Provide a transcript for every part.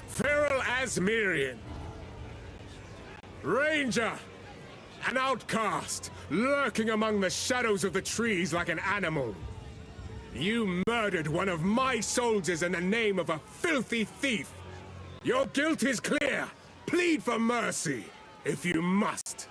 Feral Asmirian. Ranger! An outcast, lurking among the shadows of the trees like an animal. You murdered one of my soldiers in the name of a filthy thief. Your guilt is clear. Plead for mercy, if you must.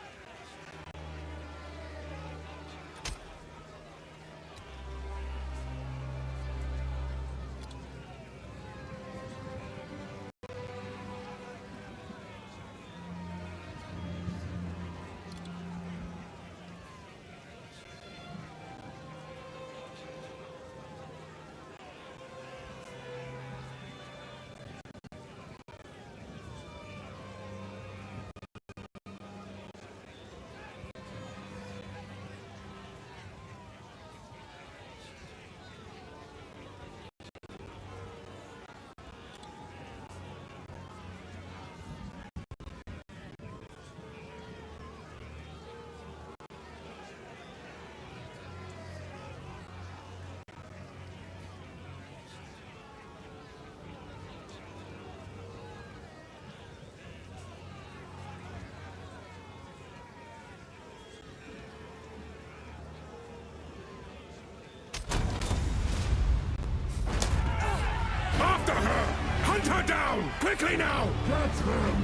After her! Hunt her down! Quickly now! That's her!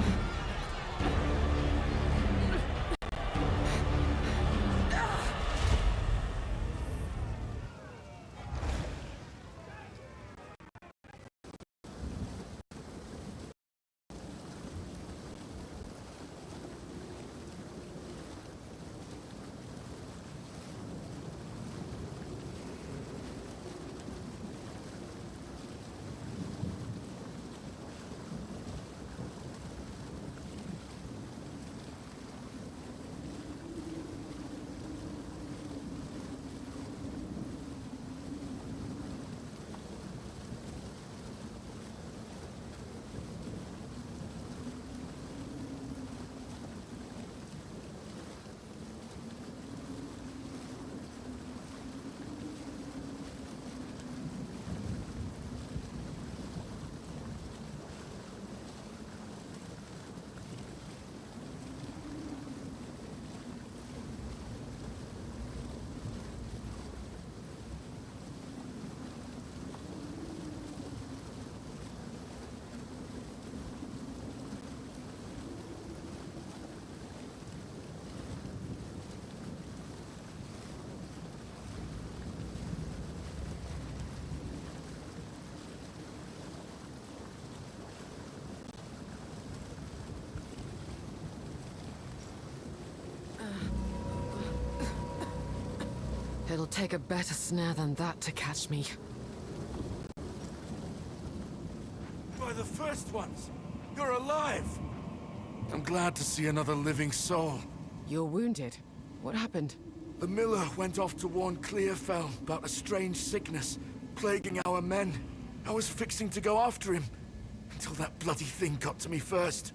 It'll take a better snare than that to catch me. By the first ones! You're alive! I'm glad to see another living soul. You're wounded. What happened? The miller went off to warn Clearfell about a strange sickness plaguing our men. I was fixing to go after him, until that bloody thing got to me first.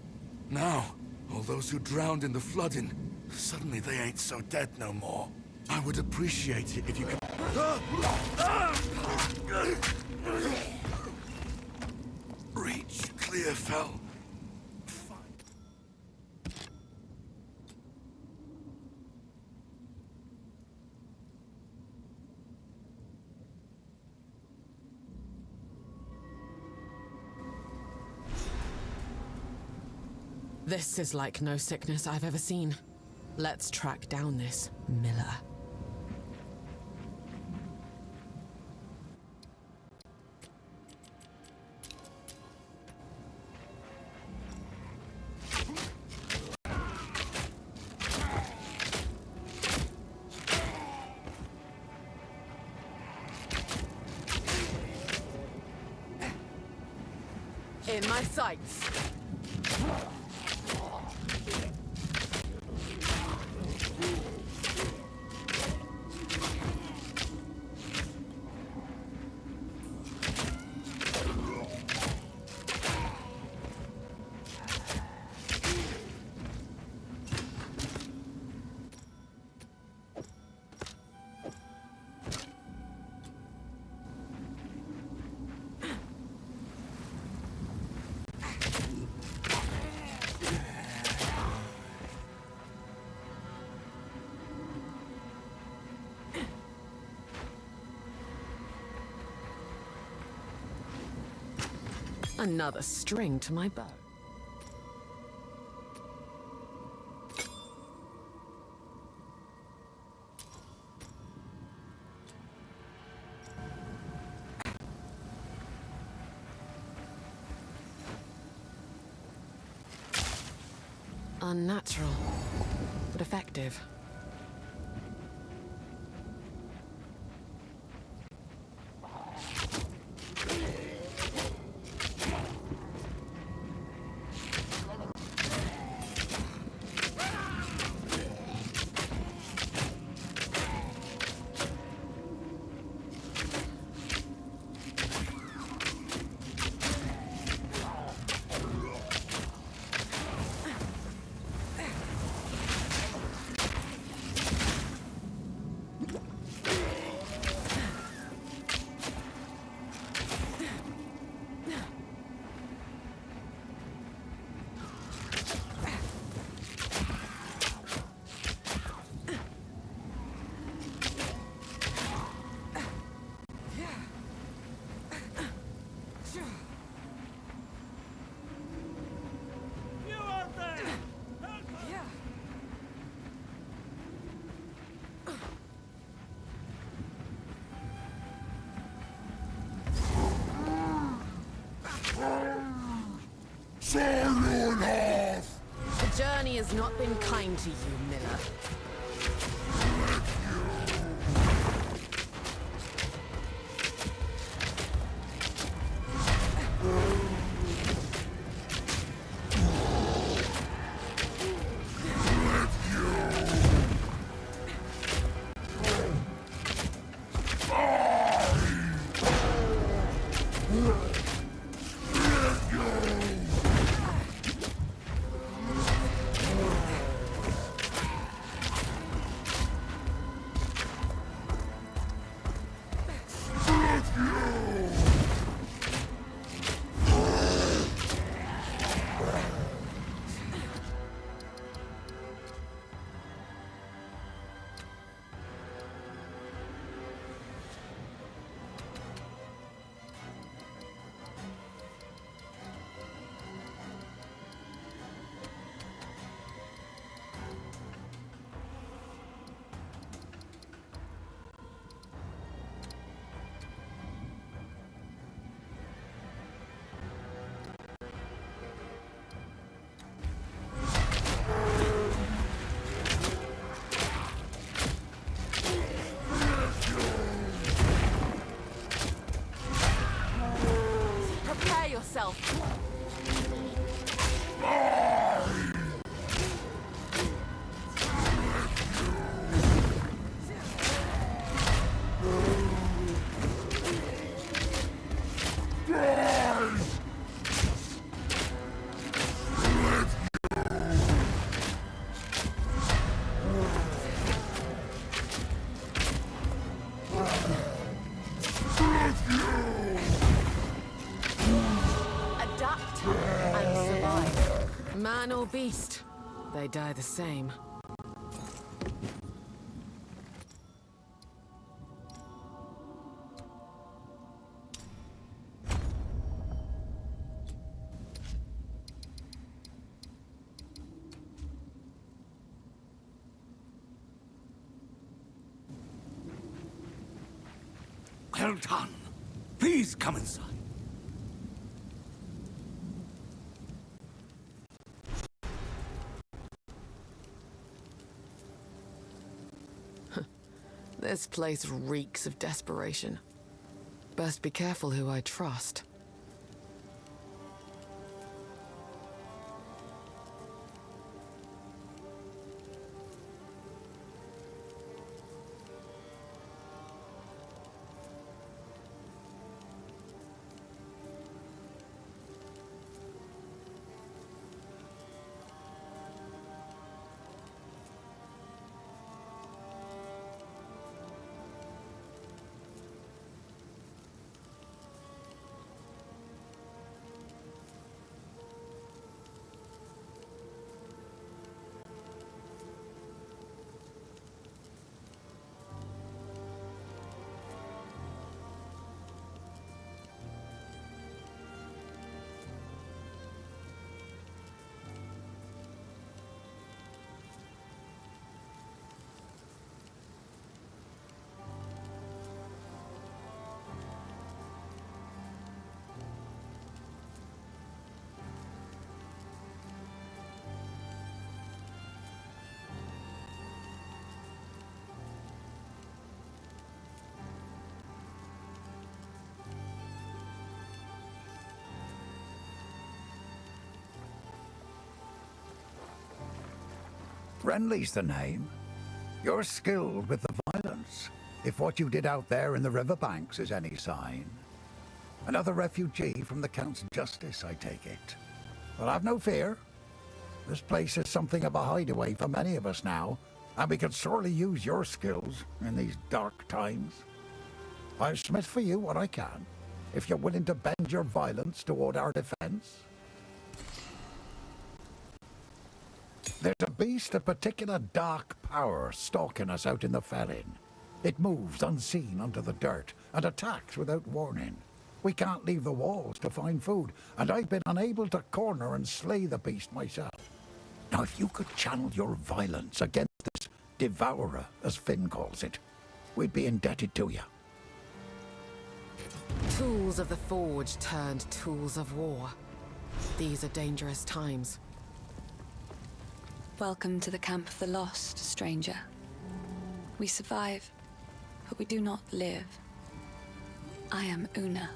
Now, all those who drowned in the flooding, suddenly they ain't so dead no more. I would appreciate it if you could... Reach Clearfell. This is like no sickness I've ever seen. Let's track down this miller. In my sights. Another string to my bow. Unnatural, but effective. The journey has not been kind to you, Miller. Man or beast, they die the same. Well done. Please come inside. This place reeks of desperation. Best be careful who I trust. Renly's the name. You're skilled with the violence, if what you did out there in the riverbanks is any sign. Another refugee from the Count's justice, I take it. Well, have no fear. This place is something of a hideaway for many of us now, and we could sorely use your skills in these dark times. I'll smith for you what I can, if you're willing to bend your violence toward our defense. There's a beast of particular dark power stalking us out in the felling. It moves unseen under the dirt and attacks without warning. We can't leave the walls to find food, and I've been unable to corner and slay the beast myself. Now, if you could channel your violence against this devourer, as Finn calls it, we'd be indebted to you. Tools of the Forge turned tools of war. These are dangerous times. Welcome to the Camp of the Lost, stranger. We survive, but we do not live. I am Una.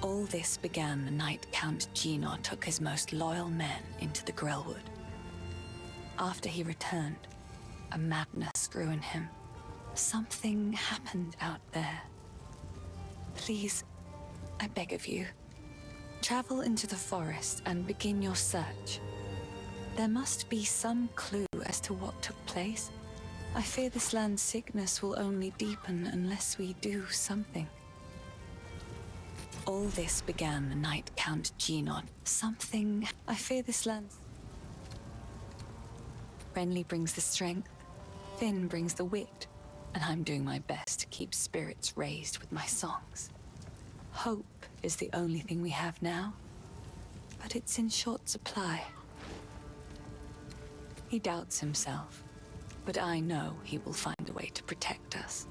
All this began the night Count Gino took his most loyal men into the Grellwood. After he returned, a madness grew in him. Something happened out there. Please, I beg of you, travel into the forest and begin your search. There must be some clue as to what took place. I fear this land's sickness will only deepen unless we do something. All this began the night Count Gino. I fear this land's... Renly brings the strength, Finn brings the wit, and I'm doing my best to keep spirits raised with my songs. Hope is the only thing we have now, but it's in short supply. He doubts himself, but I know he will find a way to protect us.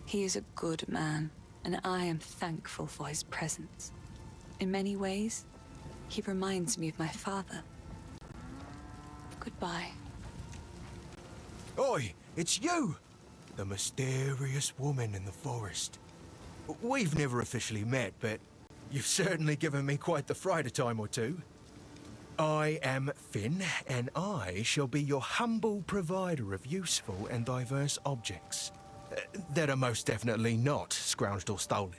He is a good man, and I am thankful for his presence. In many ways, he reminds me of my father. Goodbye. Oi, it's you! The mysterious woman in the forest. We've never officially met, but you've certainly given me quite the fright a time or two. I am Finn, and I shall be your humble provider of useful and diverse objects. That are most definitely not scrounged or stolen.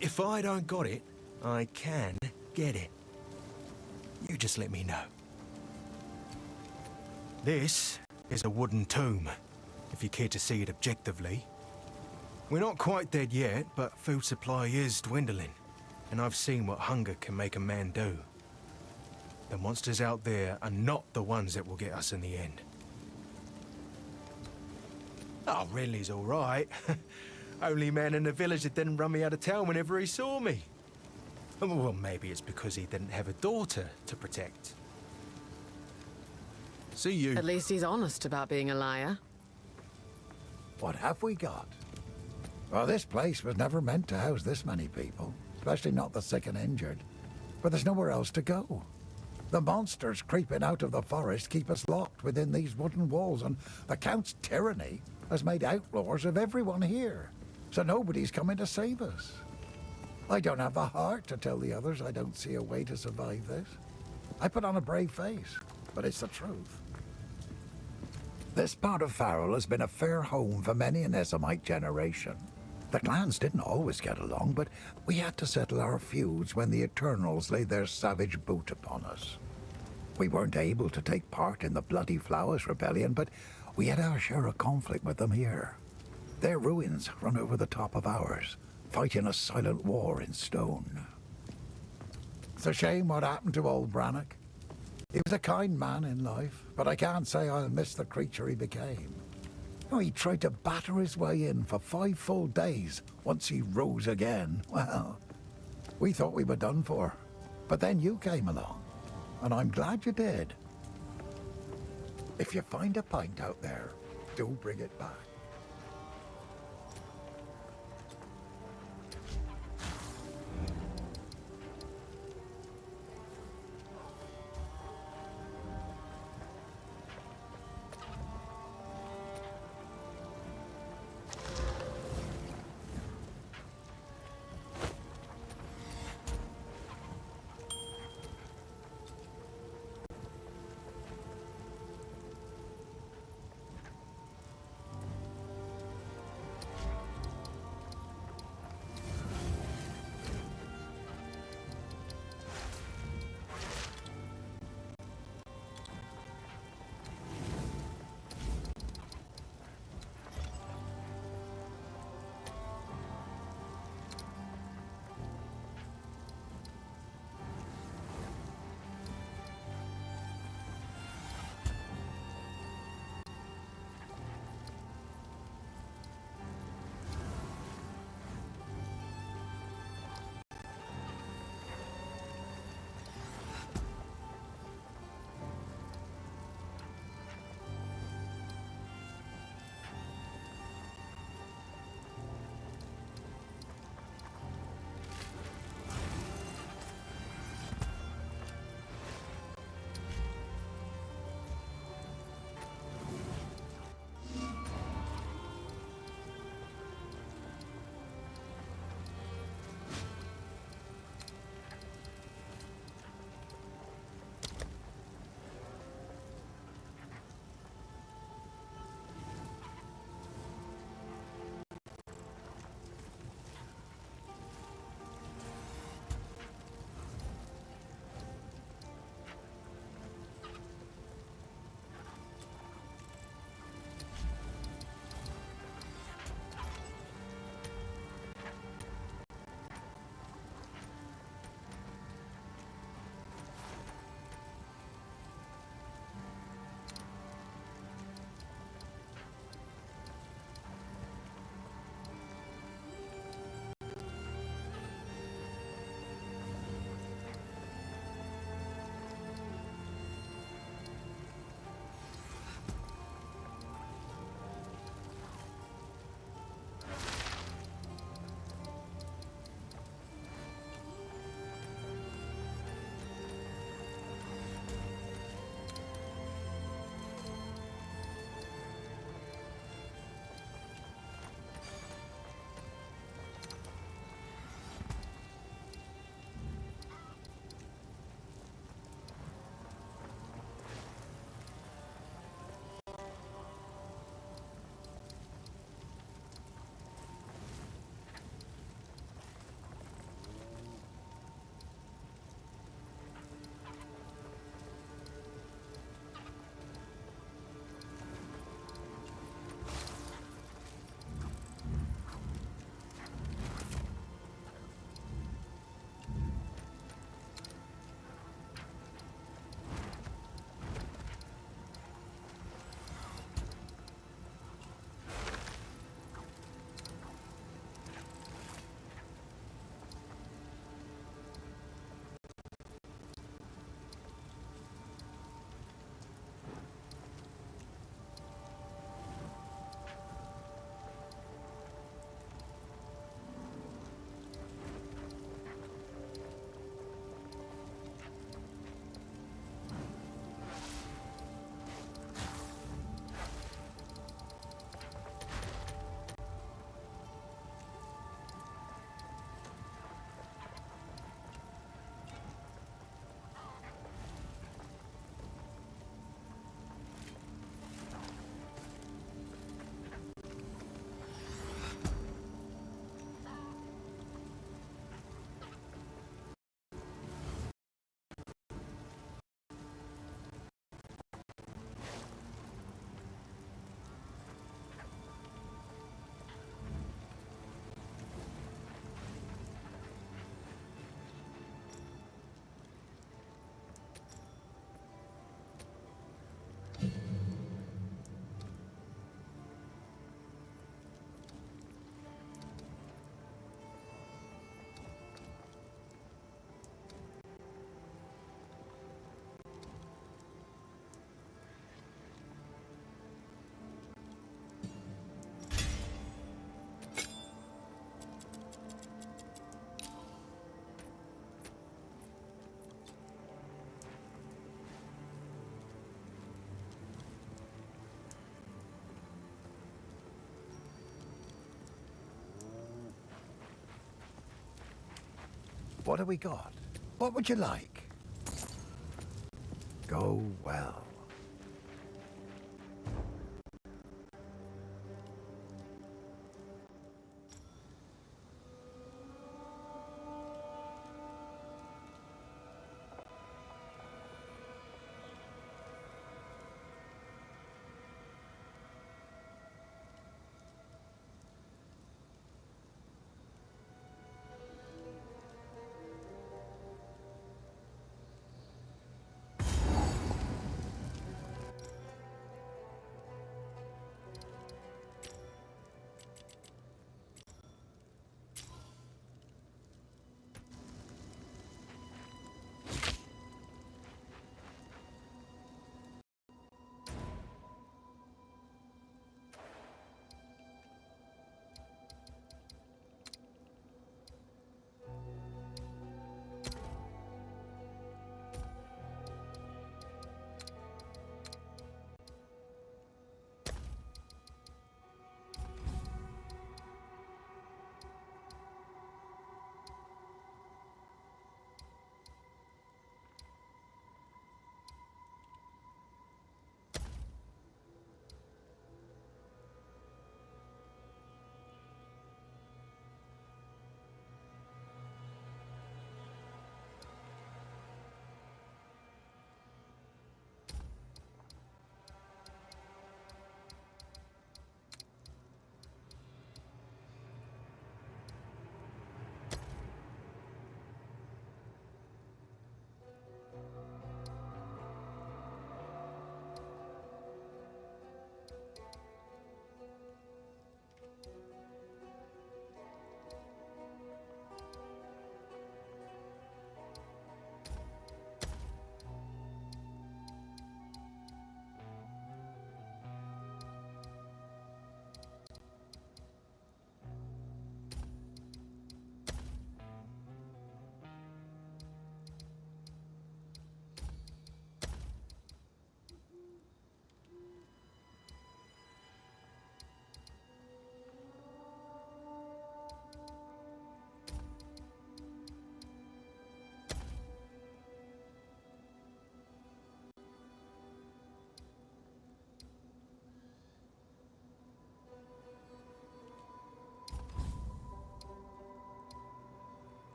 If I don't got it, I can get it. You just let me know. This is a wooden tomb, if you care to see it objectively. We're not quite dead yet, but food supply is dwindling, and I've seen what hunger can make a man do. The monsters out there are not the ones that will get us in the end. Oh, Renly's all right. Only man in the village that didn't run me out of town whenever he saw me. Well, maybe it's because he didn't have a daughter to protect. See you. At least he's honest about being a liar. What have we got? Well, this place was never meant to house this many people, especially not the sick and injured. But there's nowhere else to go. The monsters creeping out of the forest keep us locked within these wooden walls, and the Count's tyranny has made outlaws of everyone here, so nobody's coming to save us. I don't have the heart to tell the others I don't see a way to survive this. I put on a brave face, but it's the truth. This part of Farrell has been a fair home for many an Essamite generation. The clans didn't always get along, but we had to settle our feuds when the Eternals laid their savage boot upon us. We weren't able to take part in the Bloody Flowers Rebellion, but we had our share of conflict with them here. Their ruins run over the top of ours, fighting a silent war in stone. It's a shame what happened to old Brannock. He was a kind man in life, but I can't say I'll miss the creature he became. Oh, he tried to batter his way in for 5 full days once he rose again. Well, we thought we were done for, but then you came along, and I'm glad you did. If you find a pint out there, do bring it back. What have we got? What would you like? Go well.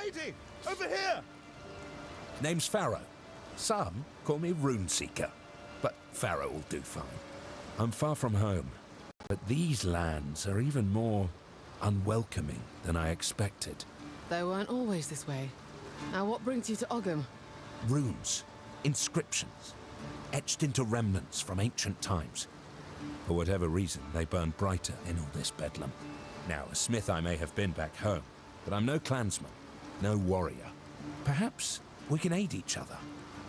lady! Over here! Name's Pharaoh. Some call me Runeseeker, but Pharaoh will do fine. I'm far from home, but these lands are even more unwelcoming than I expected. They weren't always this way. Now what brings you to Ogham? Runes, inscriptions, etched into remnants from ancient times. For whatever reason, they burn brighter in all this bedlam. Now, a smith I may have been back home, but I'm no clansman, no warrior. Perhaps we can aid each other.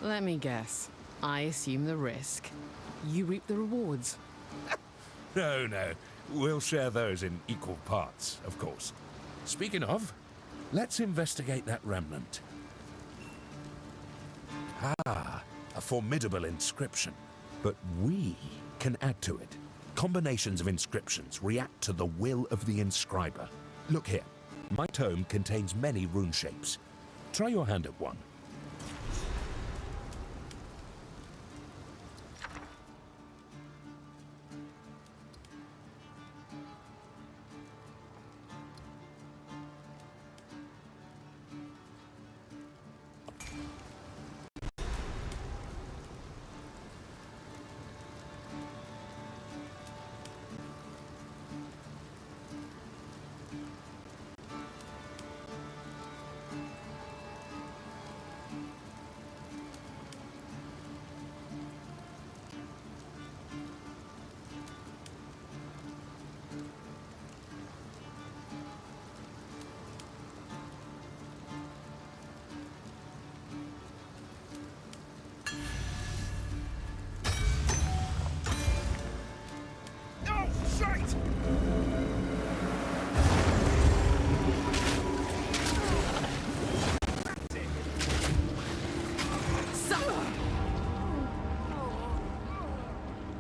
Let me guess. I assume the risk. You reap the rewards. No, no. We'll share those in equal parts, of course. Speaking of, let's investigate that remnant. Ah, a formidable inscription. But we can add to it. Combinations of inscriptions react to the will of the inscriber. Look here. My tome contains many rune shapes. Try your hand at one. Oh, shite!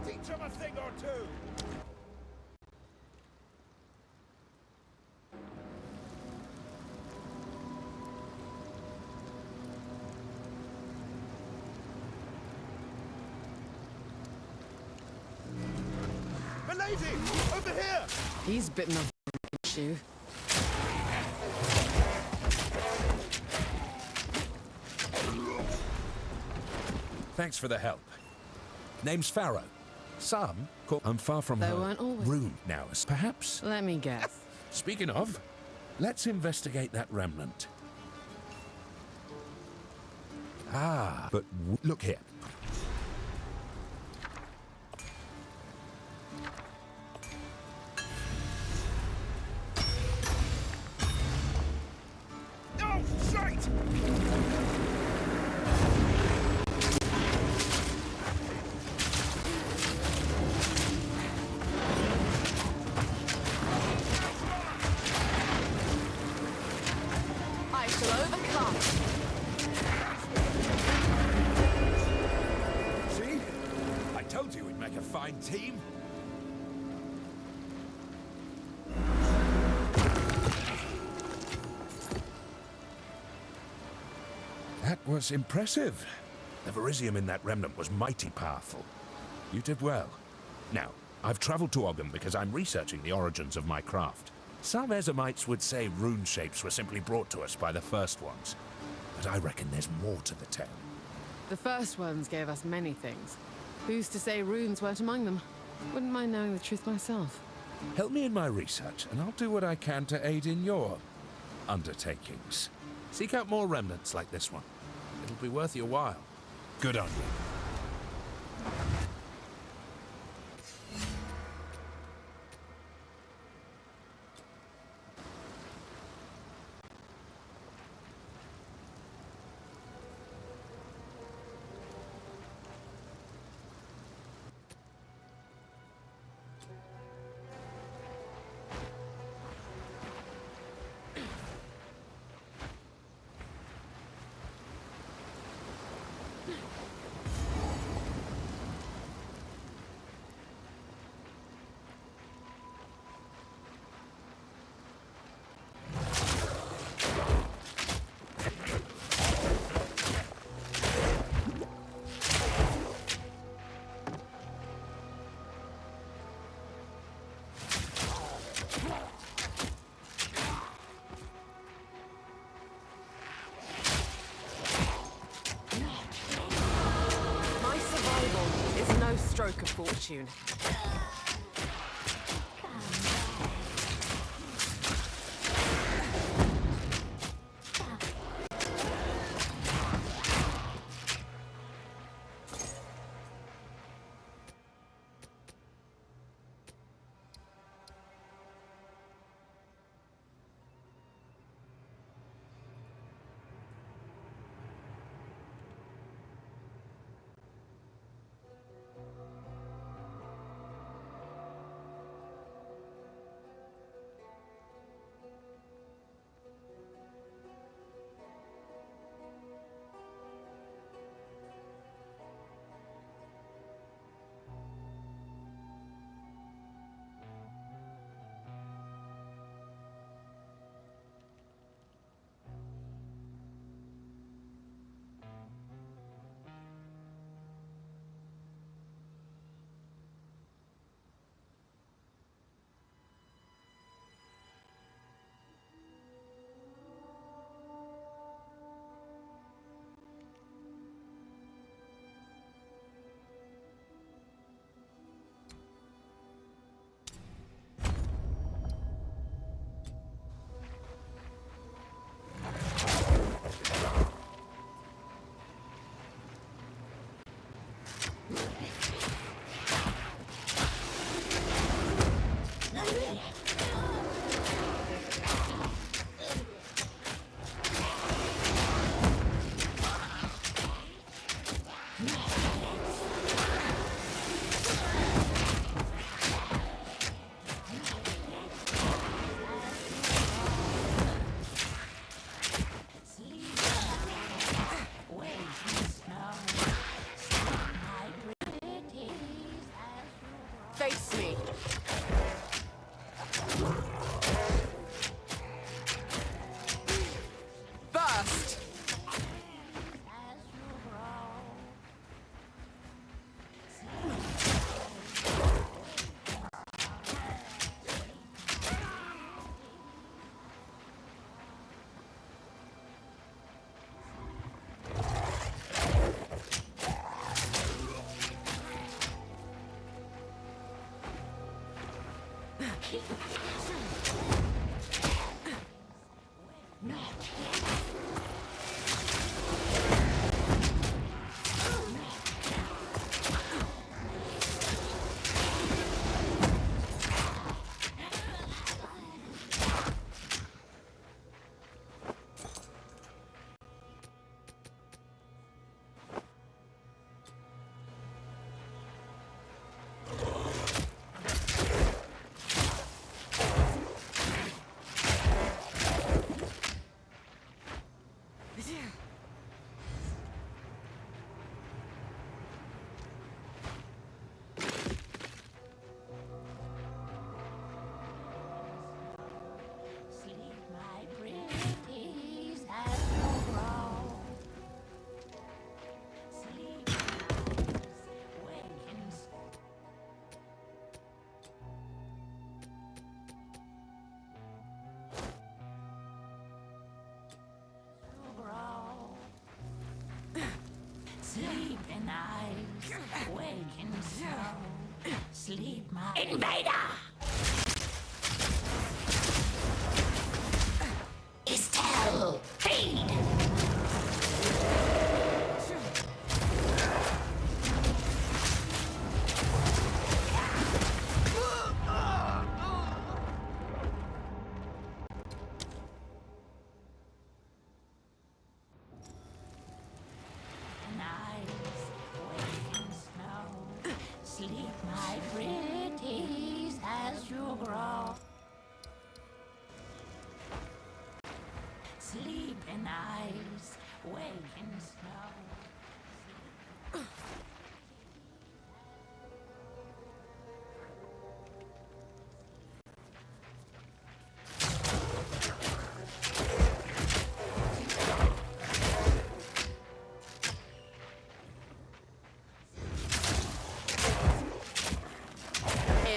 Teach him a thing or two! Milady! Over here! He's bitten off a shoe. Thanks for the help. Name's Pharaoh. Some call... I'm far from They home. weren't always- Rune now, perhaps? Let me guess. Speaking of, let's investigate that remnant. Ah, but look here. Oh, shite! I shall overcome. See? I told you we'd make a fine team. That was impressive. The Verisium in that remnant was mighty powerful. You did well. Now, I've traveled to Ogham because I'm researching the origins of my craft. Some Ezamites would say rune shapes were simply brought to us by the first ones. But I reckon there's more to the tale. The first ones gave us many things. Who's to say runes weren't among them? Wouldn't mind knowing the truth myself. Help me in my research, and I'll do what I can to aid in your undertakings. Seek out more remnants like this one. It'll be worth your while. Good on you. stroke of fortune. Face me. Burst. Sleeping eyes, waking snow. Sleep, my invader! Estelle, feed! Sleep, my pretties, as you grow. Sleeping eyes, waking snow.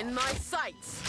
In my sights.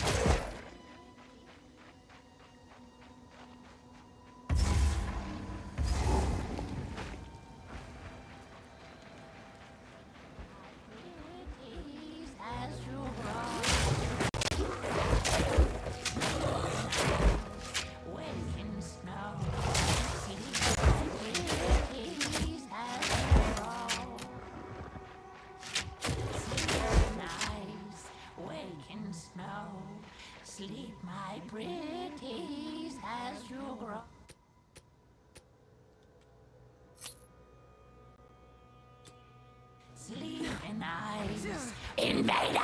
Sleep, my pretties, as you grow. Sleep in eyes. Invader!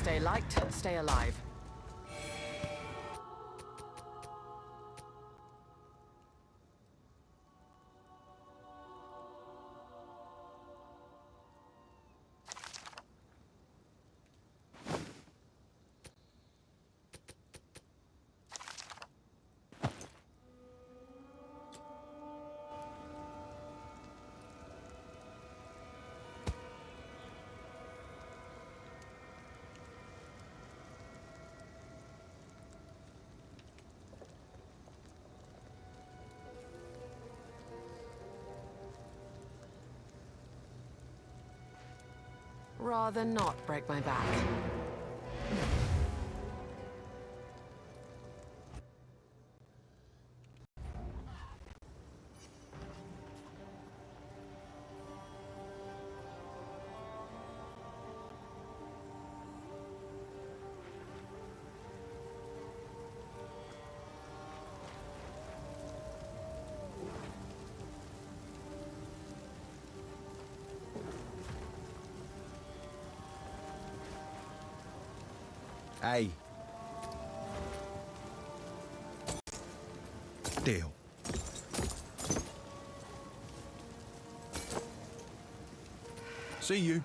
Stay light, stay alive. Rather not break my back. Hey. Deal. See you.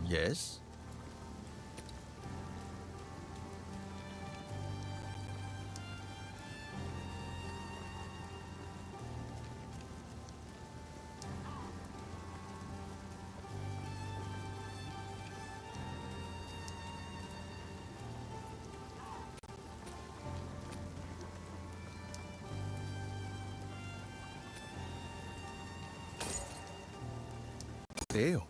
Yes? Deal.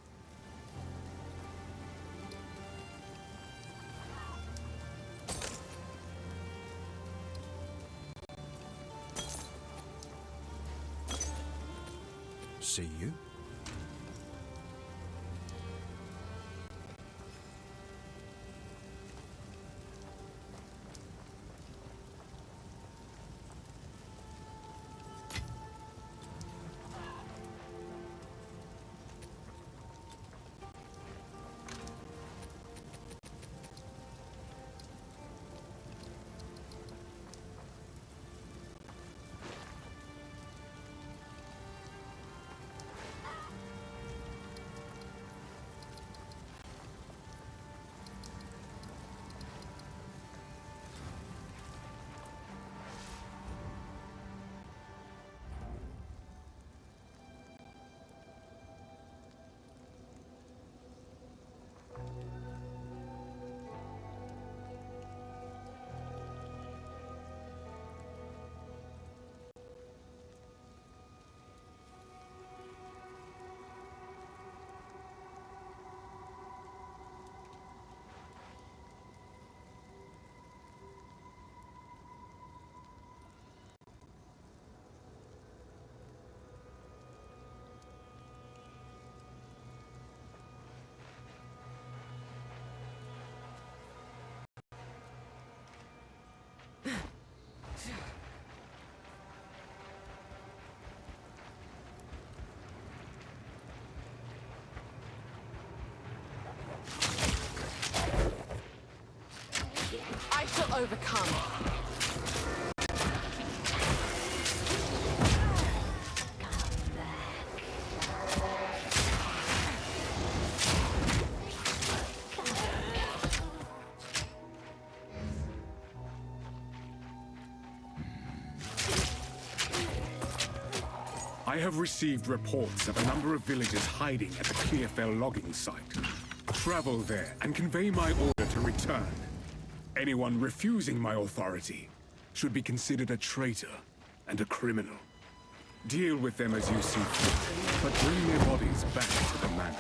See you. overcome. I have received reports of a number of villagers hiding at the Clearfell logging site. Travel there and convey my order to return. Anyone refusing my authority should be considered a traitor and a criminal. Deal with them as you see fit, but bring their bodies back to the manor.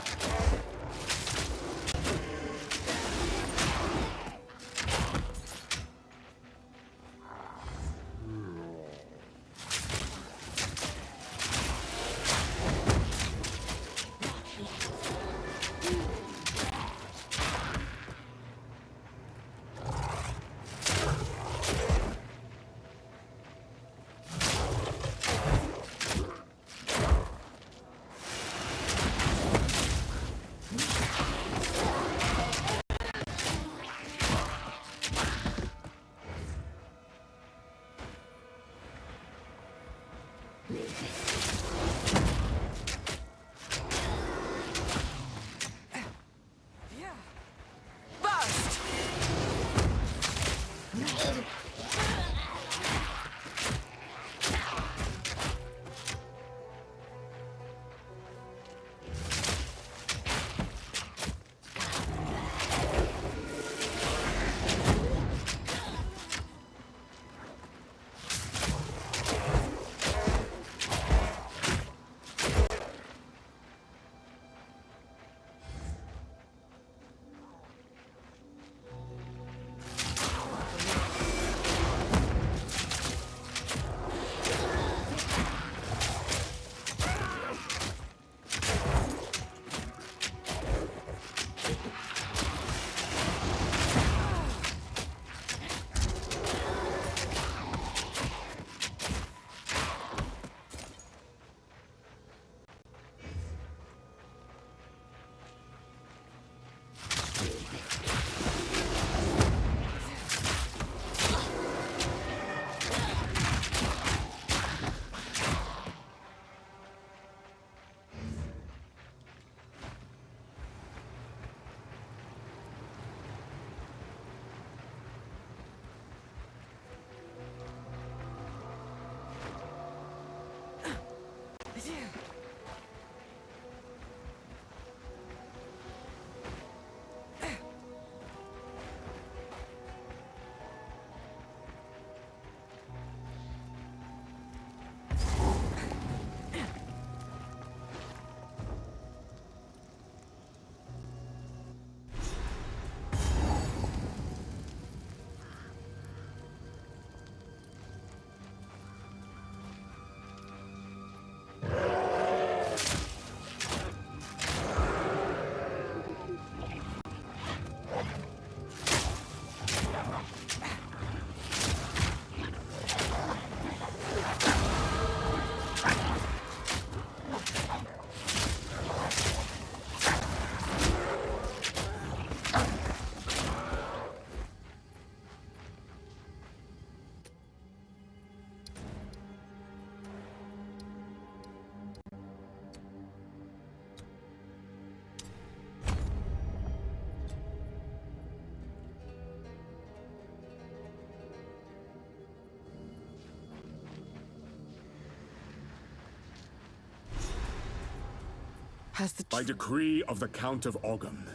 By decree of the Count of Ogham,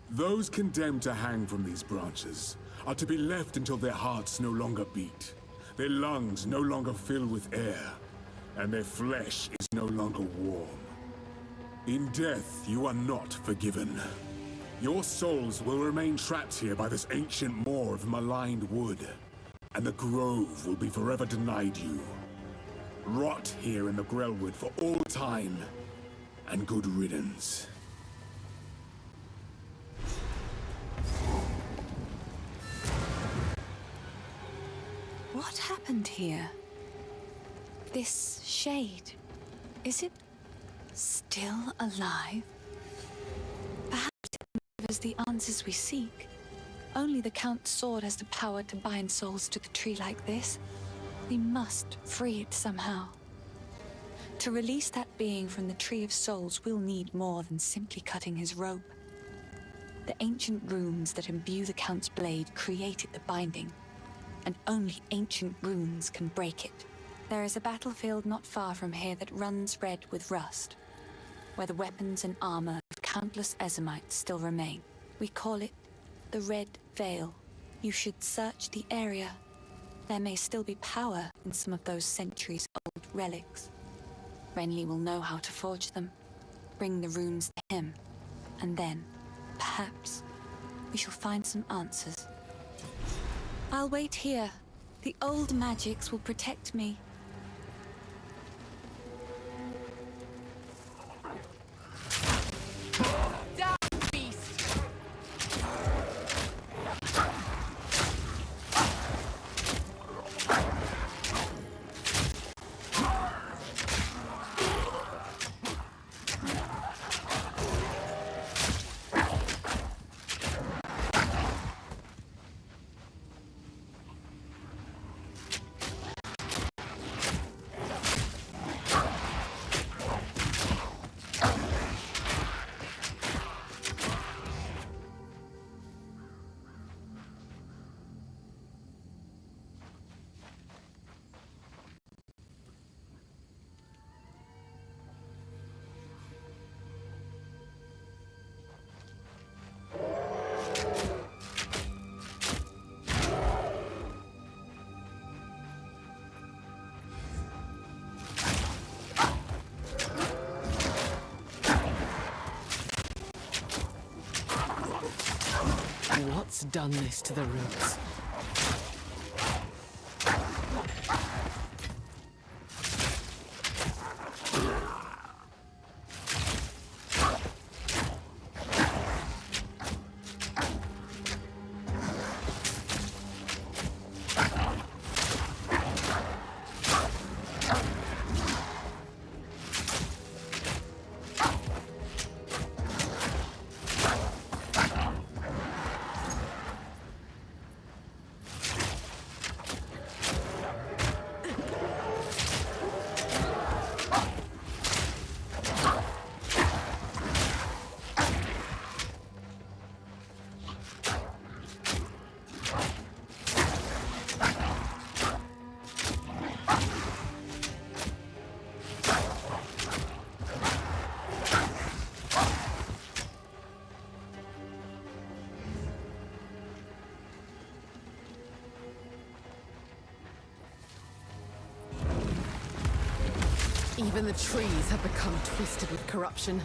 those condemned to hang from these branches are to be left until their hearts no longer beat, their lungs no longer fill with air, and their flesh is no longer warm. In death, you are not forgiven. Your souls will remain trapped here by this ancient moor of maligned wood, and the grove will be forever denied you. Rot here in the Grellwood for all time, and good riddance. What happened here? This shade, is it still alive? Perhaps it delivers the answers we seek. Only the Count's sword has the power to bind souls to the tree like this. We must free it somehow. To release that being from the Tree of Souls, we'll need more than simply cutting his rope. The ancient runes that imbue the Count's blade created the binding, and only ancient runes can break it. There is a battlefield not far from here that runs red with rust, where the weapons and armor of countless Ezamites still remain. We call it the Red Veil. You should search the area. There may still be power in some of those centuries-old relics. Renly will know how to forge them, bring the runes to him, and then, perhaps, we shall find some answers. I'll wait here. The old magics will protect me. Down, beast! What's done this to the roots? Even the trees have become twisted with corruption.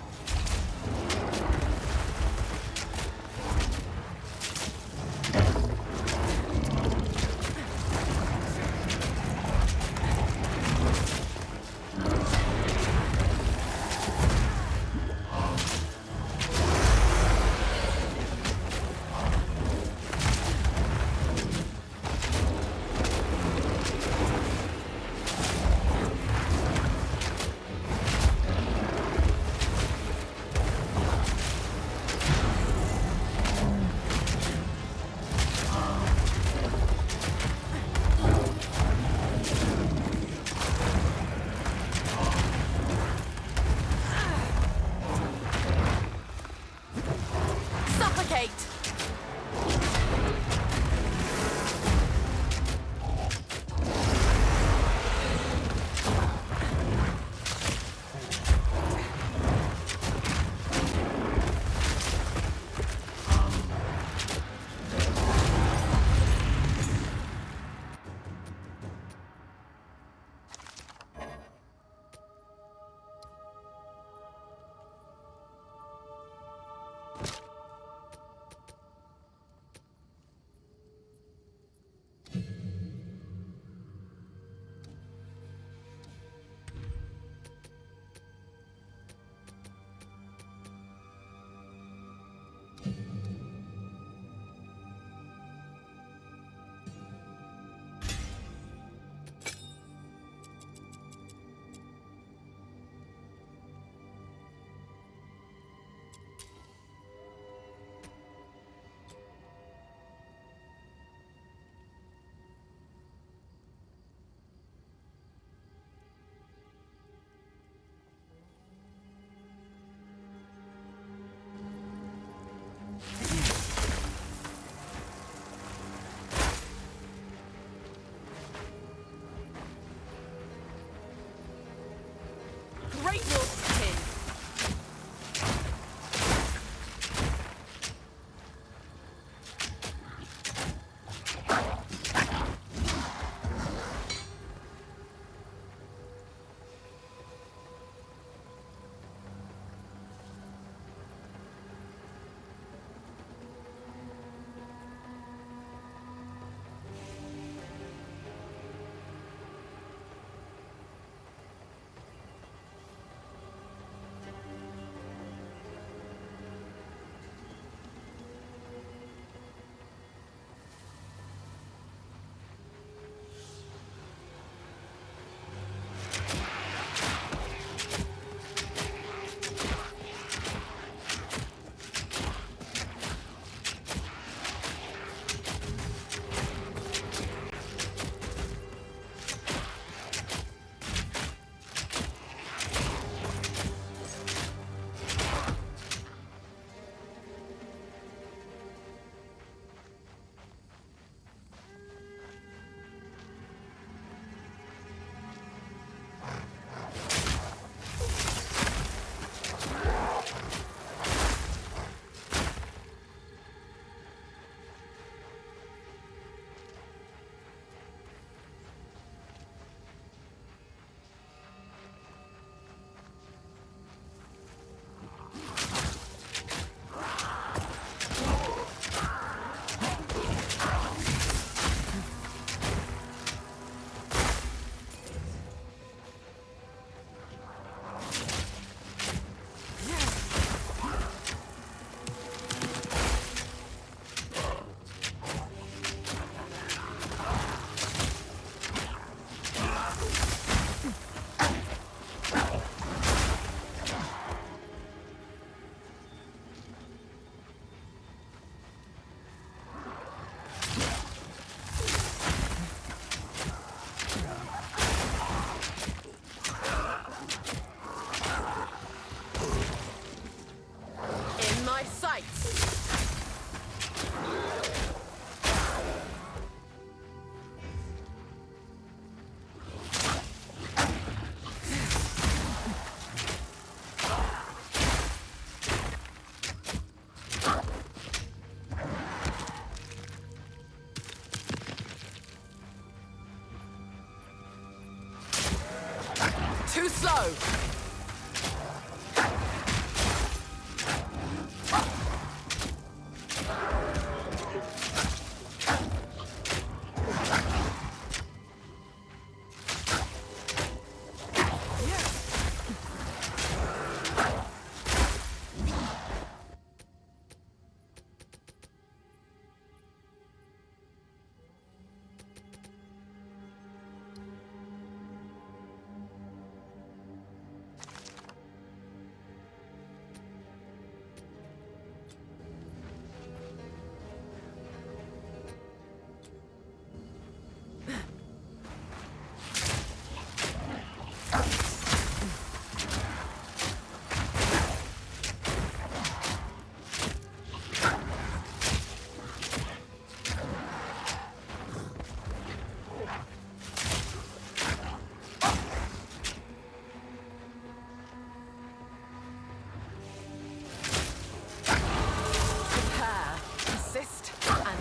Too slow!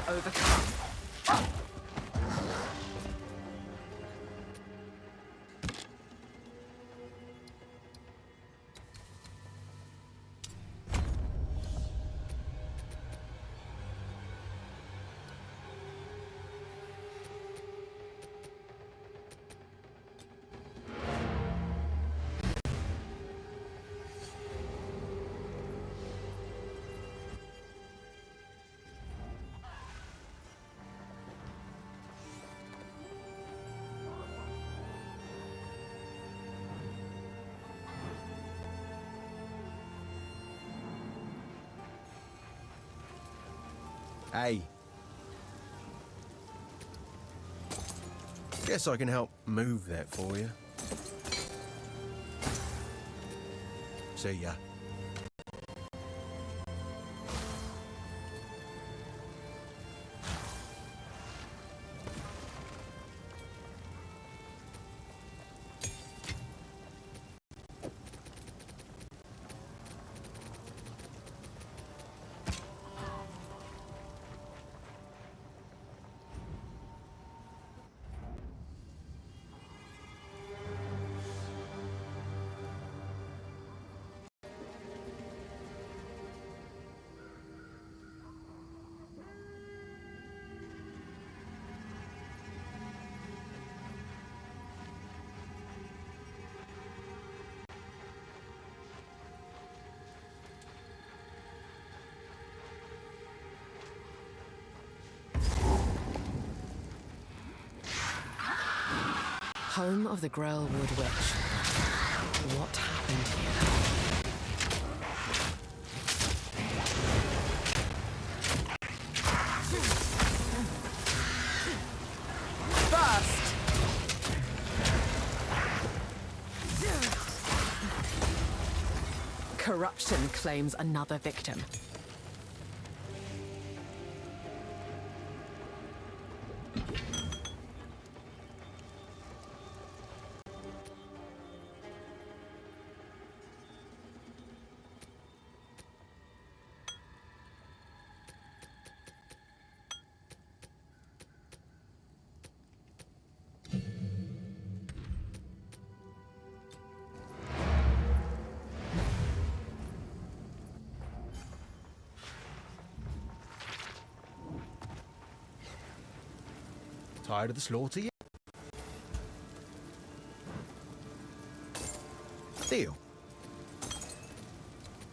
Overcome. Hey. Guess I can help move that for you. See ya. Home of the Grailwood Witch. What happened here? Burst! Corruption claims another victim. Tired of the slaughter yet? Deal.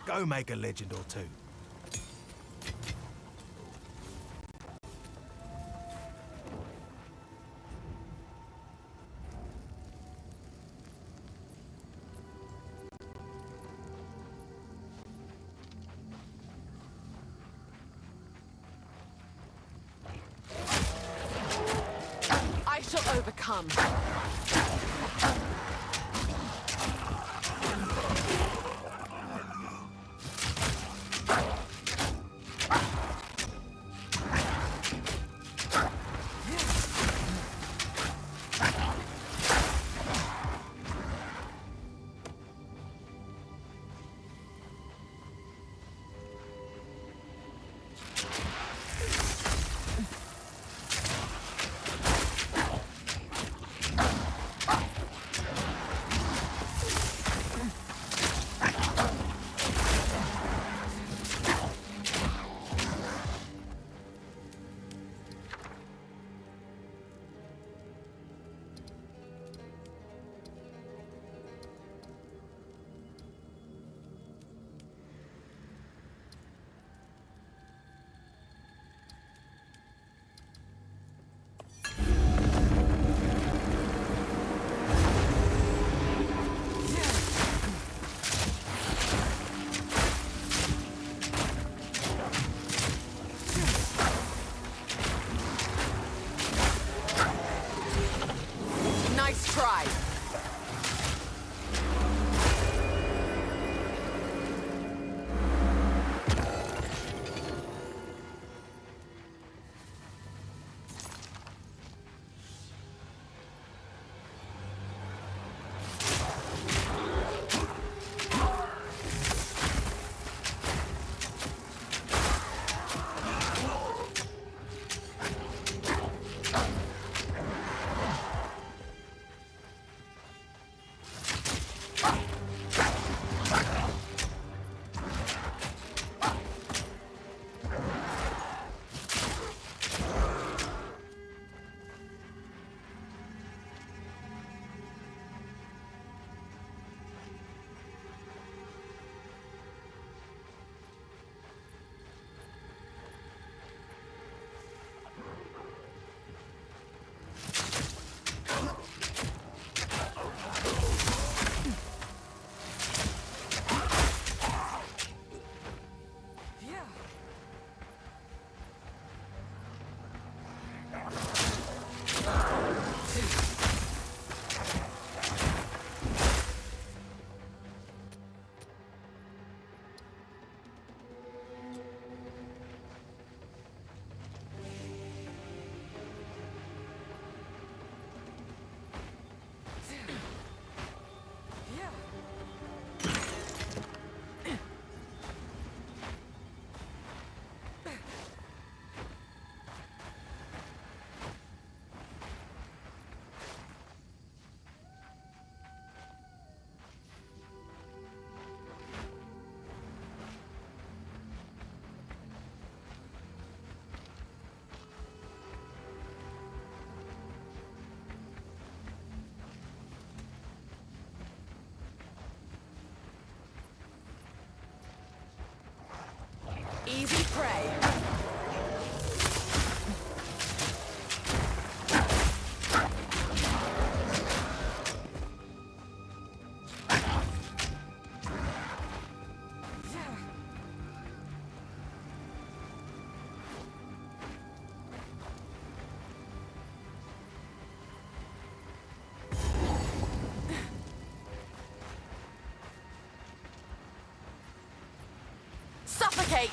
Go make a legend or two. I shall overcome. suffocate!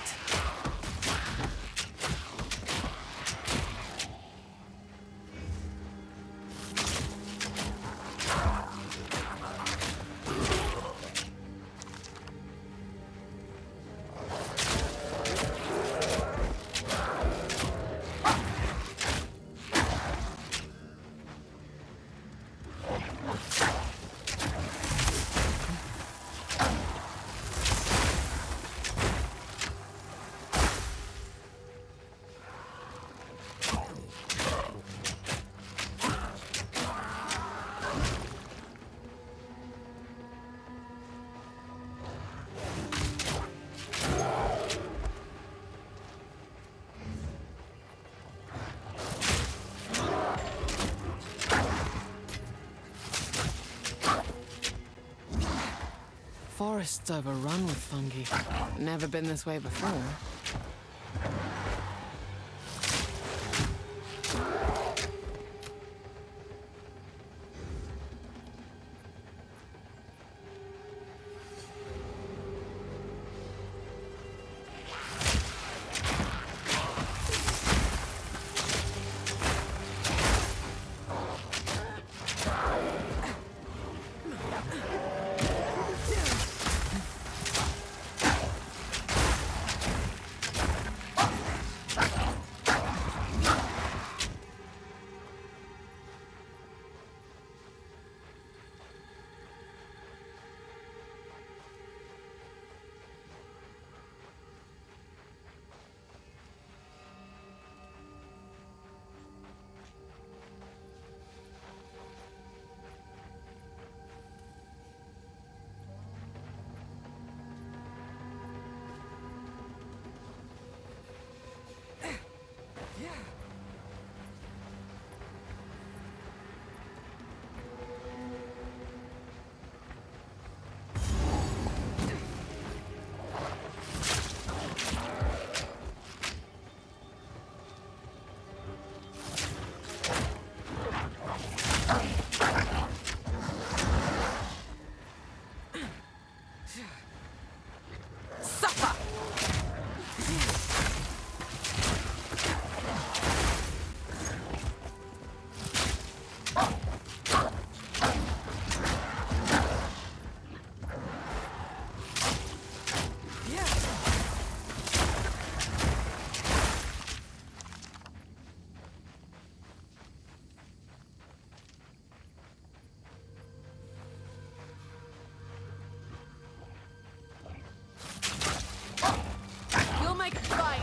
Forest's overrun with fungi. Never been this way before. You'll make it fine.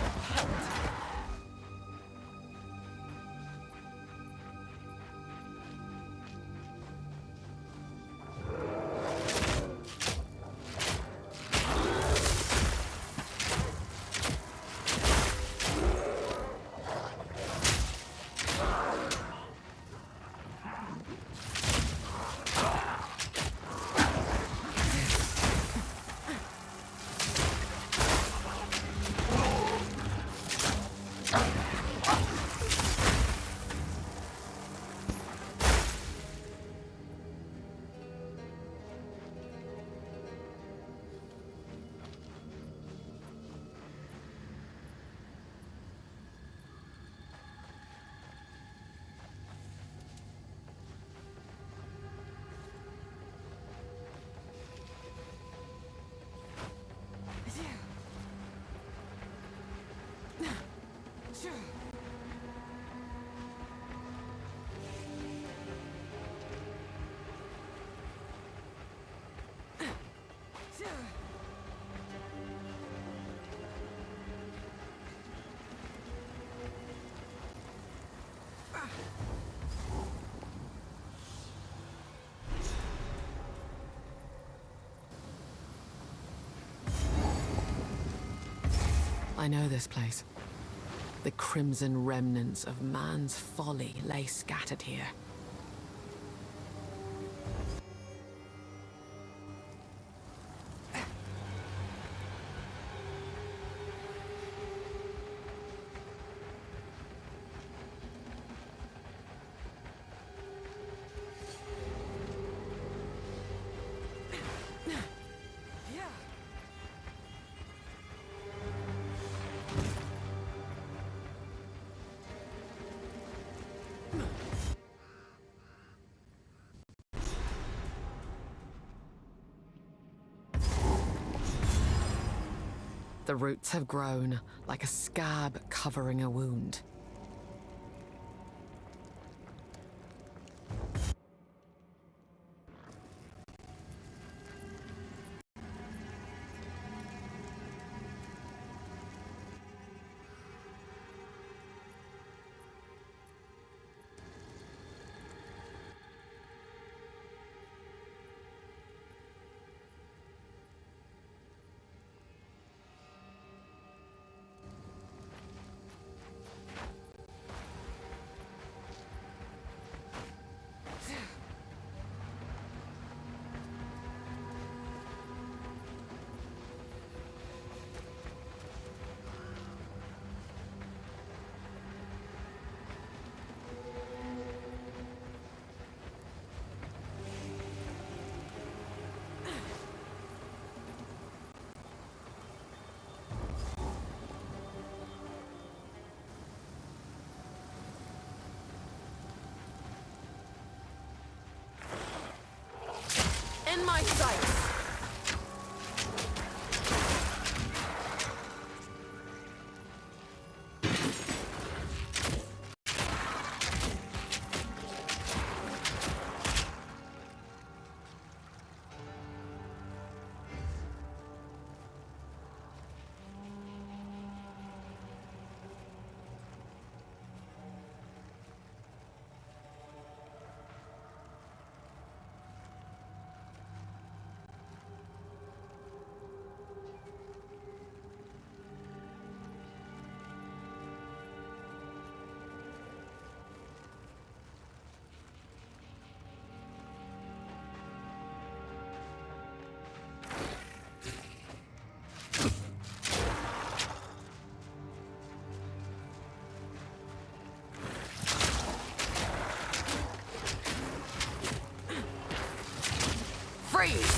I know this place. The crimson remnants of man's folly lay scattered here. The roots have grown, like a scab covering a wound. In my sights! Freeze!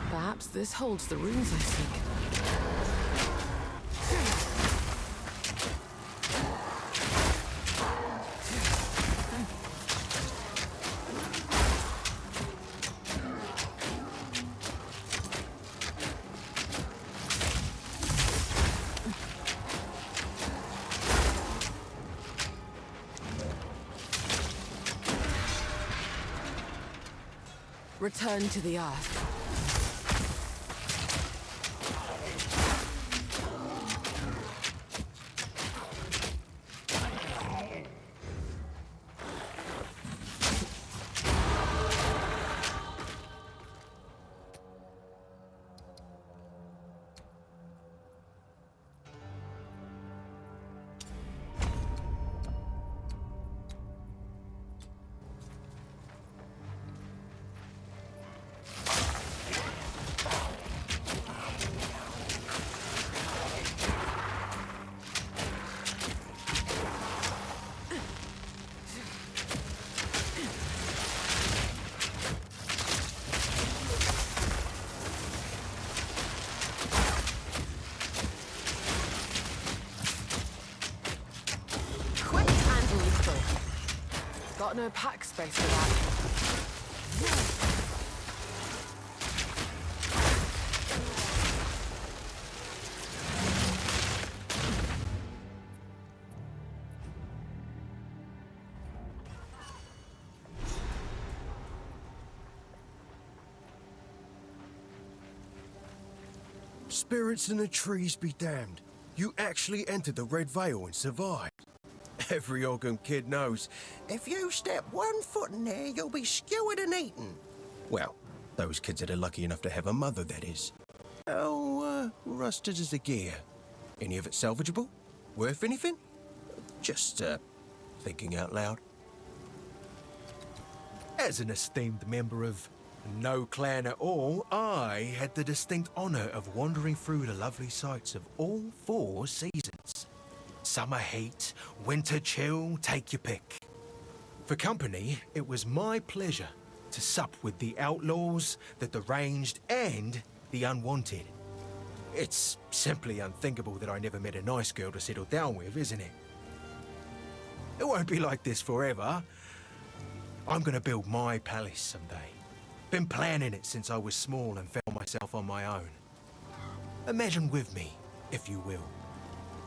Perhaps this holds the runes I seek. Return to the earth. Got no pack space for that. Spirits in the trees be damned. You actually entered the Red Veil and survived. Every Ogham kid knows, if you step 1 foot in there, you'll be skewered and eaten. Well, those kids that are lucky enough to have a mother, that is. How, rusted is the gear? Any of it salvageable? Worth anything? Just, thinking out loud. As an esteemed member of no clan at all, I had the distinct honor of wandering through the lovely sights of all 4 seasons. Summer heat, winter chill, take your pick. For company, it was my pleasure to sup with the outlaws, the deranged, and the unwanted. It's simply unthinkable that I never met a nice girl to settle down with, isn't it? It won't be like this forever. I'm gonna build my palace someday. Been planning it since I was small and found myself on my own. Imagine with me, if you will,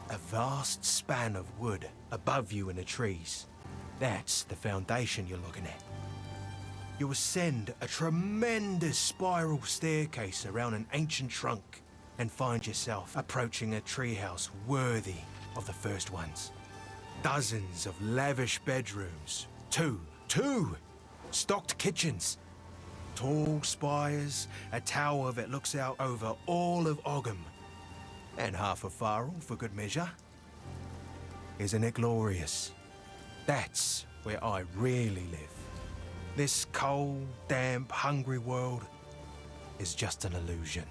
a vast span of wood above you in the trees. That's the foundation you're looking at. You ascend a tremendous spiral staircase around an ancient trunk and find yourself approaching a treehouse worthy of the first ones. Dozens of lavish bedrooms, two stocked kitchens, tall spires, a tower that looks out over all of Ogham, and half of Farrell for good measure. Isn't it glorious? That's where I really live. This cold, damp, hungry world is just an illusion.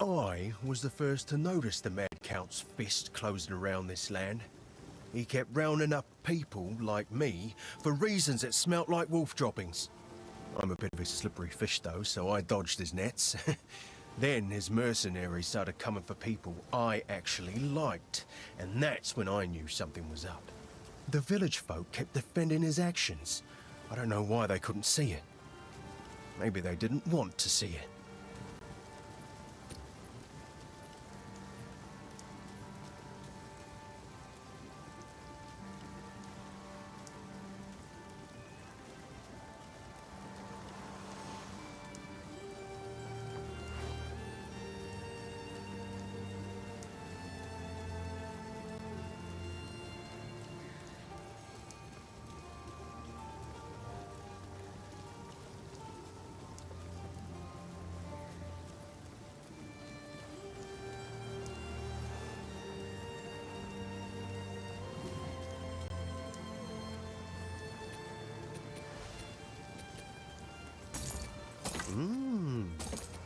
I was the first to notice the Mad Count's fist closing around this land. He kept rounding up people like me for reasons that smelt like wolf droppings. I'm a bit of a slippery fish though, so I dodged his nets. Then his mercenaries started coming for people I actually liked, and that's when I knew something was up. The village folk kept defending his actions. I don't know why they couldn't see it. Maybe they didn't want to see it.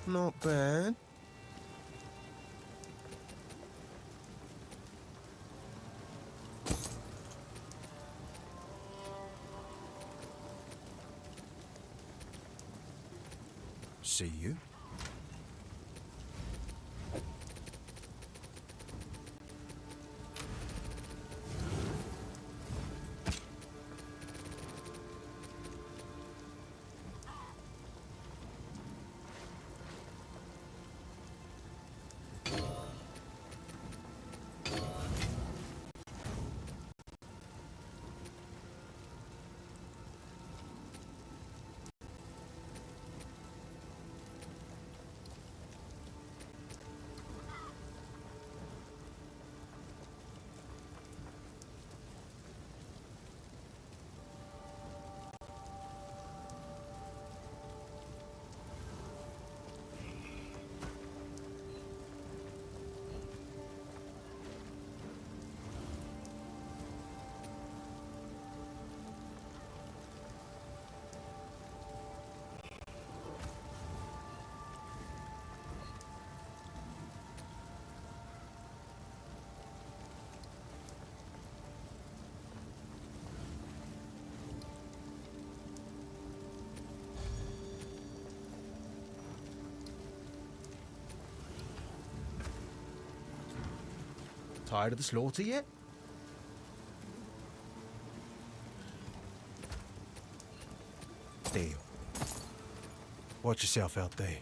Not bad. See you. Tired of the slaughter yet? Deal. Watch yourself out there.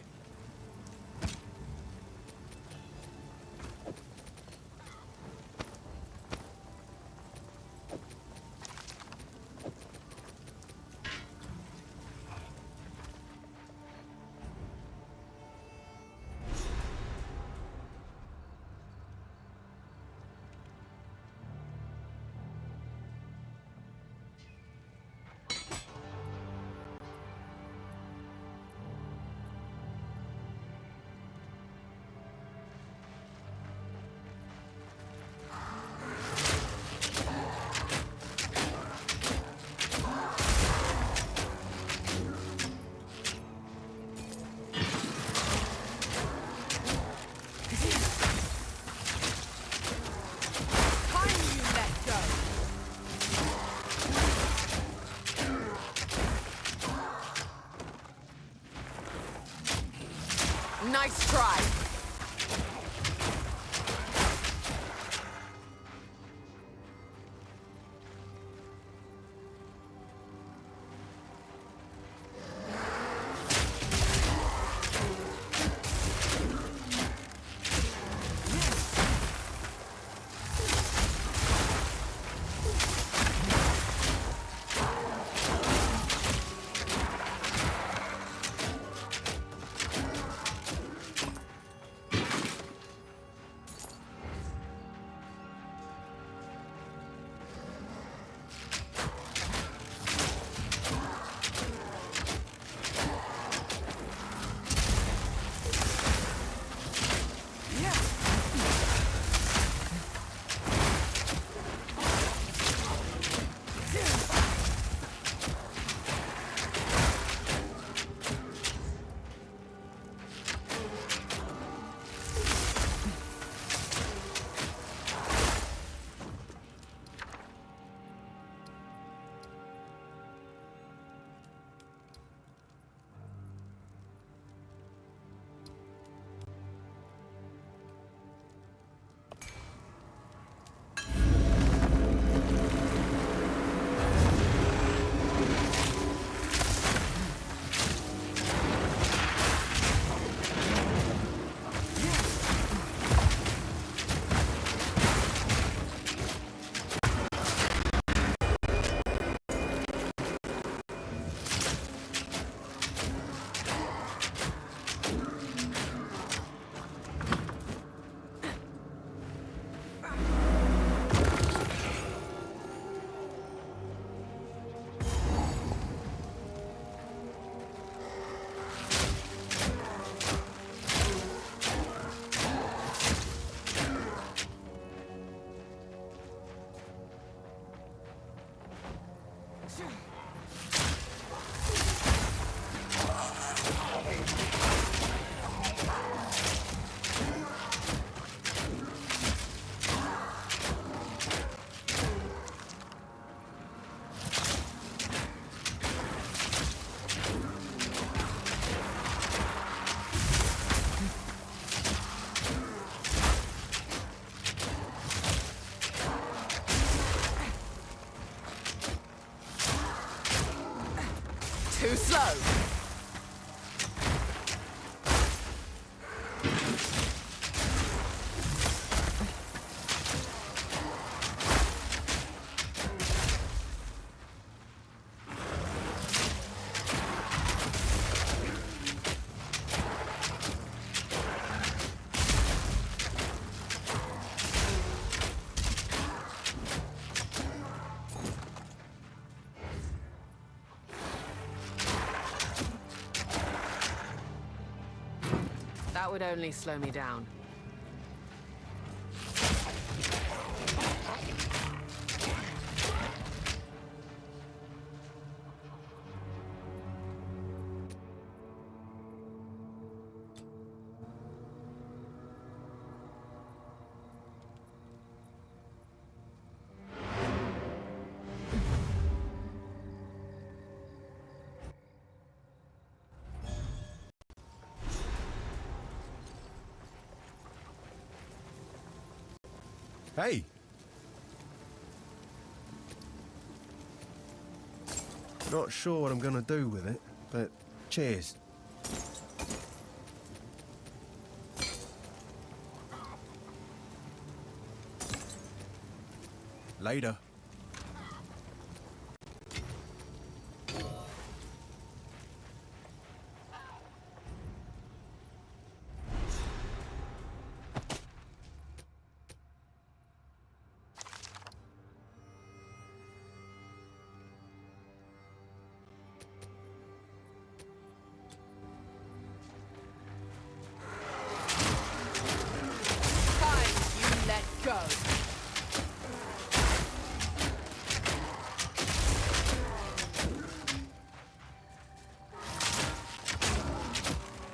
Nice try. Too slow. That would only slow me down. Hey! Not sure what I'm gonna do with it, but cheers. Later. Go.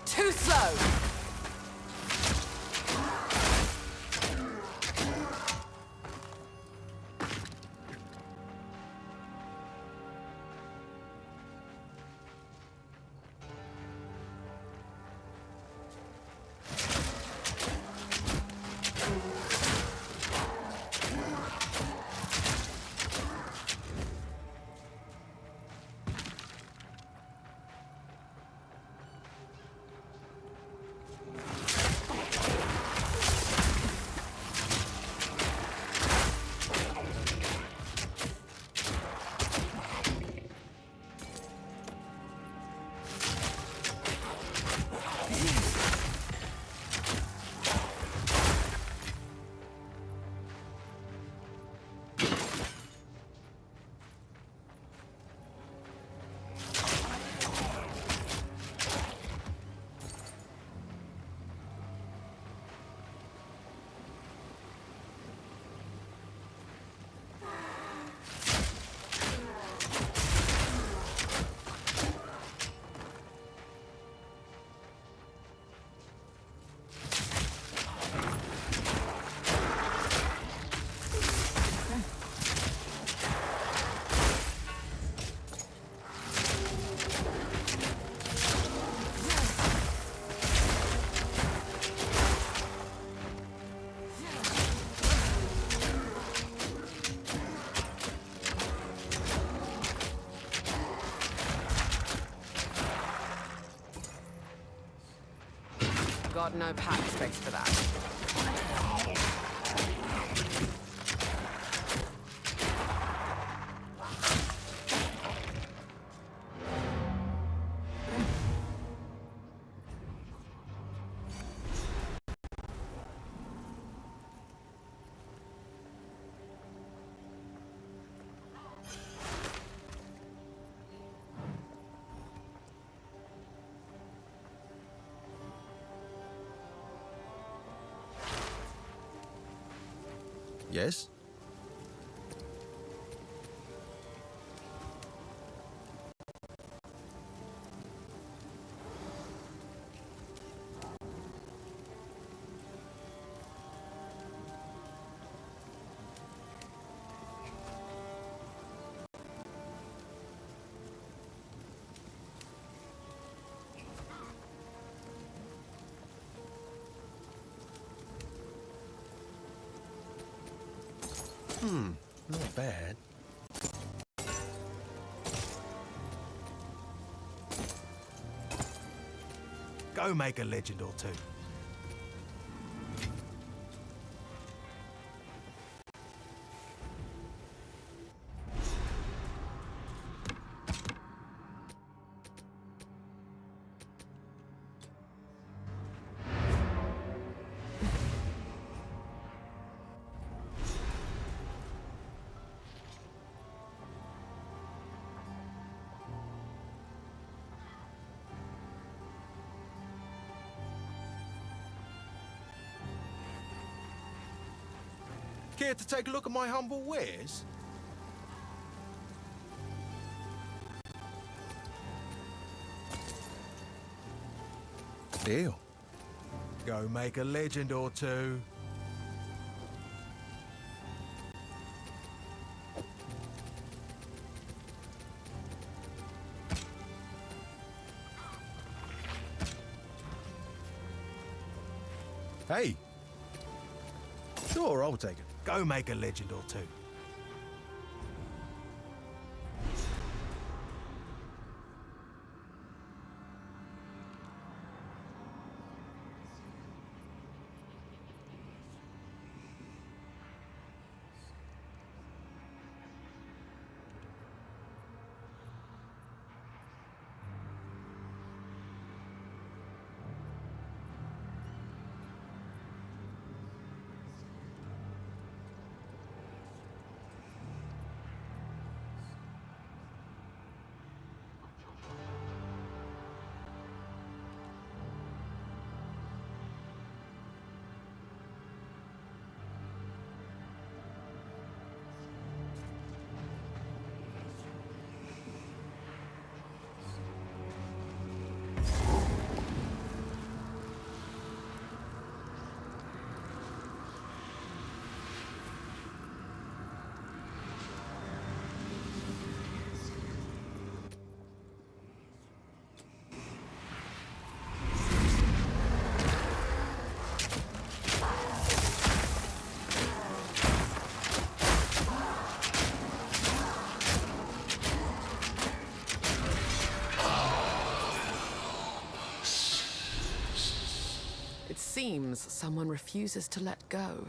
Too slow. Got no pack space for that. Yes? Not bad. Go make a legend or two. Care to take a look at my humble wares? Deal. Go make a legend or two. Hey. Sure, I'll take it. Go make a legend or two. It seems someone refuses to let go.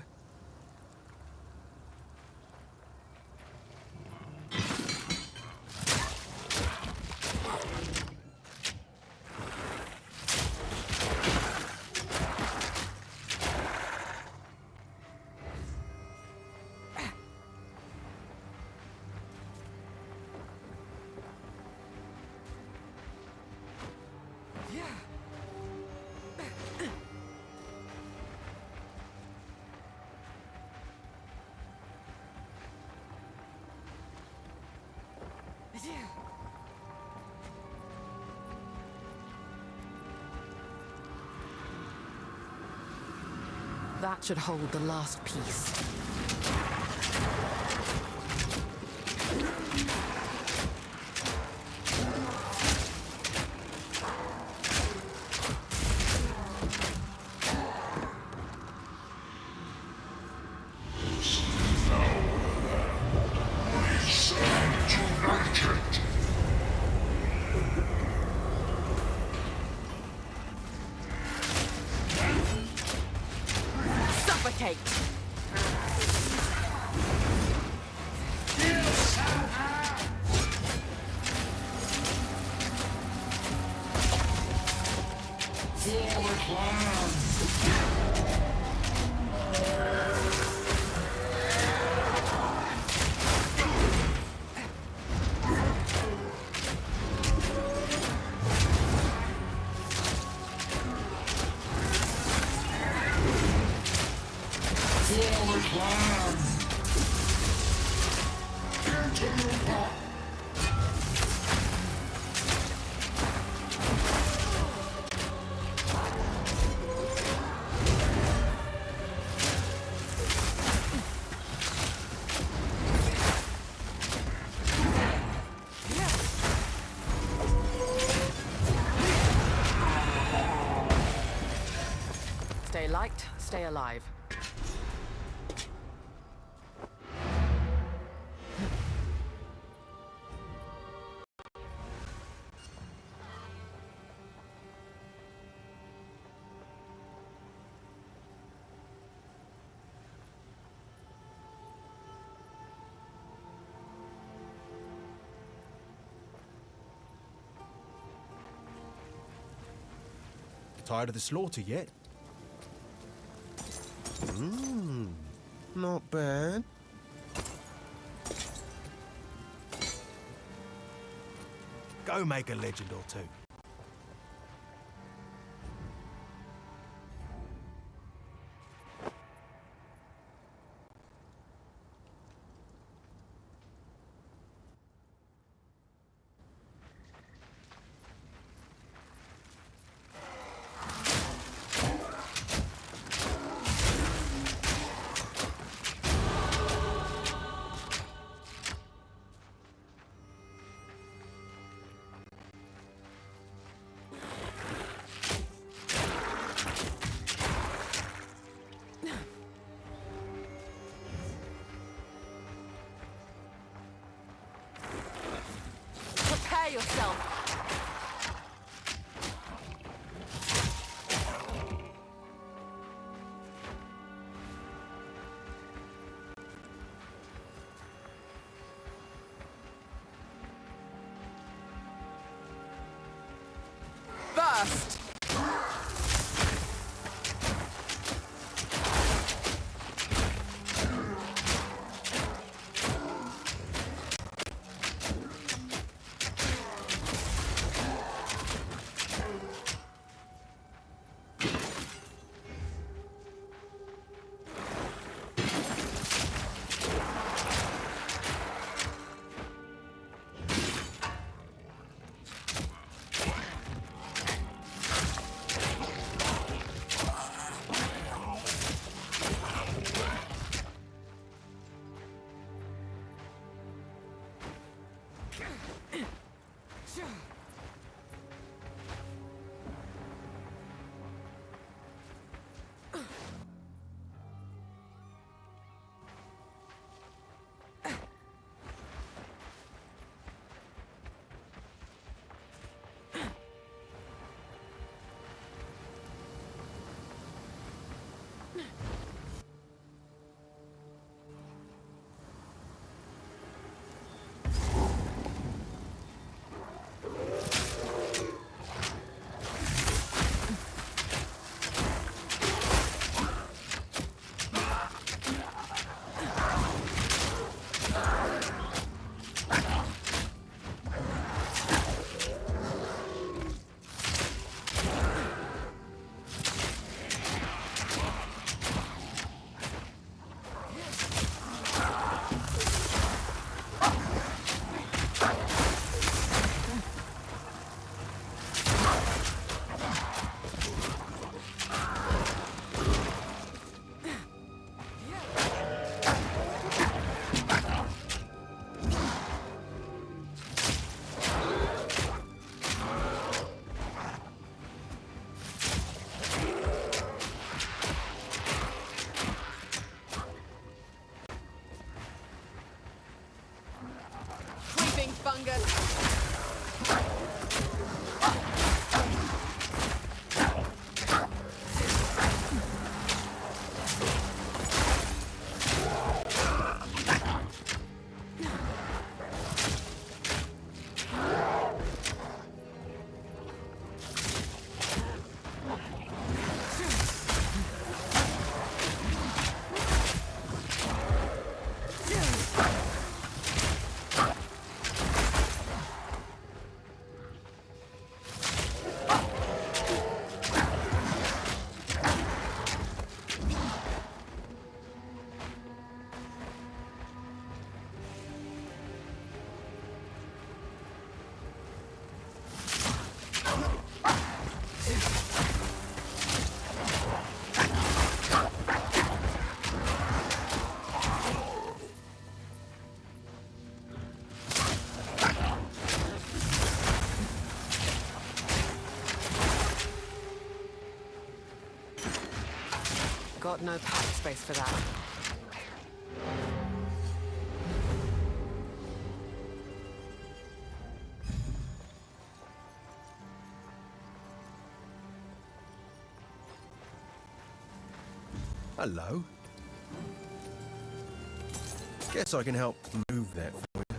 That should hold the last piece. cake. Stay light, stay alive. Tired of the slaughter yet? Not bad. Go make a legend or two. Prepare yourself! Burst! Got no pack space for that. Hello. Guess I can help move that for you.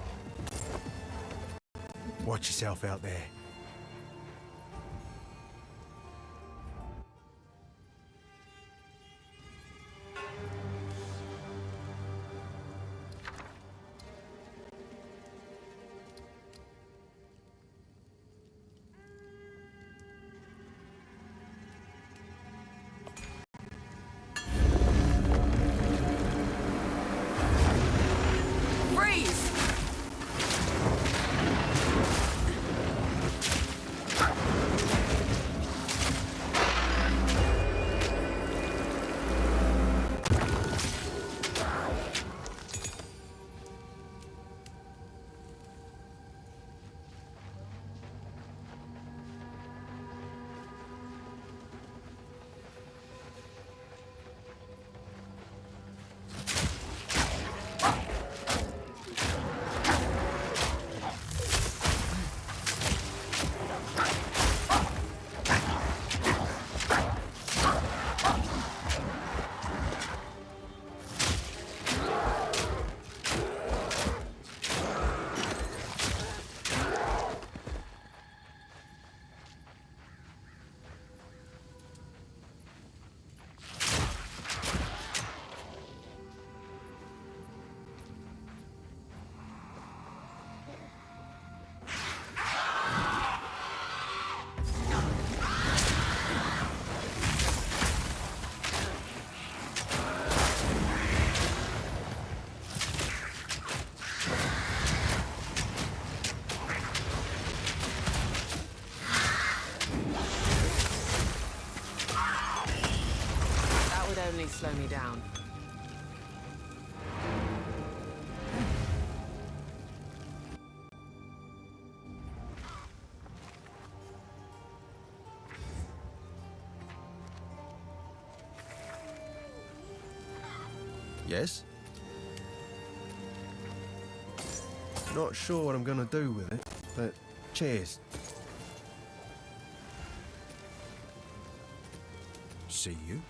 Watch yourself out there. Freeze! Only slow me down. Yes? Not sure what I'm gonna do with it, but cheers. See you.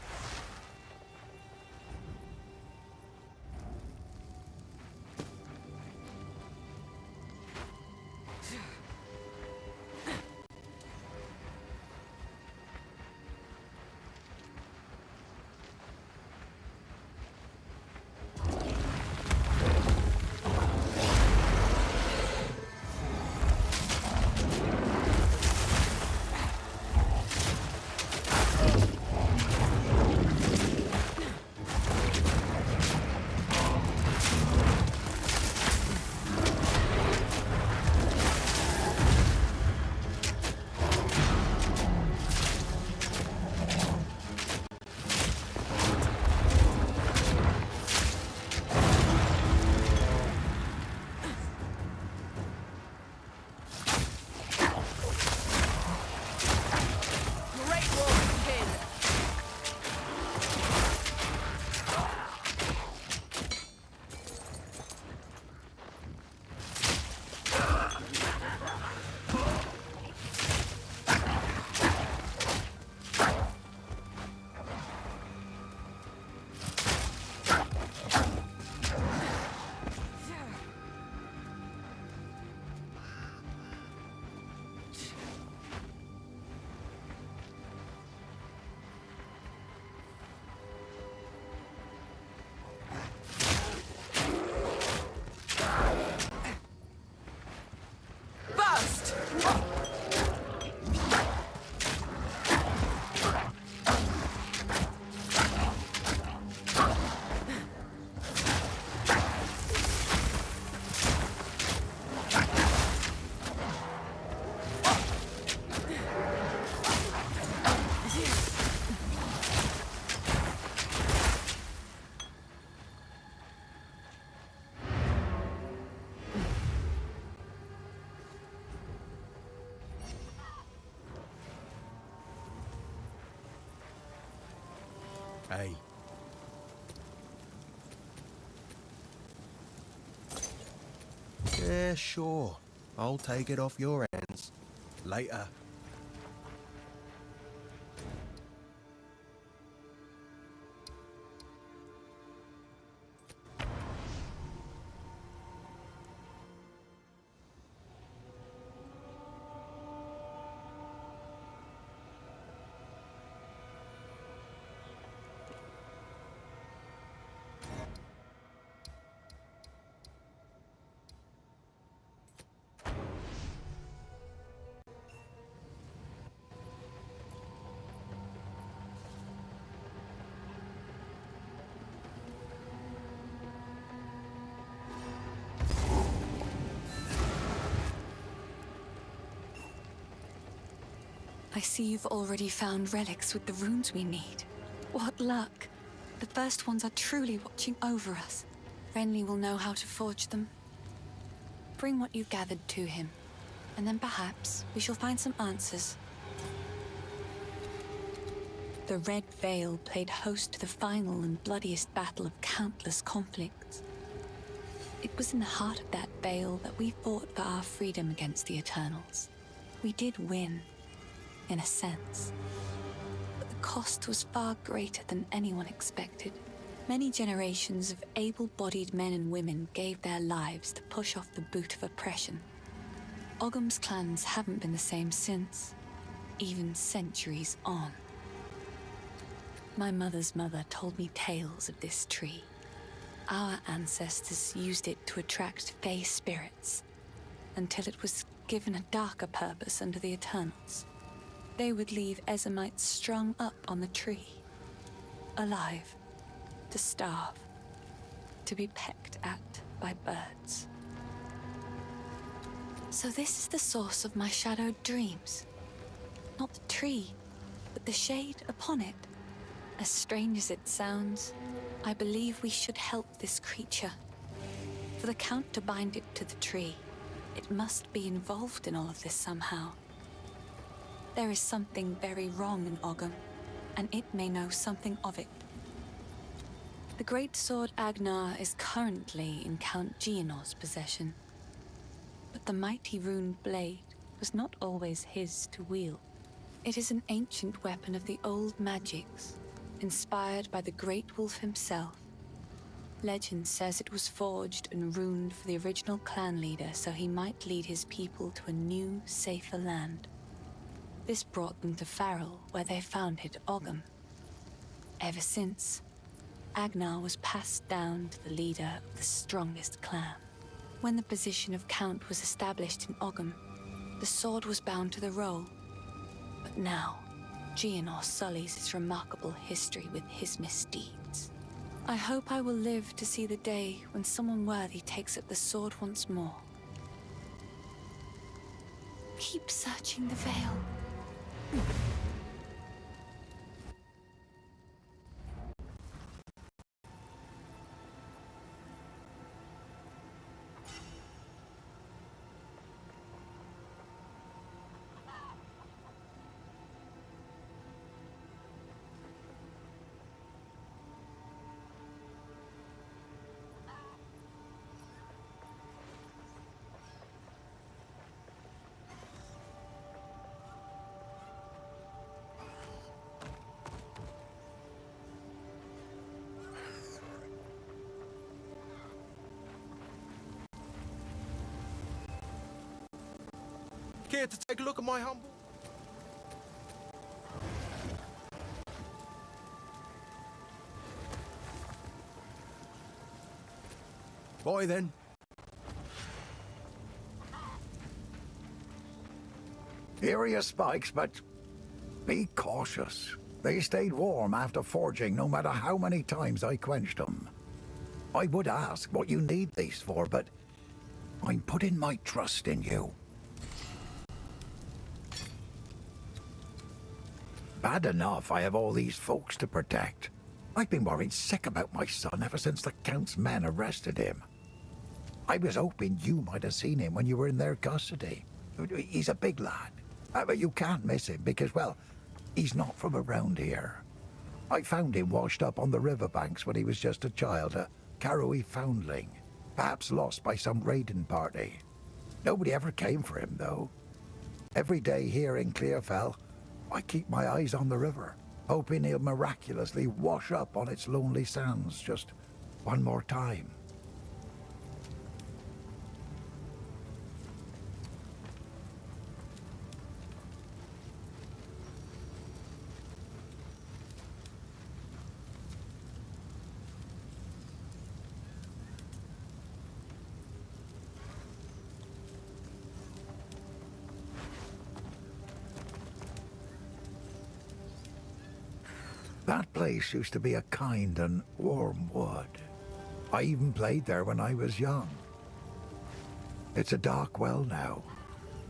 Hey, Yeah, sure. I'll take it off your hands. Later. I see you've already found relics with the runes we need. What luck! The first ones are truly watching over us. Renly will know how to forge them. Bring what you've gathered to him, and then perhaps we shall find some answers. The Red Veil played host to the final and bloodiest battle of countless conflicts. It was in the heart of that veil that we fought for our freedom against the Eternals. We did win, in a sense. But the cost was far greater than anyone expected. Many generations of able-bodied men and women gave their lives to push off the boot of oppression. Ogham's clans haven't been the same since, even centuries on. My mother's mother told me tales of this tree. Our ancestors used it to attract Fey spirits, until it was given a darker purpose under the Eternals. They would leave Ezamites strung up on the tree, alive, to starve, to be pecked at by birds. So this is the source of my shadowed dreams. Not the tree, but the shade upon it. As strange as it sounds, I believe we should help this creature. For the Count to bind it to the tree, it must be involved in all of this somehow. There is something very wrong in Ogham, and it may know something of it. The great sword Agnar is currently in Count Geonor's possession. But the mighty runed blade was not always his to wield. It is an ancient weapon of the old magics, inspired by the Great Wolf himself. Legend says it was forged and runed for the original clan leader so he might lead his people to a new, safer land. This brought them to Farrell, where they founded Ogham. Ever since, Agnar was passed down to the leader of the strongest clan. When the position of Count was established in Ogham, the sword was bound to the role. But now, Geonor sullies its remarkable history with his misdeeds. I hope I will live to see the day when someone worthy takes up the sword once more. Keep searching the veil. Care to take a look at my humble? Bye then. Here are your spikes, but be cautious. They stayed warm after forging no matter how many times I quenched them. I would ask what you need these for, but I'm putting my trust in you. Bad enough I have all these folks to protect. I've been worried sick about my son ever since the Count's men arrested him. I was hoping you might have seen him when you were in their custody. He's a big lad, but you can't miss him because, well, he's not from around here. I found him washed up on the riverbanks when he was just a child, a Karoi foundling, perhaps lost by some raiding party. Nobody ever came for him, though. Every day here in Clearfell, I keep my eyes on the river, hoping he'll miraculously wash up on its lonely sands just one more time. That place used to be a kind and warm wood. I even played there when I was young. It's a dark well now,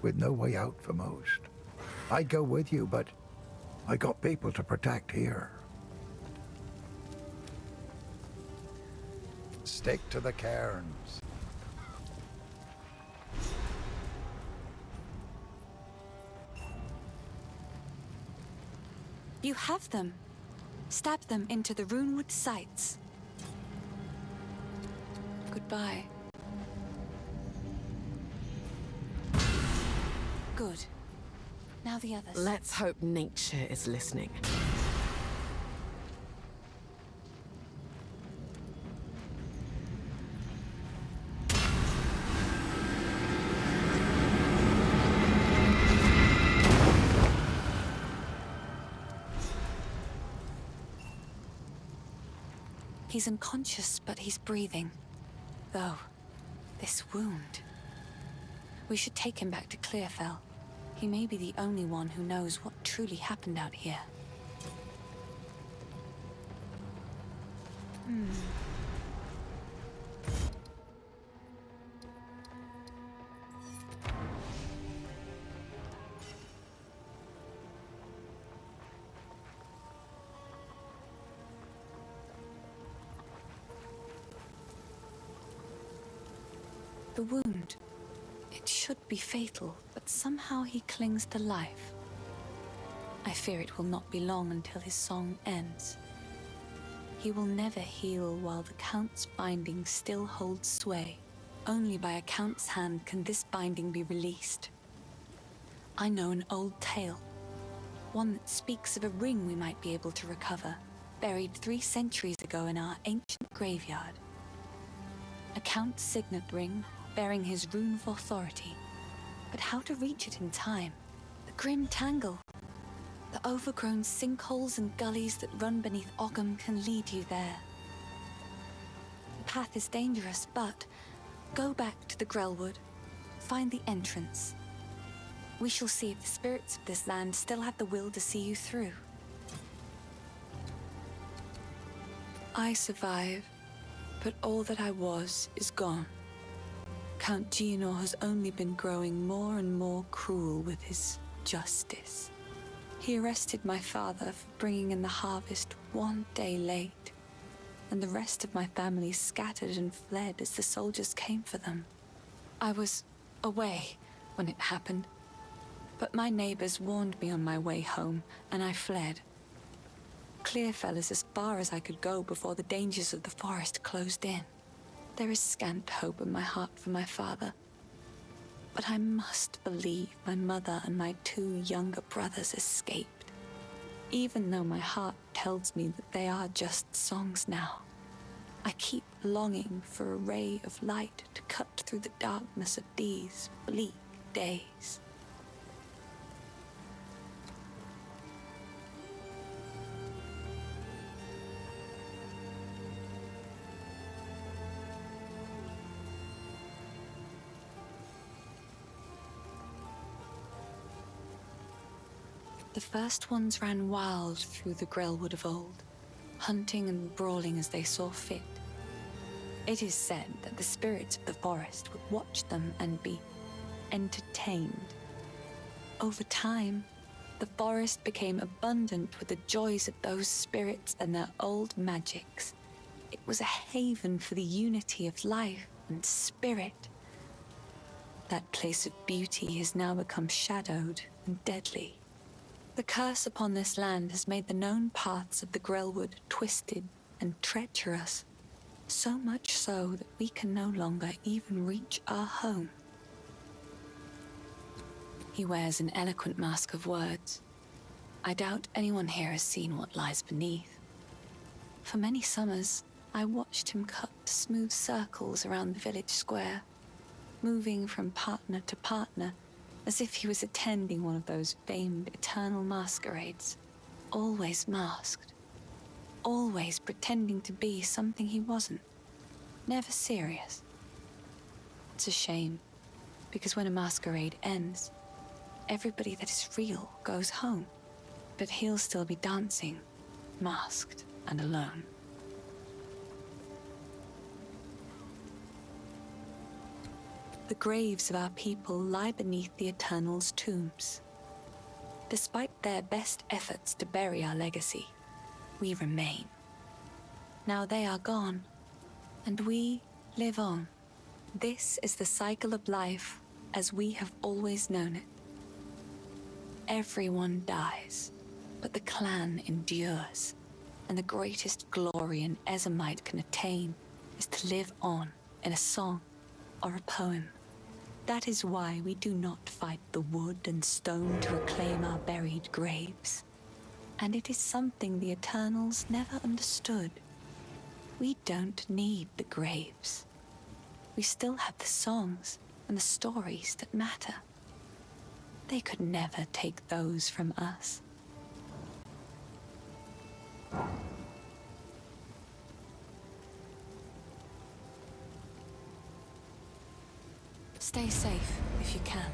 with no way out for most. I'd go with you, but I got people to protect here. Stick to the cairns. You have them. Stab them into the runewood sights. Goodbye. Good. Now the others. Let's hope nature is listening. He's unconscious, but he's breathing. Though, this wound... We should take him back to Clearfell. He may be the only one who knows what truly happened out here. The wound. It should be fatal, but somehow he clings to life. I fear it will not be long until his song ends. He will never heal while the Count's binding still holds sway. Only by a Count's hand can this binding be released. I know an old tale, one that speaks of a ring we might be able to recover, buried 3 centuries ago in our ancient graveyard. A Count's signet ring, bearing his rune of authority. But how to reach it in time? The grim tangle. The overgrown sinkholes and gullies that run beneath Ogham can lead you there. The path is dangerous, but go back to the Grelwood. Find the entrance. We shall see if the spirits of this land still have the will to see you through. I survive, but all that I was is gone. Count Gianor has only been growing more and more cruel with his justice. He arrested my father for bringing in the harvest one day late, and the rest of my family scattered and fled as the soldiers came for them. I was away when it happened, but my neighbors warned me on my way home, and I fled. Clearfell is as far as I could go before the dangers of the forest closed in. There is scant hope in my heart for my father. But I must believe my mother and my 2 younger brothers escaped. Even though my heart tells me that they are just songs now. I keep longing for a ray of light to cut through the darkness of these bleak days. The first ones ran wild through the Grelwood of old, hunting and brawling as they saw fit. It is said that the spirits of the forest would watch them and be entertained. Over time, the forest became abundant with the joys of those spirits and their old magics. It was a haven for the unity of life and spirit. That place of beauty has now become shadowed and deadly. The curse upon this land has made the known paths of the Grelwood twisted and treacherous, so much so that we can no longer even reach our home. He wears an eloquent mask of words. I doubt anyone here has seen what lies beneath. For many summers, I watched him cut smooth circles around the village square, moving from partner to partner, as if he was attending one of those famed eternal masquerades. Always masked. Always pretending to be something he wasn't. Never serious. It's a shame, because when a masquerade ends, everybody that is real goes home. But he'll still be dancing, masked and alone. The graves of our people lie beneath the Eternal's tombs. Despite their best efforts to bury our legacy, we remain. Now they are gone, and we live on. This is the cycle of life as we have always known it. Everyone dies, but the clan endures, and the greatest glory an Ezemite can attain is to live on in a song or a poem. That is why we do not fight the wood and stone to reclaim our buried graves. And it is something the Eternals never understood. We don't need the graves. We still have the songs and the stories that matter. They could never take those from us. Stay safe if you can.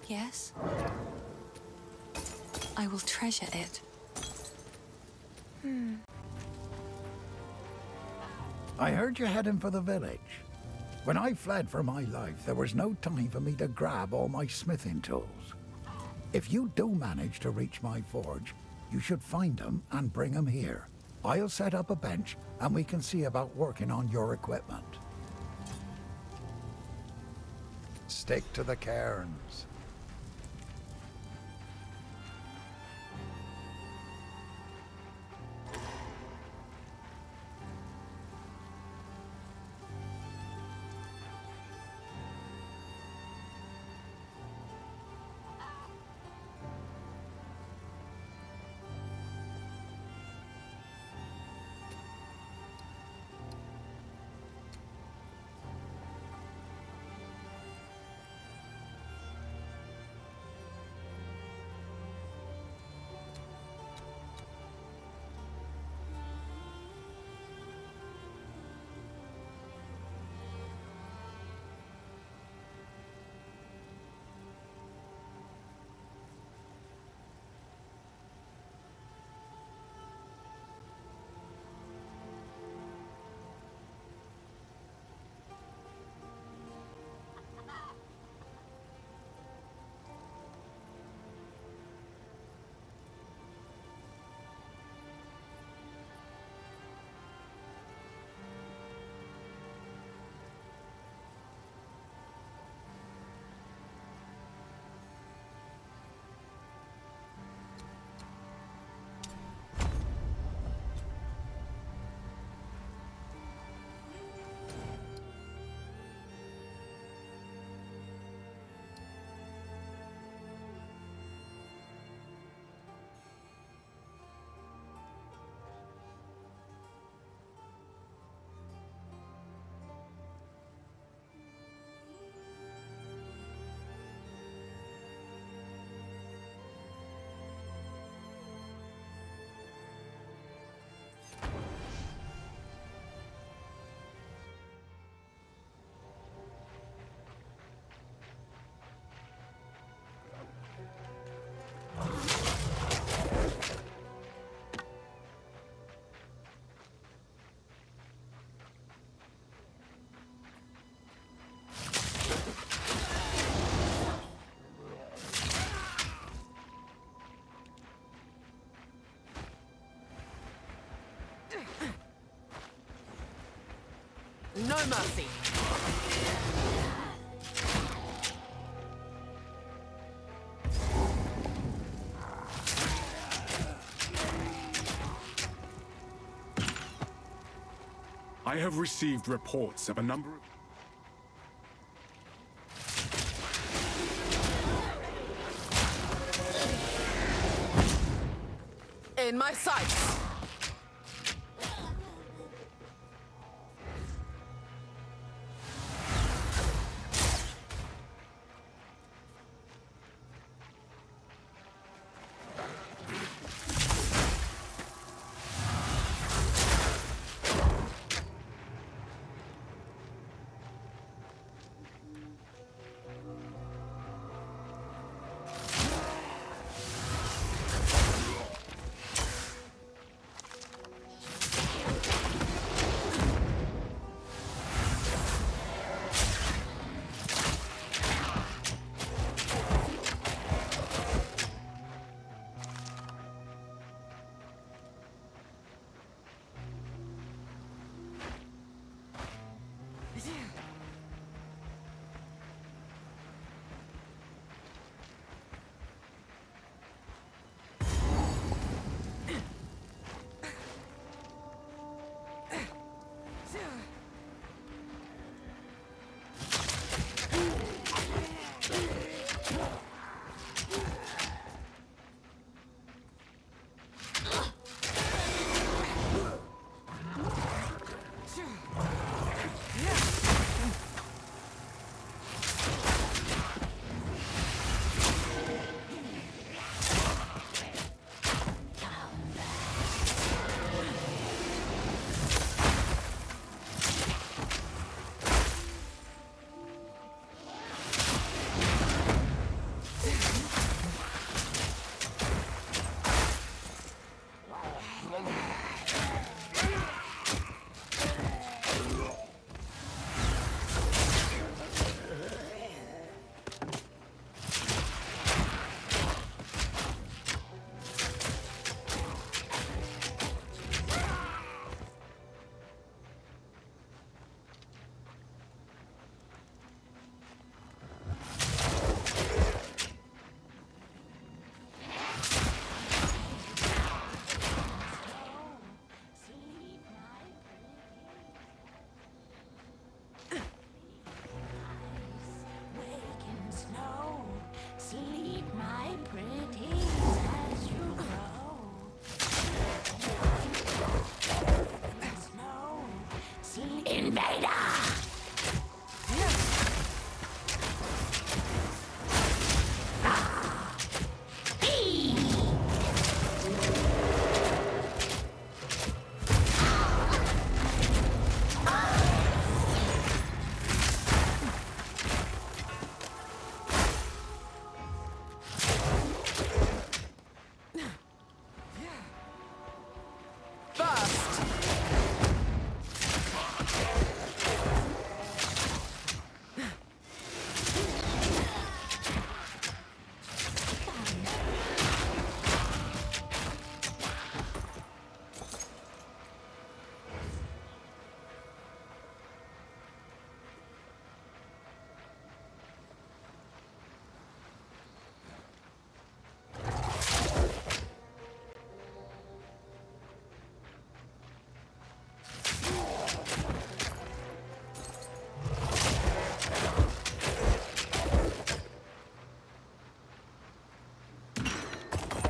Yes? I will treasure it. I heard you heading for the village. When I fled for my life, there was no time for me to grab all my smithing tools. If you do manage to reach my forge, you should find them and bring them here. I'll set up a bench and we can see about working on your equipment. Stick to the cairns. no mercy. I have received reports of a number of... In my sights.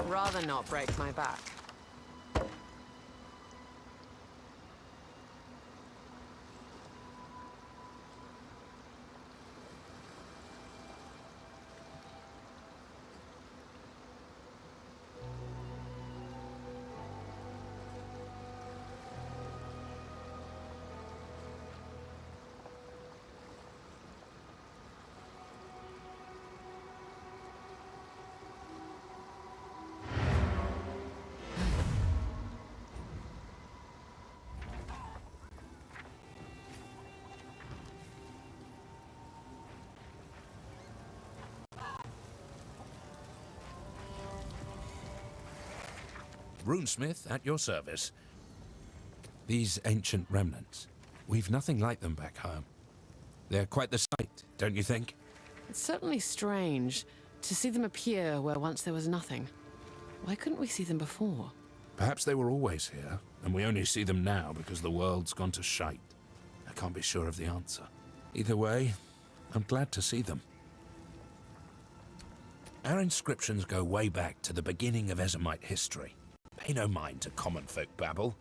Rather not break my back. Runesmith at your service. These ancient remnants, We've nothing like them back home. They're quite the sight, don't you think? It's certainly strange to see them appear where once there was nothing. Why couldn't we see them before? Perhaps they were always here, and we only see them now because the world's gone to shite. I can't be sure of the answer. Either way, I'm glad to see them. Our inscriptions go way back to the beginning of Ezemite history. Pay no mind to common folk babble.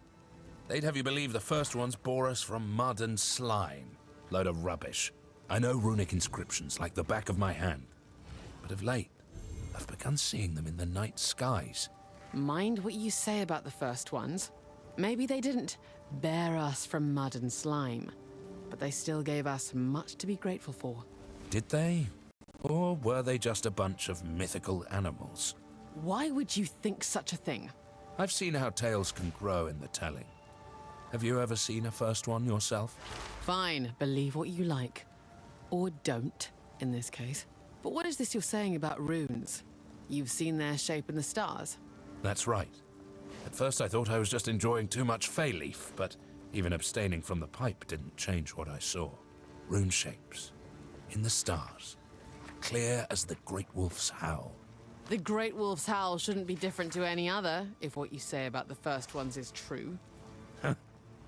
They'd have you believe the first ones bore us from mud and slime. Load of rubbish. I know runic inscriptions like the back of my hand. But of late, I've begun seeing them in the night skies. Mind what you say about the first ones. Maybe they didn't bear us from mud and slime, but they still gave us much to be grateful for. Did they? Or were they just a bunch of mythical animals? Why would you think such a thing? I've seen how tales can grow in the telling. Have you ever seen a first one yourself? Fine, believe what you like. Or don't, in this case. But what is this you're saying about runes? You've seen their shape in the stars? That's right. At first I thought I was just enjoying too much fey leaf, but even abstaining from the pipe didn't change what I saw. Rune shapes. In the stars. Clear as the Great Wolf's howl. The Great Wolf's howl shouldn't be different to any other, if what you say about the first ones is true.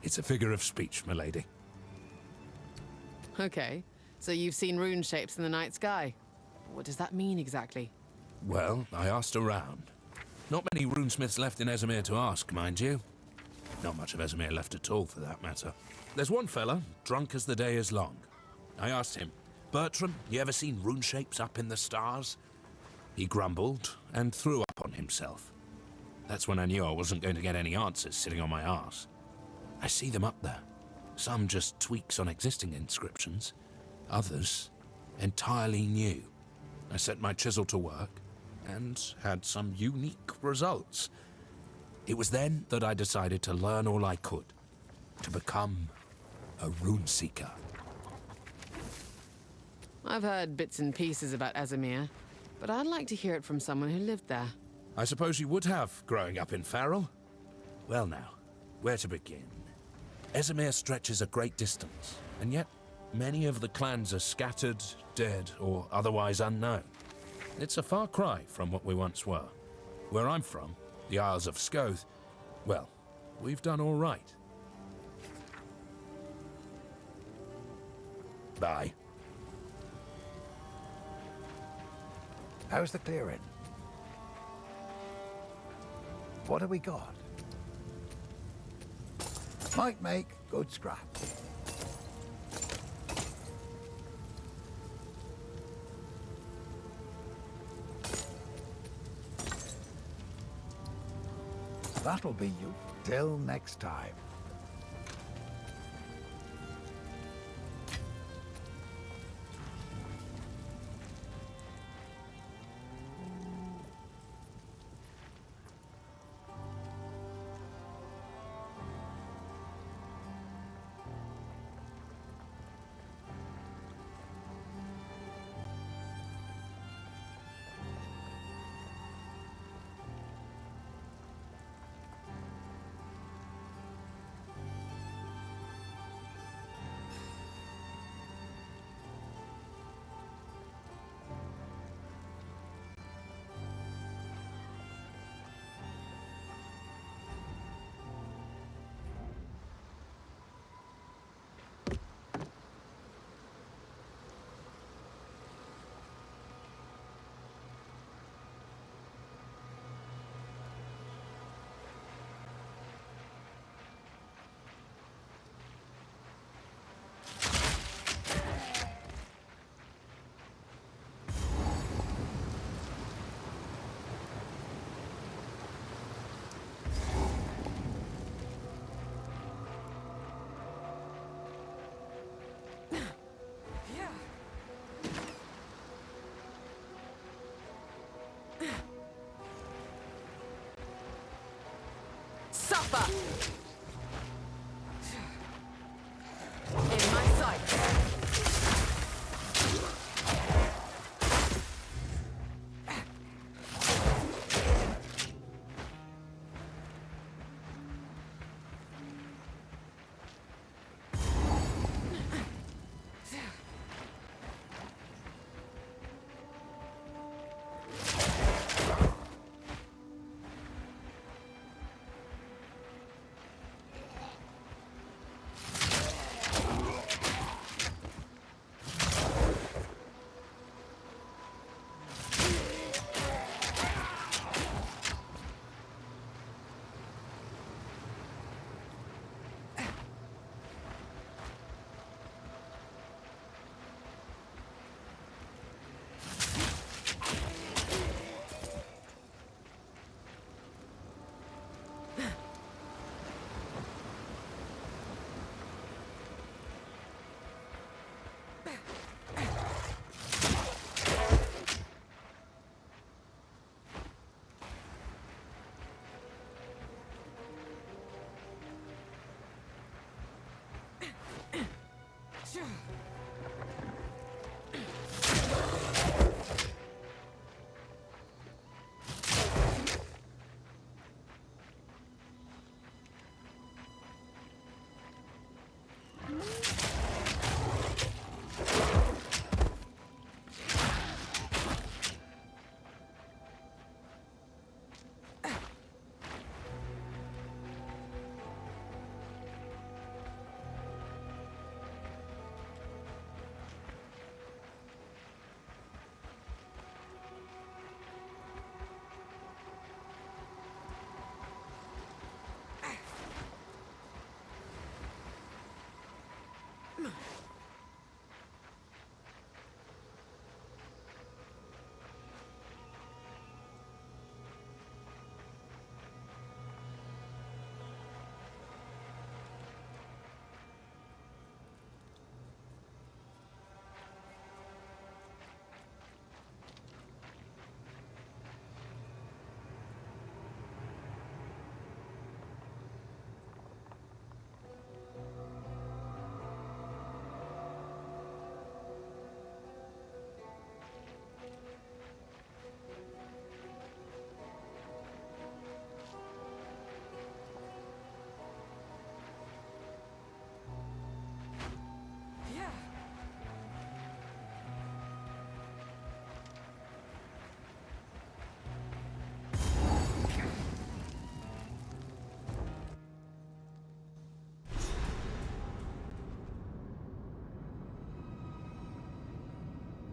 It's a figure of speech, milady. Okay, so you've seen rune shapes in the night sky. What does that mean exactly? Well, I asked around. Not many runesmiths left in Ezemir to ask, mind you. Not much of Ezemir left at all, for that matter. There's one fella, drunk as the day is long. I asked him, "Bertram, you ever seen rune shapes up in the stars?" He grumbled and threw up on himself. That's when I knew I wasn't going to get any answers sitting on my arse. I see them up there. Some just tweaks on existing inscriptions. Others, entirely new. I set my chisel to work and had some unique results. It was then that I decided to learn all I could, to become a rune seeker. I've heard bits and pieces about Ezemir, but I'd like to hear it from someone who lived there. I suppose you would have, growing up in Farrell? Well now, where to begin? Ezemir stretches a great distance, and yet many of the clans are scattered, dead, or otherwise unknown. It's a far cry from what we once were. Where I'm from, the Isles of Scoth, well, we've done all right. Bye. How's the clearing? What have we got? Might make good scrap. That'll be you till next time. Suffer! In my sight!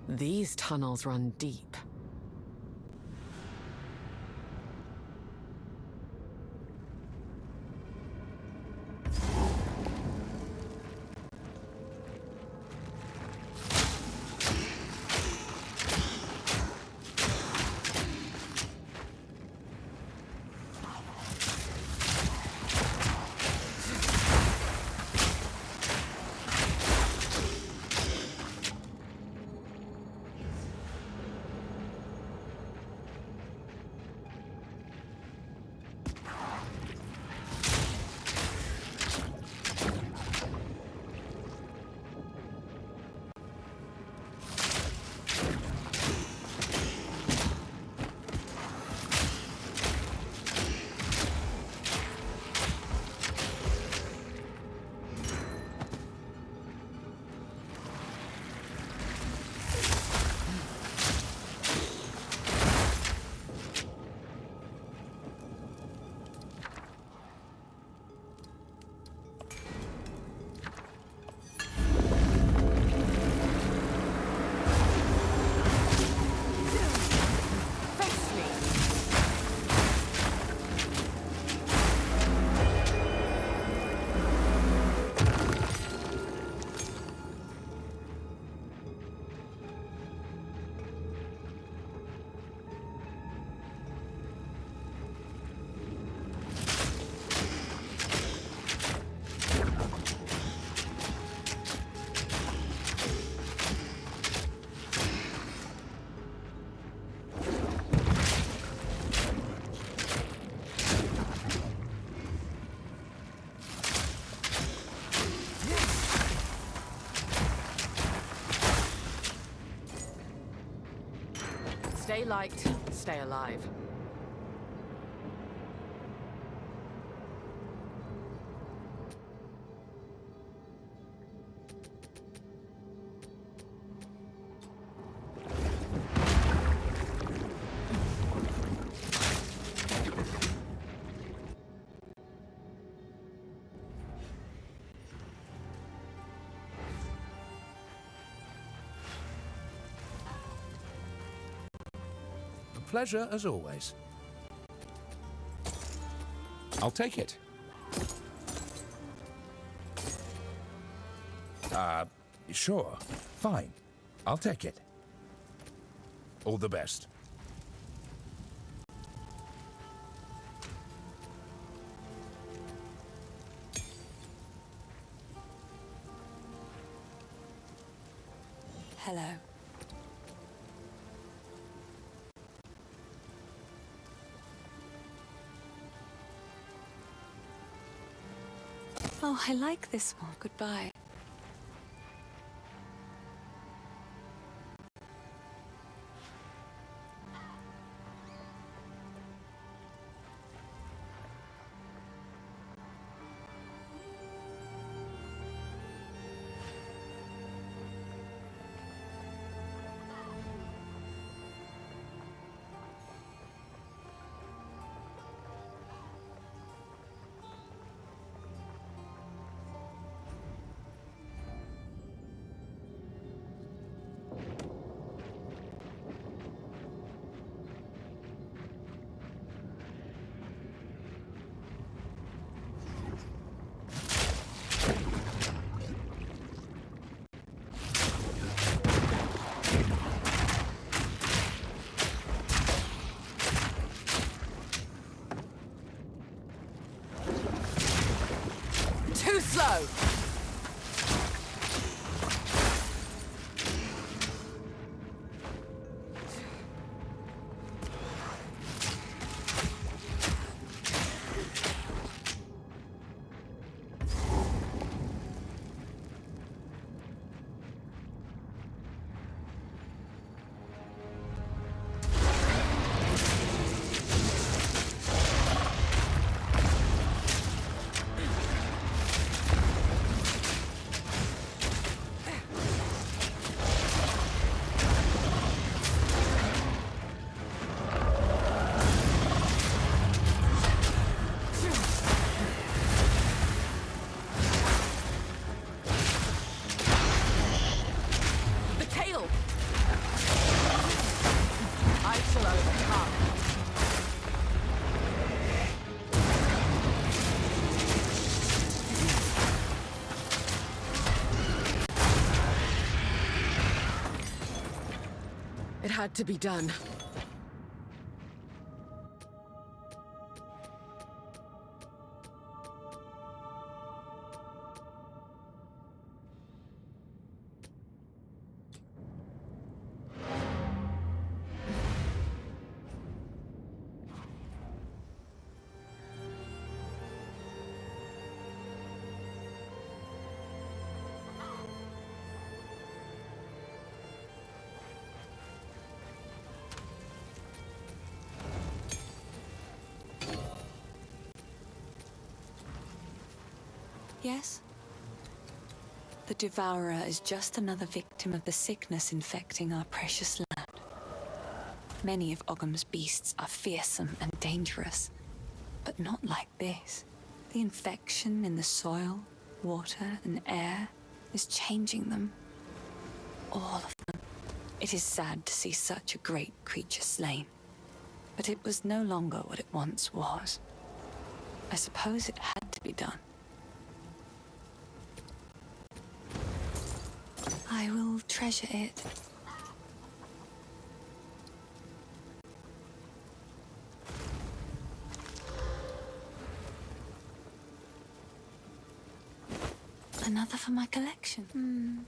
These tunnels run deep. Stay light, stay alive. Pleasure as always. I'll take it. Sure. Fine. I'll take it. All the best. Hello. Oh, I like this one. Goodbye. It had to be done. Yes? The Devourer is just another victim of the sickness infecting our precious land. Many of Ogham's beasts are fearsome and dangerous, but not like this. The infection in the soil, water, and air is changing them. All of them. It is sad to see such a great creature slain, but it was no longer what it once was. I suppose it had to be done. I will treasure it. Another for my collection.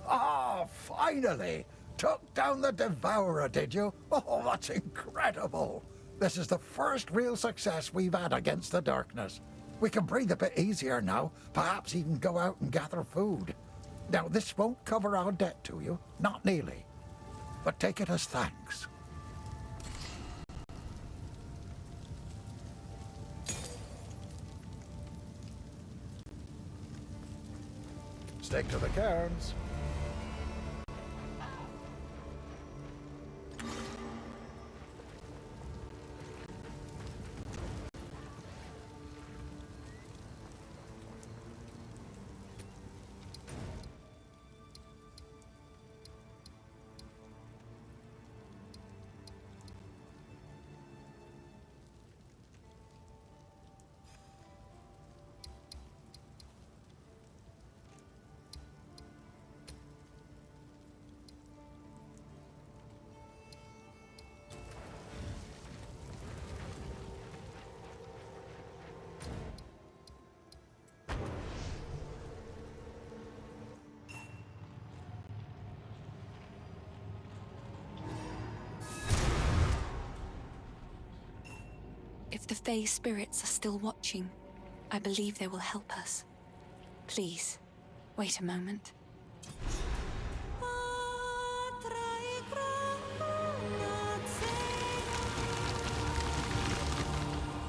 Ah, finally! Took down the Devourer, did you? Oh, that's incredible! This is the first real success we've had against the darkness. We can breathe a bit easier now, perhaps even go out and gather food. Now, this won't cover our debt to you, not nearly. But take it as thanks. Stick to the cairns. If the Fae spirits are still watching, I believe they will help us. Please, wait a moment.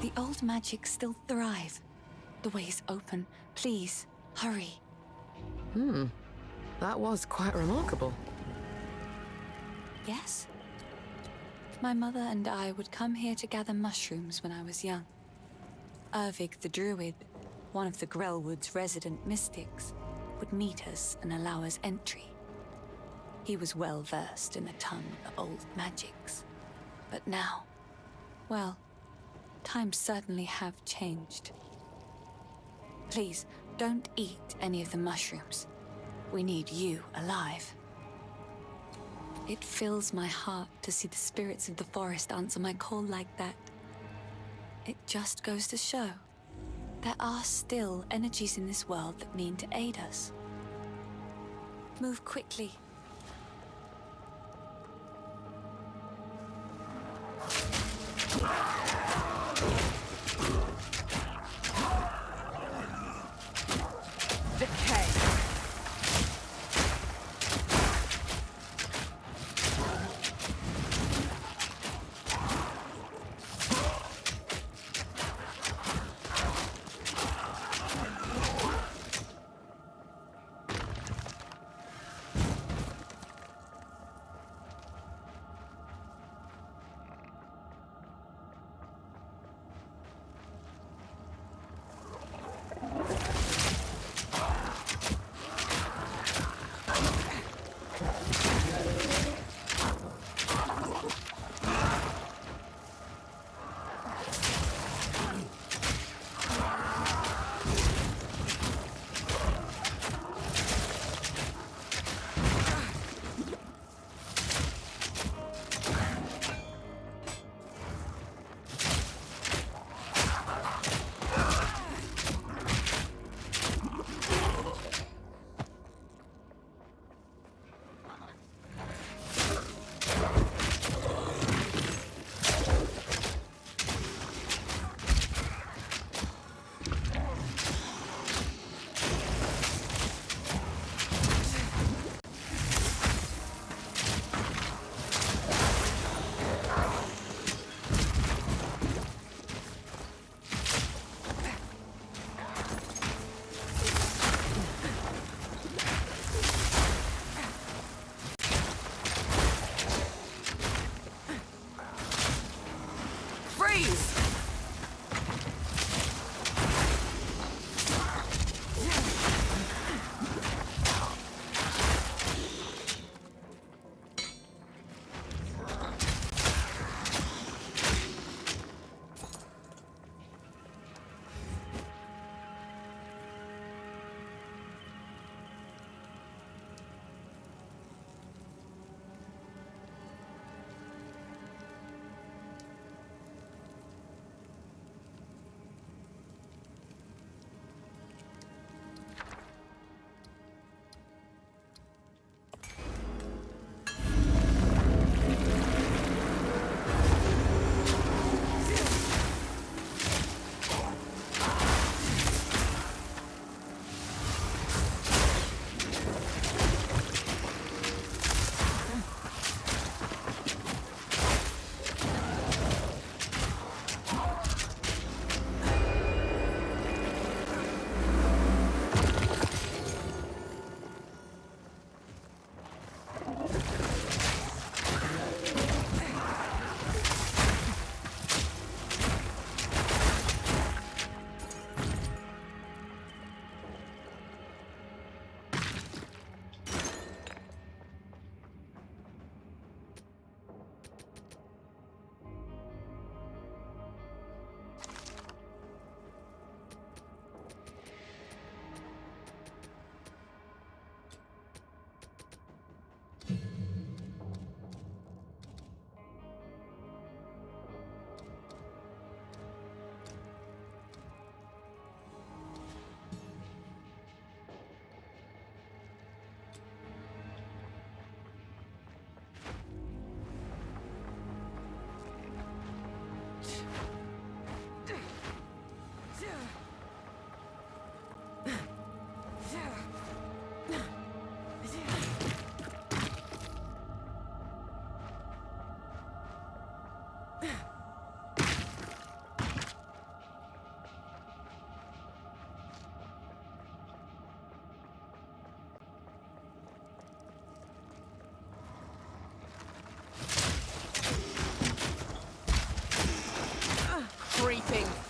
The old magics still thrive. The way is open. Please, hurry. That was quite remarkable. Yes? My mother and I would come here to gather mushrooms when I was young. Ervig the Druid, one of the Grellwood's resident mystics, would meet us and allow us entry. He was well versed in the tongue of old magics. But now, well, times certainly have changed. Please, don't eat any of the mushrooms. We need you alive. It fills my heart to see the spirits of the forest answer my call like that. It just goes to show there are still energies in this world that mean to aid us. Move quickly. Decay.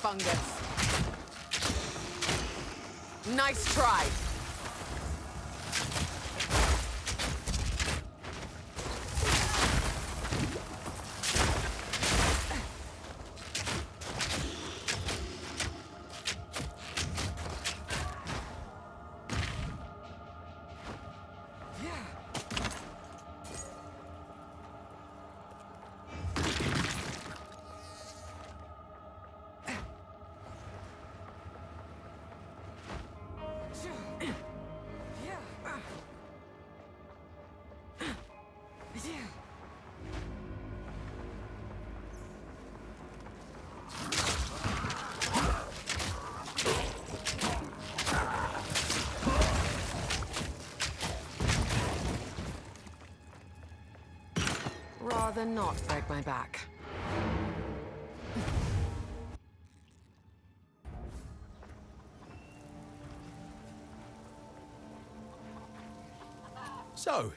fungus. Nice try. Rather not break my back. So,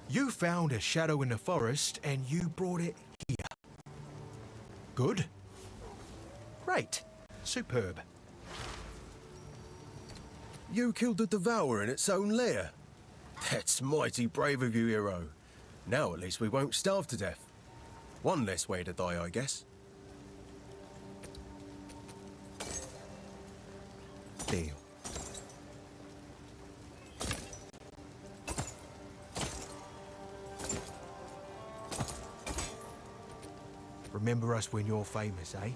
you found a shadow in the forest and you brought it here. Good. Great. Superb. You killed the Devourer in its own lair. That's mighty brave of you, hero. Now at least we won't starve to death. One less way to die, I guess. Deal. Remember us when you're famous, eh?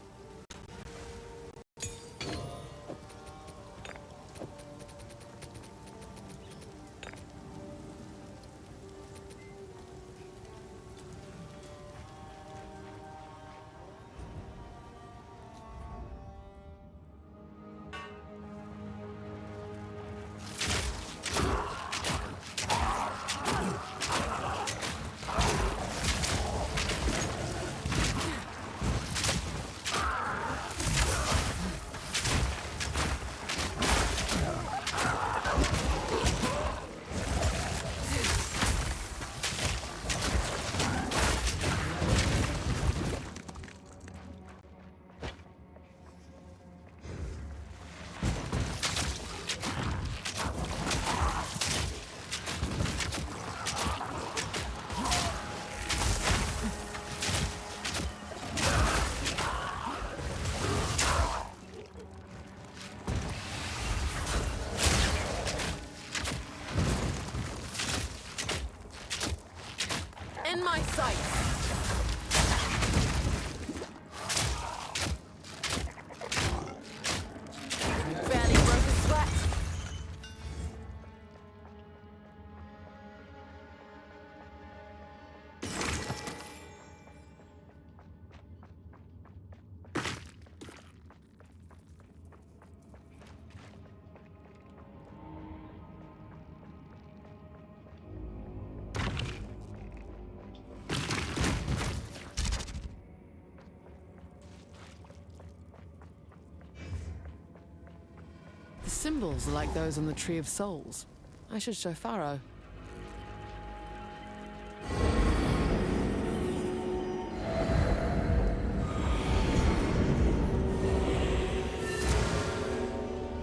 In my sights. Barely broke a sweat. The symbols are like those on the Tree of Souls. I should show Pharaoh.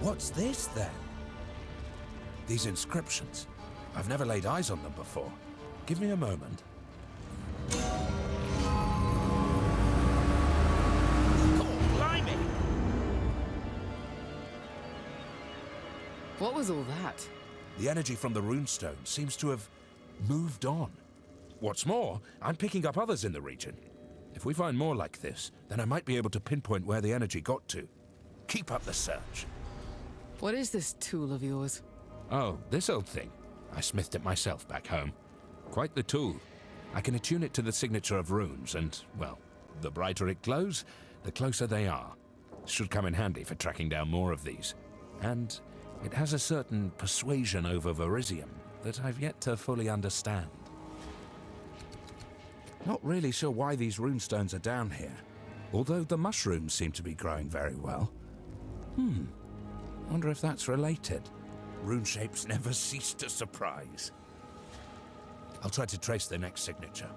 What's this, then? These inscriptions. I've never laid eyes on them before. Give me a moment. What was all that? The energy from the runestone seems to have moved on. What's more, I'm picking up others in the region. If we find more like this, then I might be able to pinpoint where the energy got to. Keep up the search. What is this tool of yours? Oh, this old thing. I smithed it myself back home. Quite the tool. I can attune it to the signature of runes, and, well, the brighter it glows, the closer they are. Should come in handy for tracking down more of these. And it has a certain persuasion over Verisium that I've yet to fully understand. Not really sure why these runestones are down here, although the mushrooms seem to be growing very well. Wonder if that's related. Rune shapes never cease to surprise. I'll try to trace the next signature.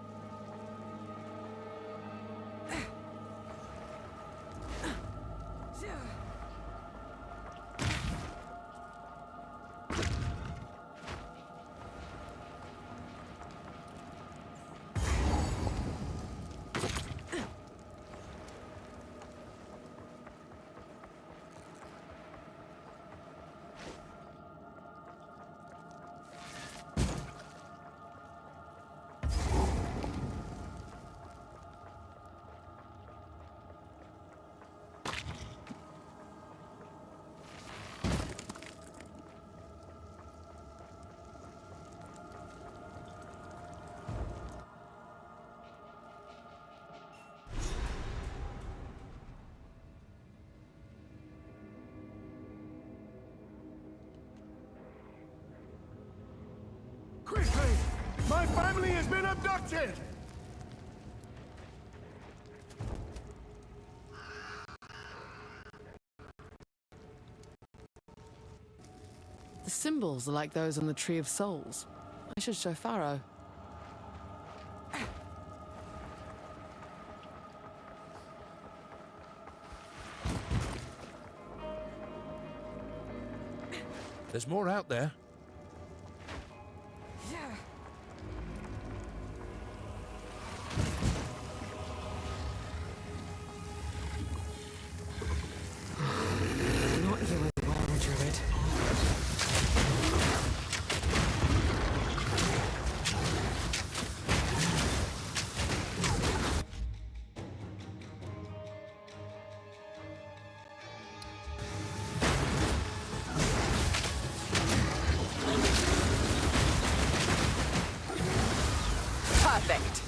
My family has been abducted! The symbols are like those on the Tree of Souls. I should show Pharaoh. There's more out there. Not you as well, Druid. Perfect.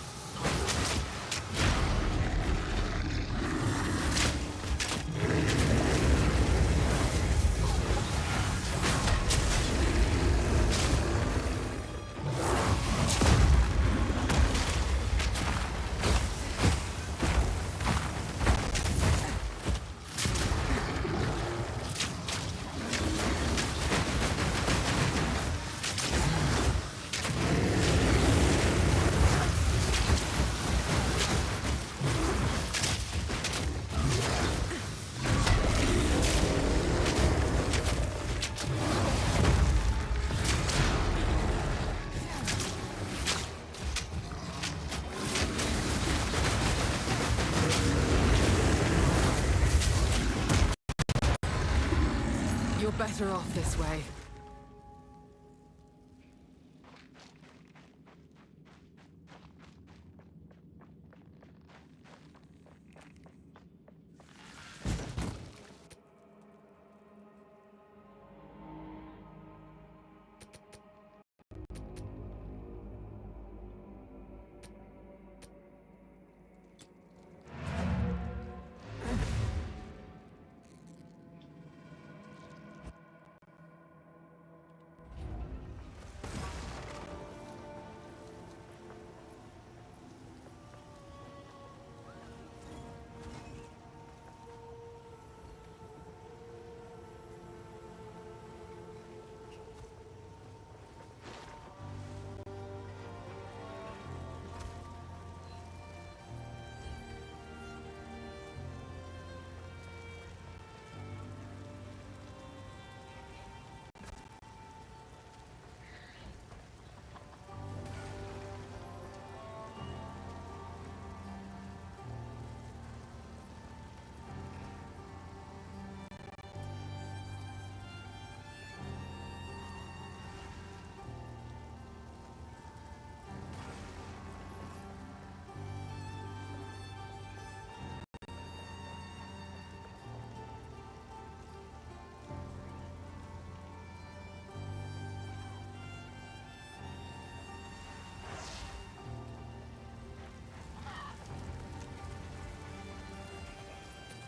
You're better off this way.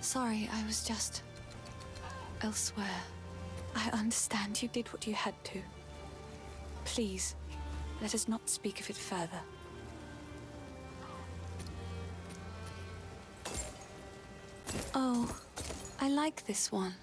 Sorry, I was just elsewhere. I understand you did what you had to. Please, let us not speak of it further. Oh, I like this one.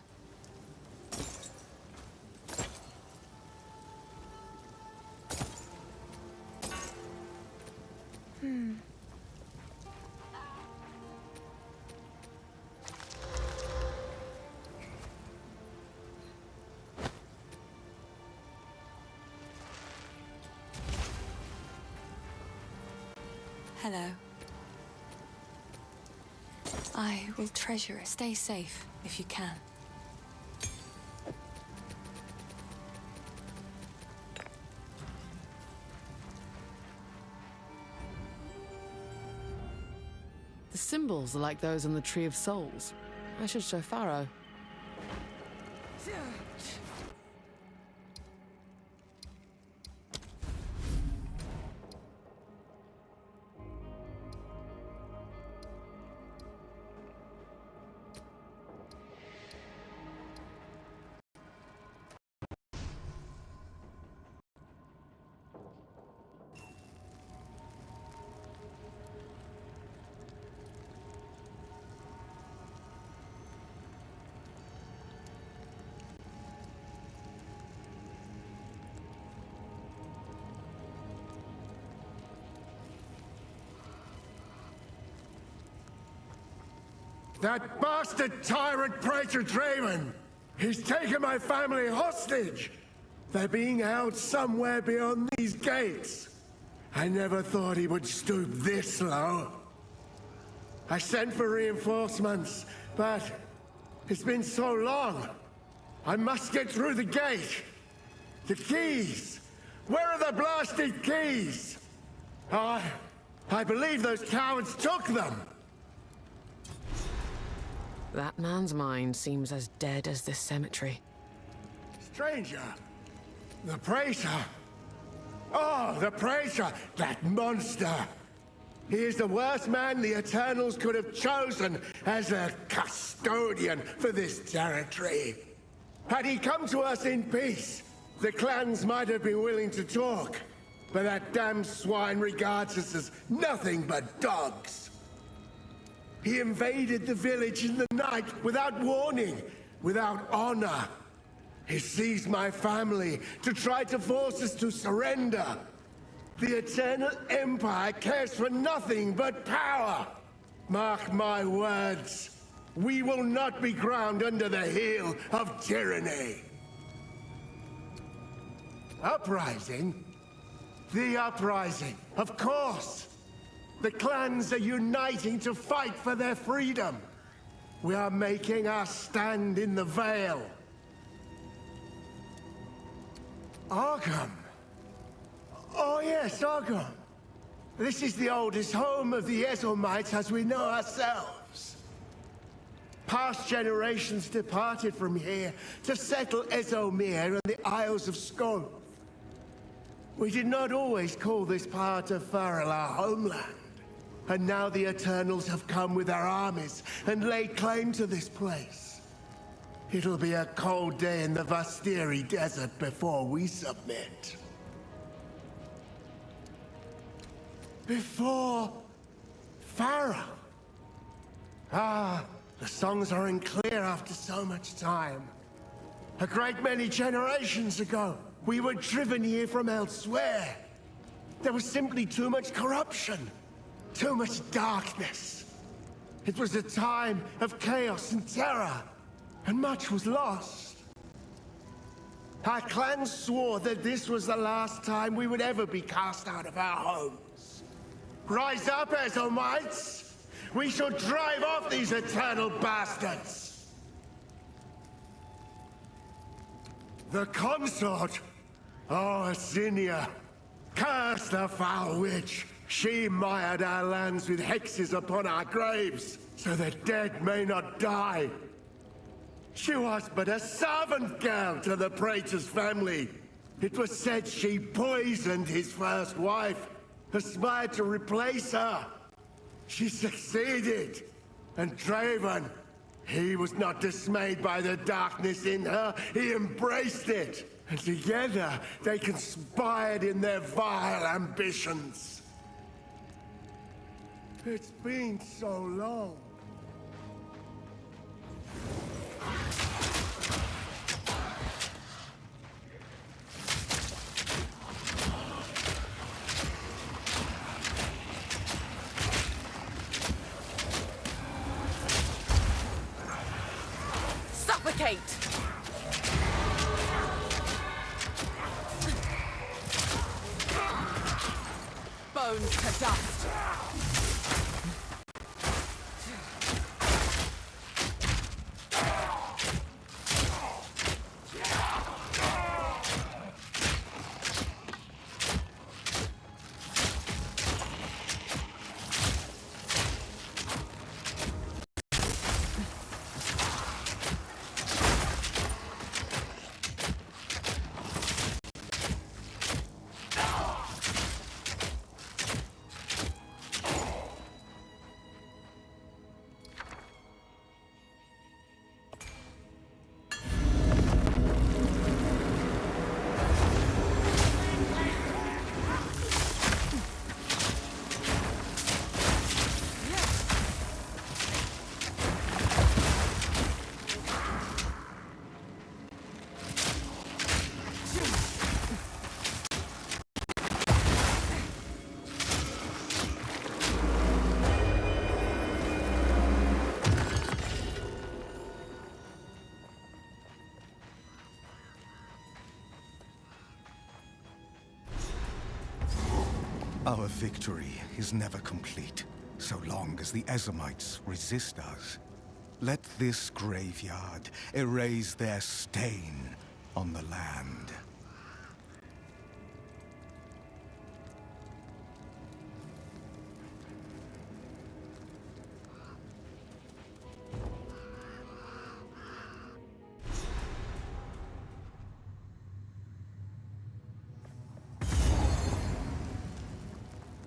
Hello. I will treasure it. Stay safe, if you can. The symbols are like those on the Tree of Souls. I should show Pharaoh. That bastard tyrant Praetor Draven! He's taken my family hostage! They're being held somewhere beyond these gates. I never thought he would stoop this low. I sent for reinforcements, but it's been so long. I must get through the gate. The keys! Where are the blasted keys? I believe those cowards took them! That man's mind seems as dead as this cemetery. Stranger! The Praetor! Oh, the Praetor! That monster! He is the worst man the Eternals could have chosen as a custodian for this territory. Had he come to us in peace, the clans might have been willing to talk. But that damned swine regards us as nothing but dogs. He invaded the village in the night without warning, without honor. He seized my family to try to force us to surrender. The Eternal Empire cares for nothing but power. Mark my words, we will not be ground under the heel of tyranny. Uprising? The uprising, of course. The clans are uniting to fight for their freedom. We are making our stand in the Vale. Arkham. Oh yes, Arkham. This is the oldest home of the Ezelmites as we know ourselves. Past generations departed from here to settle Ezomir and the Isles of Skov. We did not always call this part of Farrell our homeland. And now the Eternals have come with their armies and laid claim to this place. It'll be a cold day in the Vastiri Desert before we submit. Before Farrell? Ah, the songs aren't clear after so much time. A great many generations ago, we were driven here from elsewhere. There was simply too much corruption, too much darkness. It was a time of chaos and terror, and much was lost. Our clan swore that this was the last time we would ever be cast out of our homes. Rise up, Ezelmites! We shall drive off these eternal bastards! The consort! Oh, Asinia! Curse the foul witch! She mired our lands with hexes upon our graves, so the dead may not die. She was but a servant girl to the Praetor's family. It was said she poisoned his first wife, aspired to replace her. She succeeded, and Draven, he was not dismayed by the darkness in her, he embraced it. And together, they conspired in their vile ambitions. It's been so long. Suffocate! Bones to dust! Our victory is never complete, so long as the Ezamites resist us. Let this graveyard erase their stain on the land.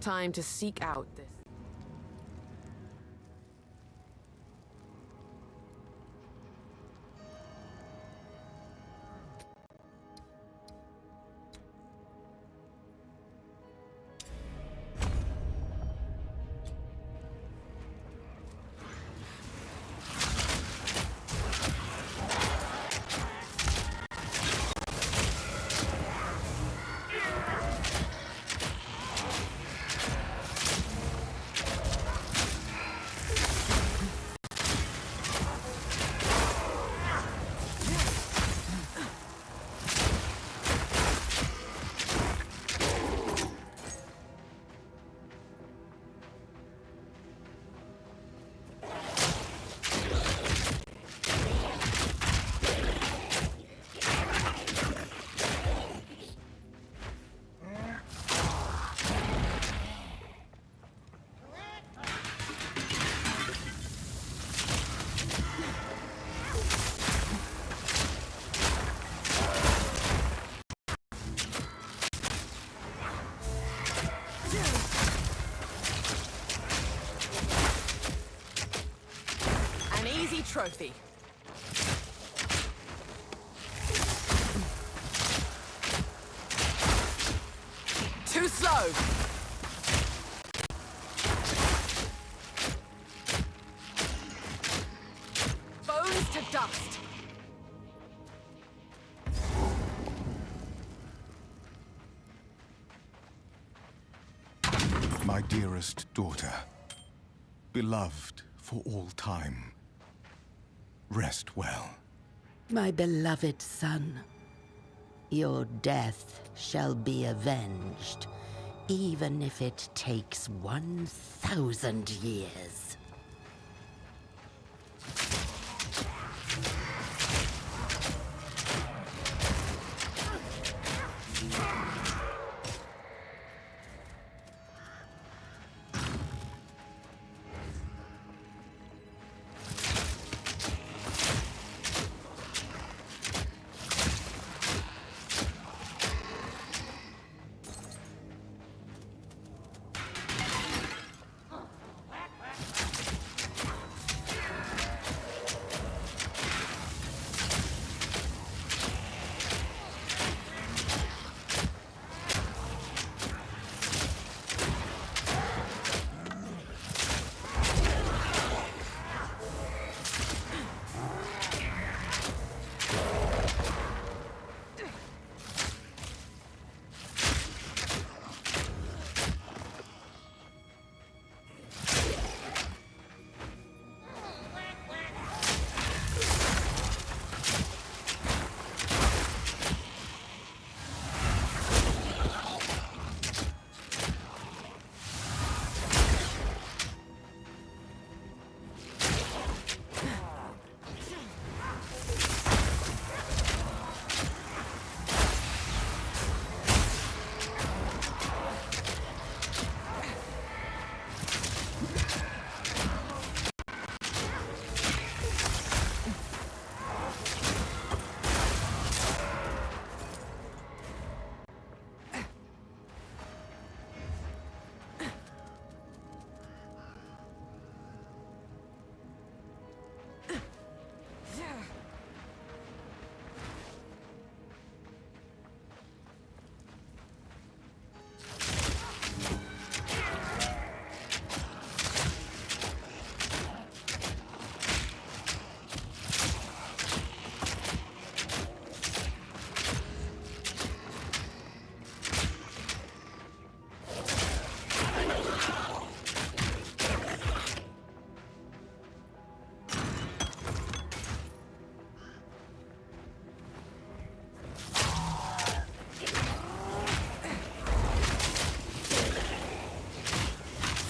Time to seek out this. Trophy. Too slow. Bones to dust. My dearest daughter, beloved for all time, rest well. My beloved son, your death shall be avenged, even if it takes 1,000 years.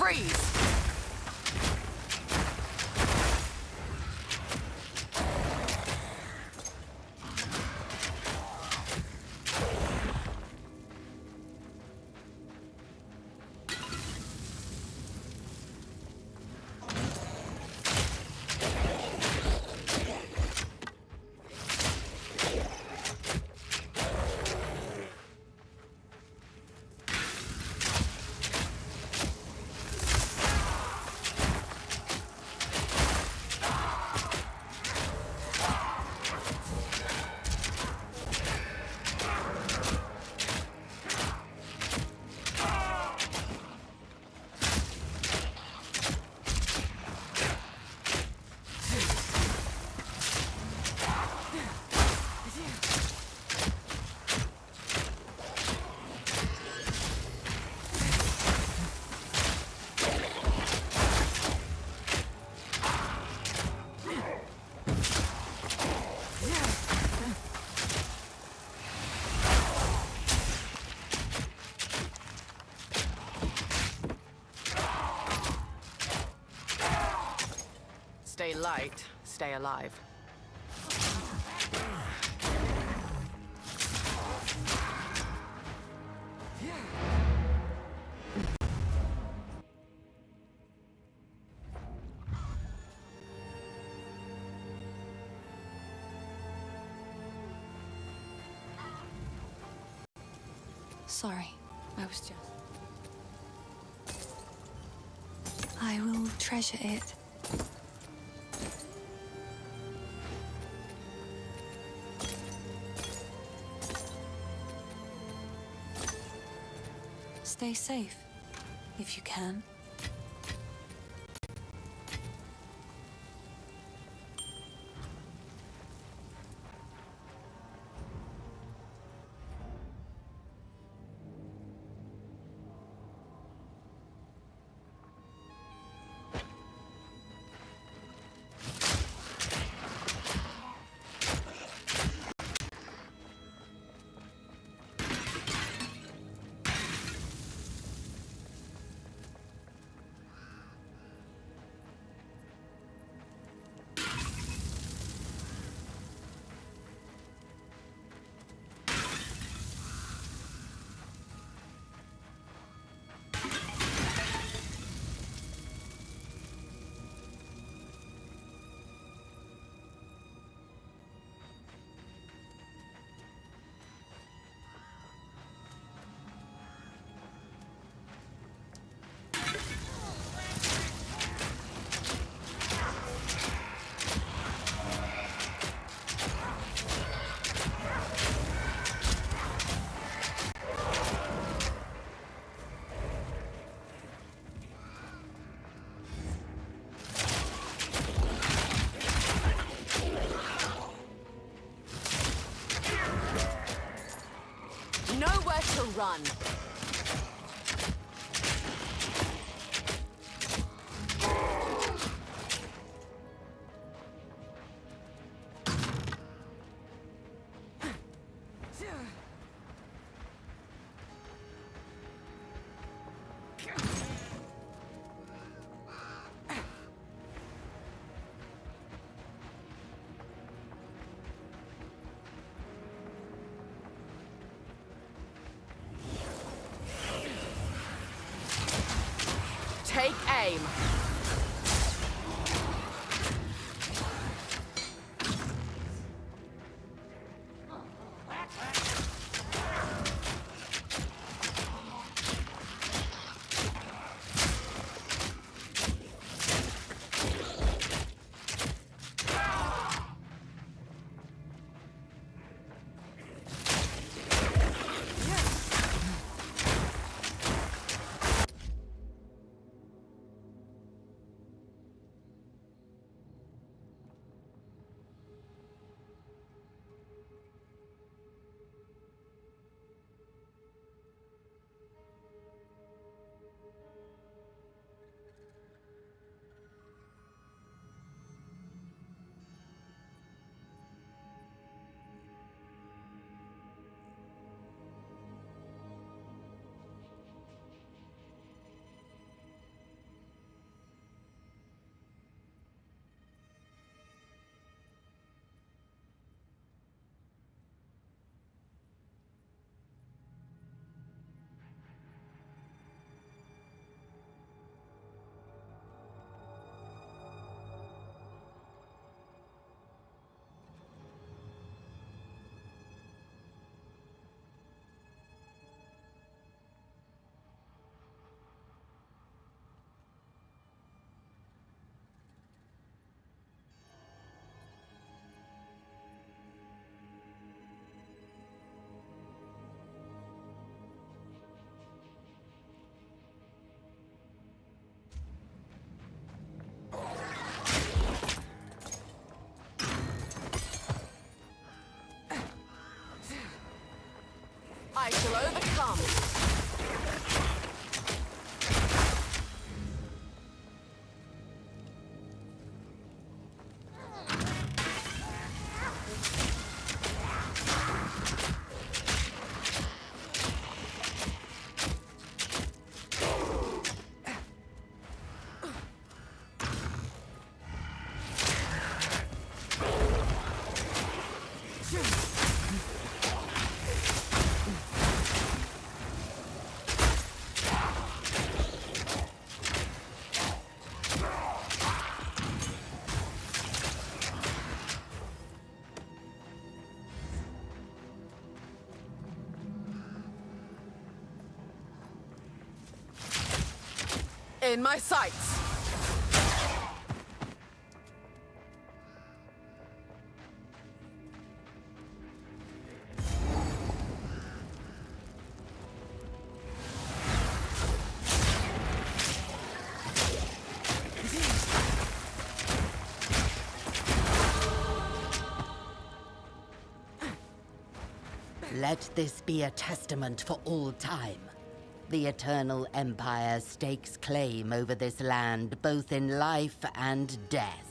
Freeze! Stay light, stay alive. Sorry, I was just... I will treasure it. Stay safe, if you can. Nowhere to run. Take aim. In my sights! Let this be a testament for all time. The Eternal Empire stakes claim over this land, both in life and death.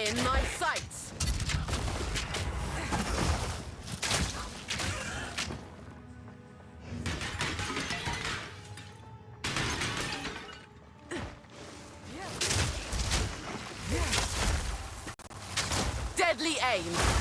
In my sights! Deadly aim!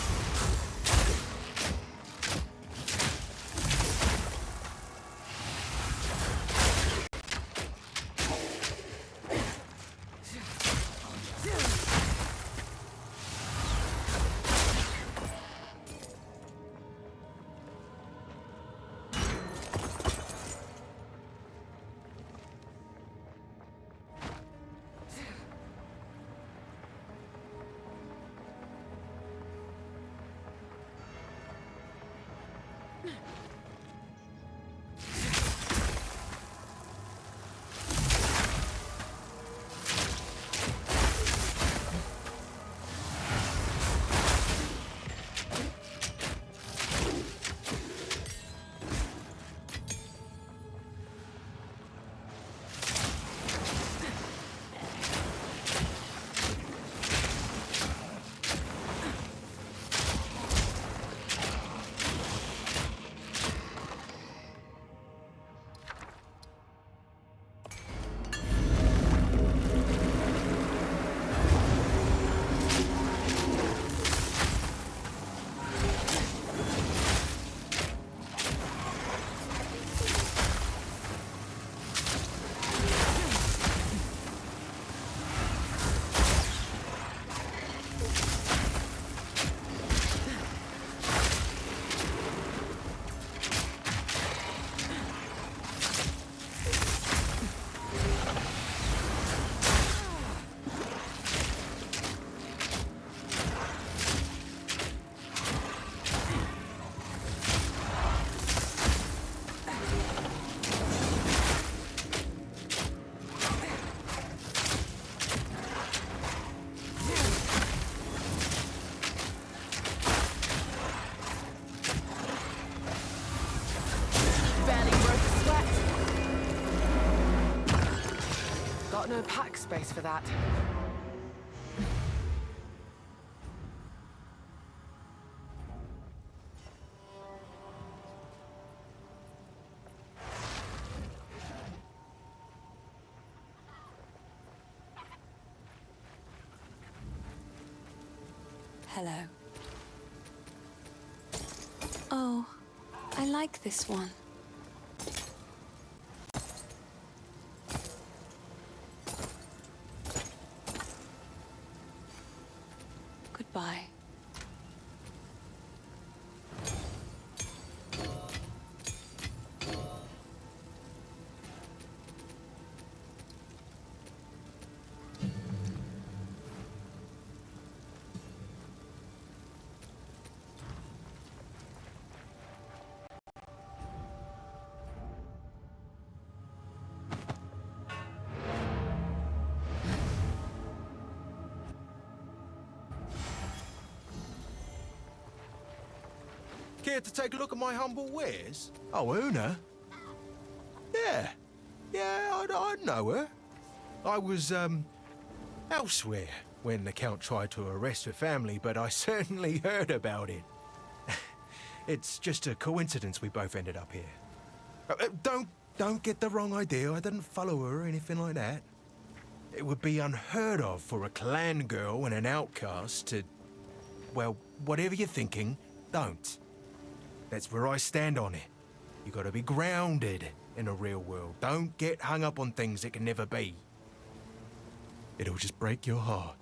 no pack space for that. Hello. Oh, I like this one. Goodbye. Care to take a look at my humble wares? Oh, Una? Yeah. Yeah, I know her. I was, elsewhere when the Count tried to arrest her family, but I certainly heard about it. It's just a coincidence we both ended up here. Don't get the wrong idea. I didn't follow her or anything like that. It would be unheard of for a clan girl and an outcast to... Well, whatever you're thinking, don't. That's where I stand on it. You gotta be grounded in the real world. Don't get hung up on things that can never be. It'll just break your heart.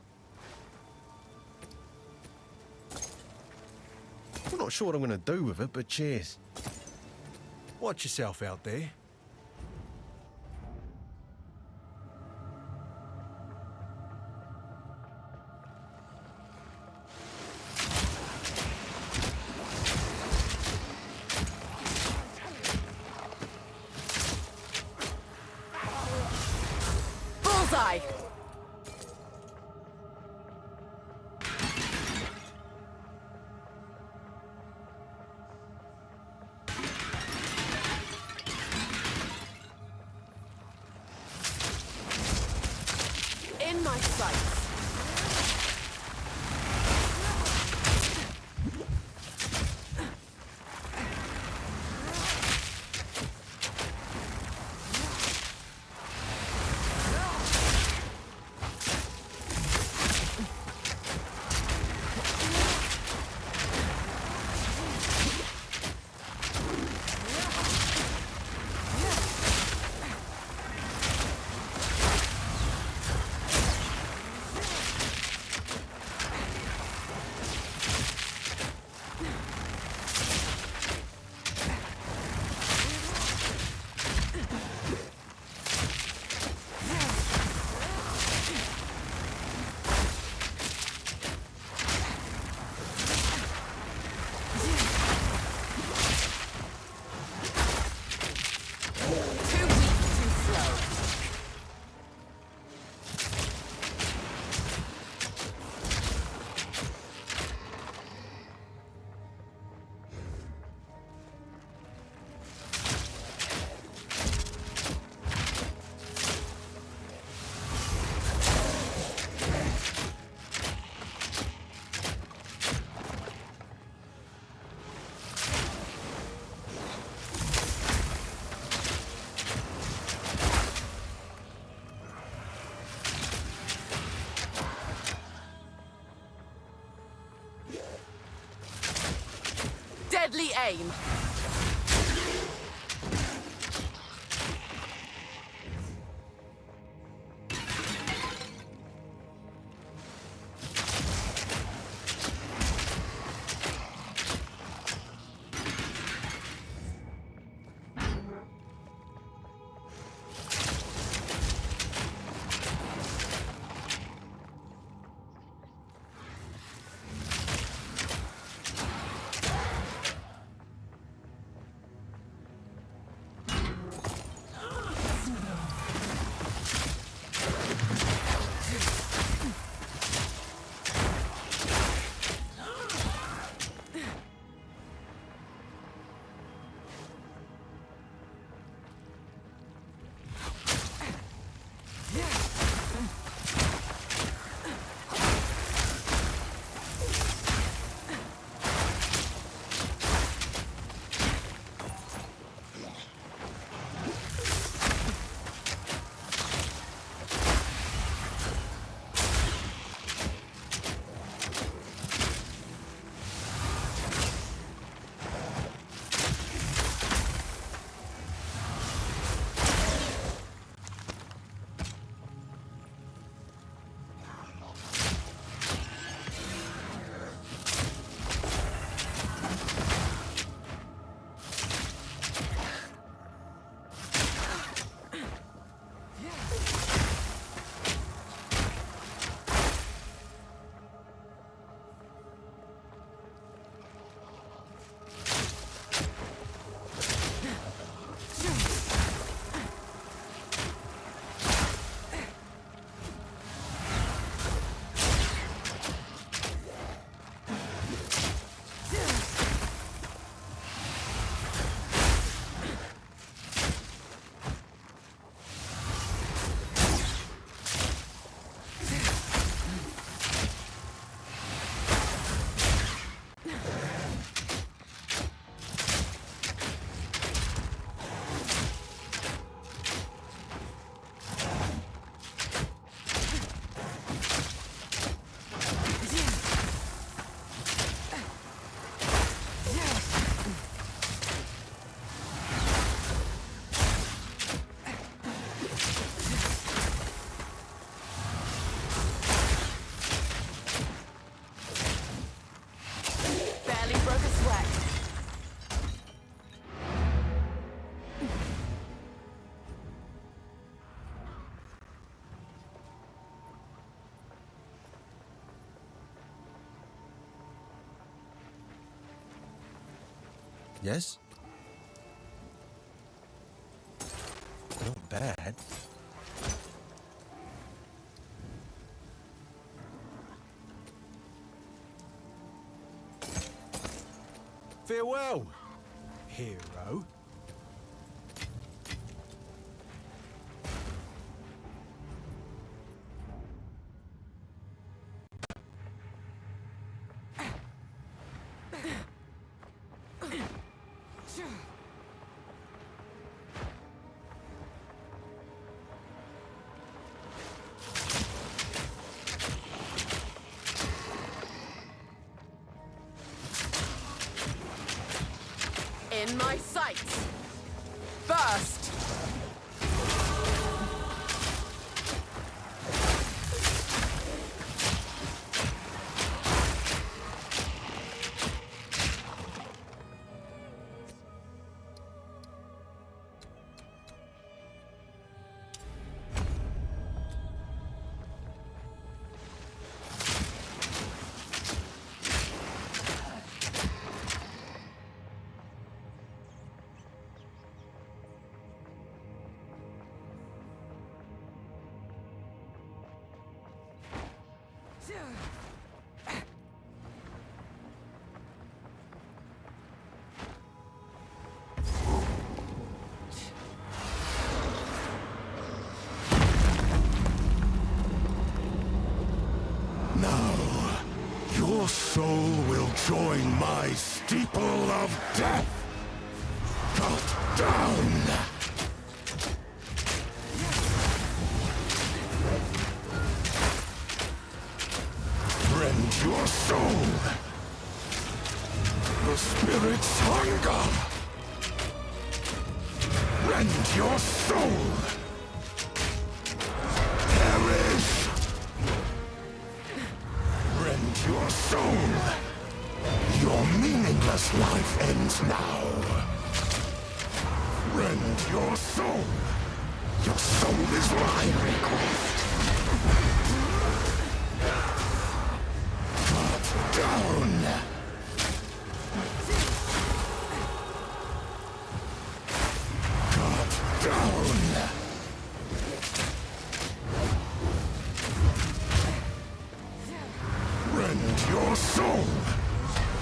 I'm not sure what I'm going to do with it, but cheers. Watch yourself out there. Bullseye! In my sights. Deadly aim. Yes? Not bad. Farewell, hero. In my sights! Burst! Now, your soul will join my steeple of death. Cut down! Rend your soul! The spirit's hunger! Rend your soul! Perish! Rend your soul! Your meaningless life ends now! Rend your soul! Your soul is mine! Request! Cut down! Cut down! Rend your soul!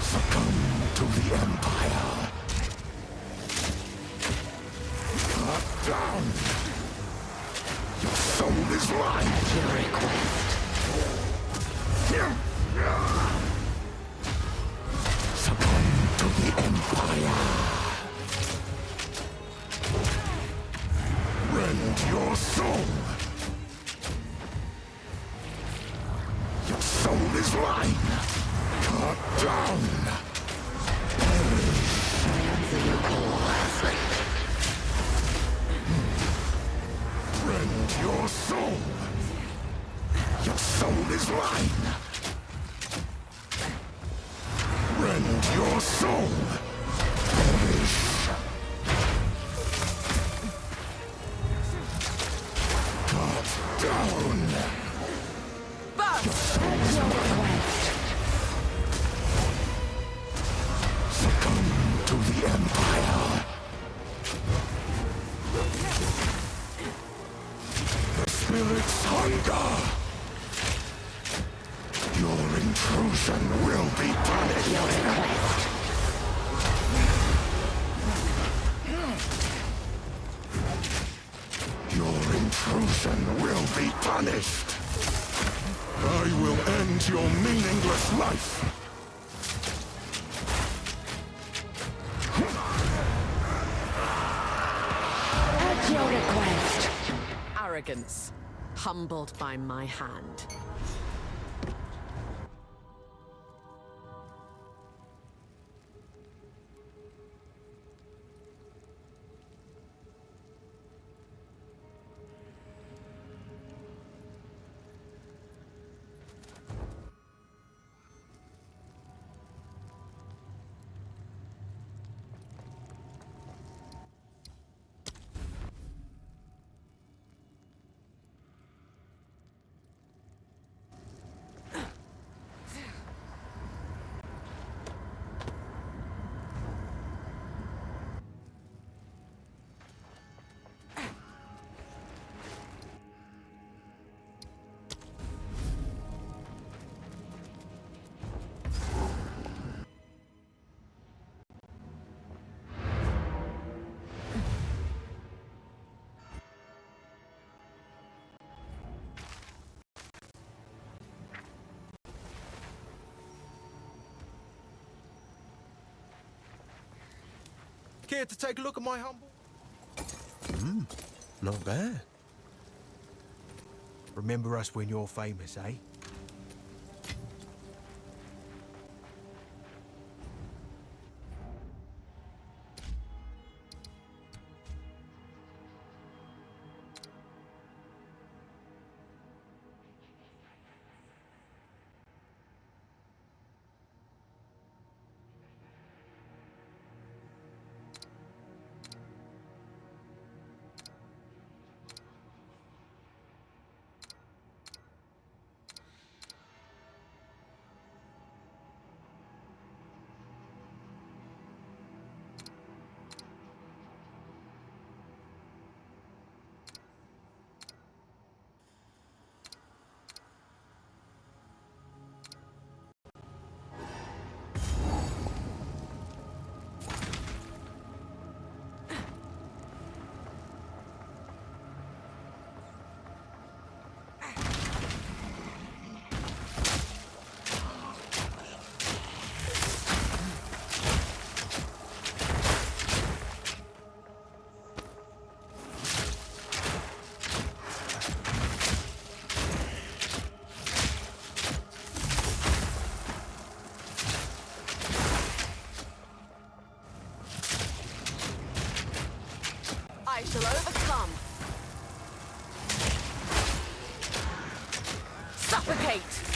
Succumb to the Empire! Cut down! Your soul is mine! Your request. Succumb to the Empire! Rend your soul! Your soul is mine! Cut down! Perish! Rend your soul! Your soul is mine! Rend your soul! Perish! Cut down! Your soul is mine! Succumb to the Empire! The spirit's hunger! Your intrusion will be punished! Your intrusion will be punished! I will end your meaningless life! At your request. Arrogance, humbled by my hand. Care to take a look at my humble? Not bad. Remember us when you're famous, eh? I shall overcome. Suffocate!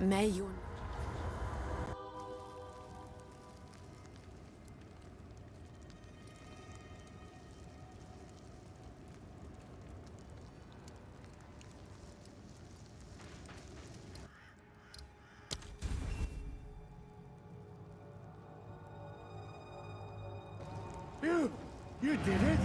May your... You did it!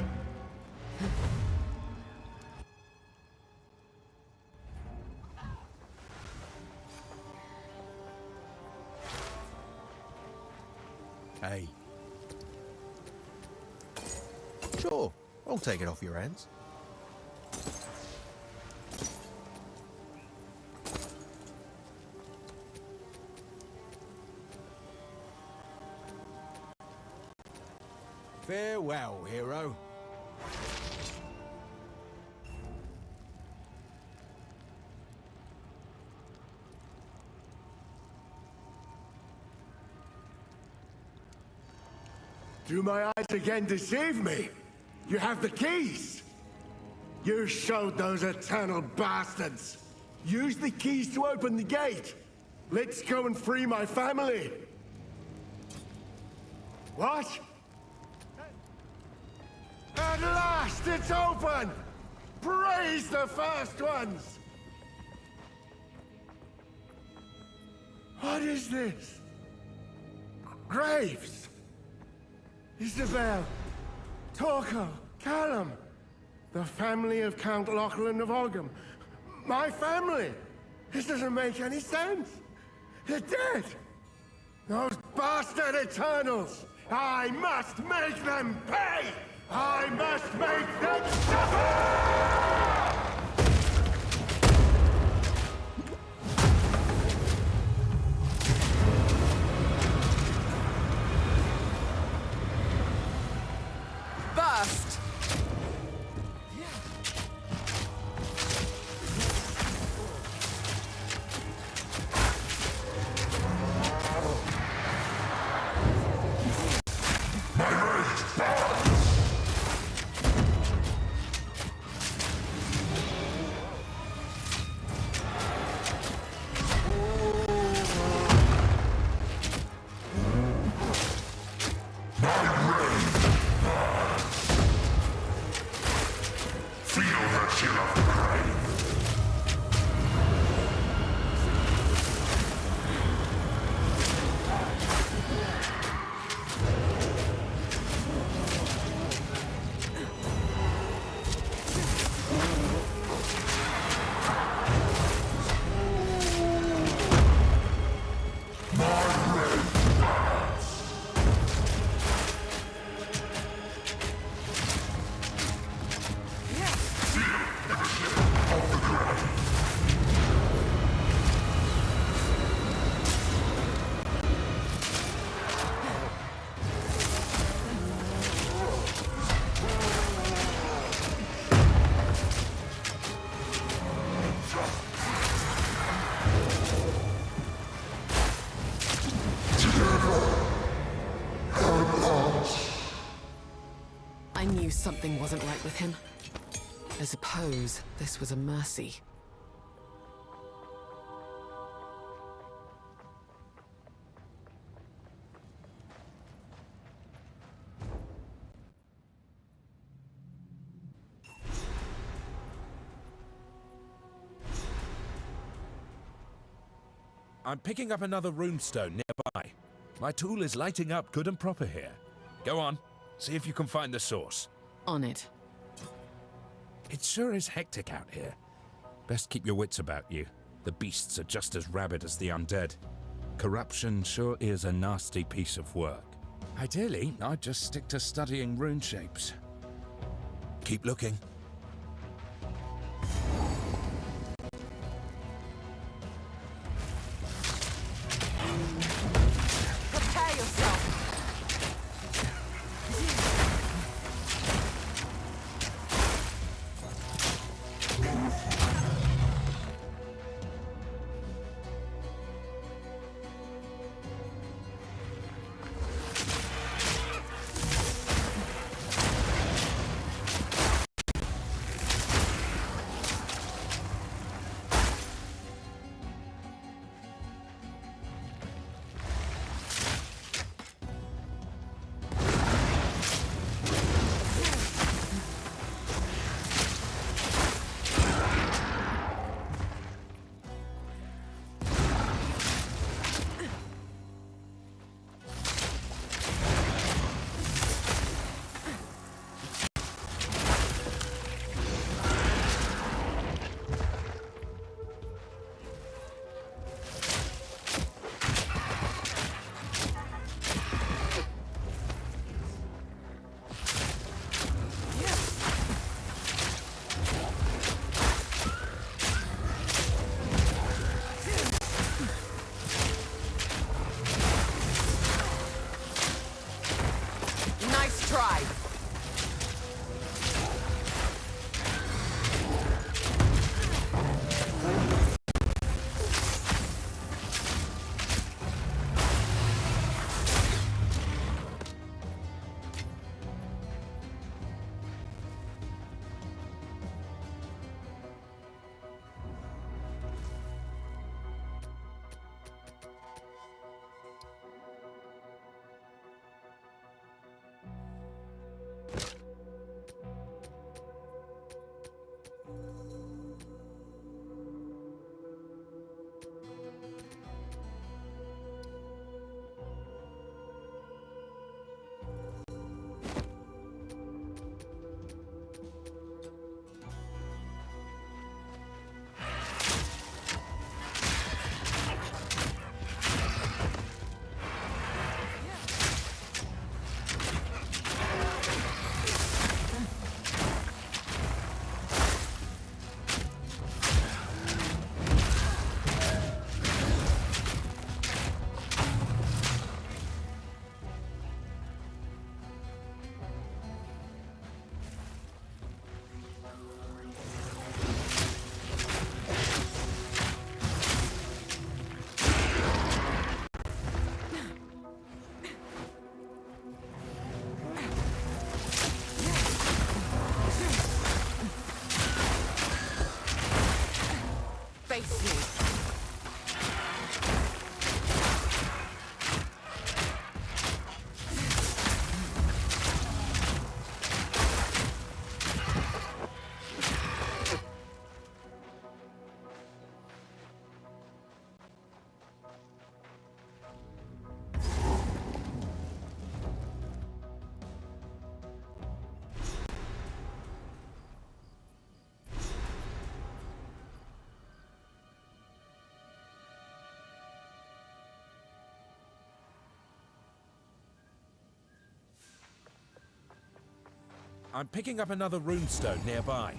Hey. Sure, I'll take it off your hands. Farewell, hero. Do my eyes again deceive me? You have the keys! You showed those eternal bastards! Use the keys to open the gate! Let's go and free my family! What? At last, it's open! Praise the first ones! What is this? Graves! Isabel, Torquil, Callum, the family of Count Lachlan of Ogham. My family! This doesn't make any sense! They're dead! Those bastard Eternals! I must make them pay! I must make them suffer! Burst! I knew something wasn't right with him. I suppose this was a mercy. I'm picking up another runestone nearby. My tool is lighting up good and proper here. Go on, see if you can find the source. On it. It sure is hectic out here. Best keep your wits about you. The beasts are just as rabid as the undead. Corruption sure is a nasty piece of work. Ideally, I'd just stick to studying rune shapes. Keep looking. Prepare yourself! I'm picking up another runestone nearby.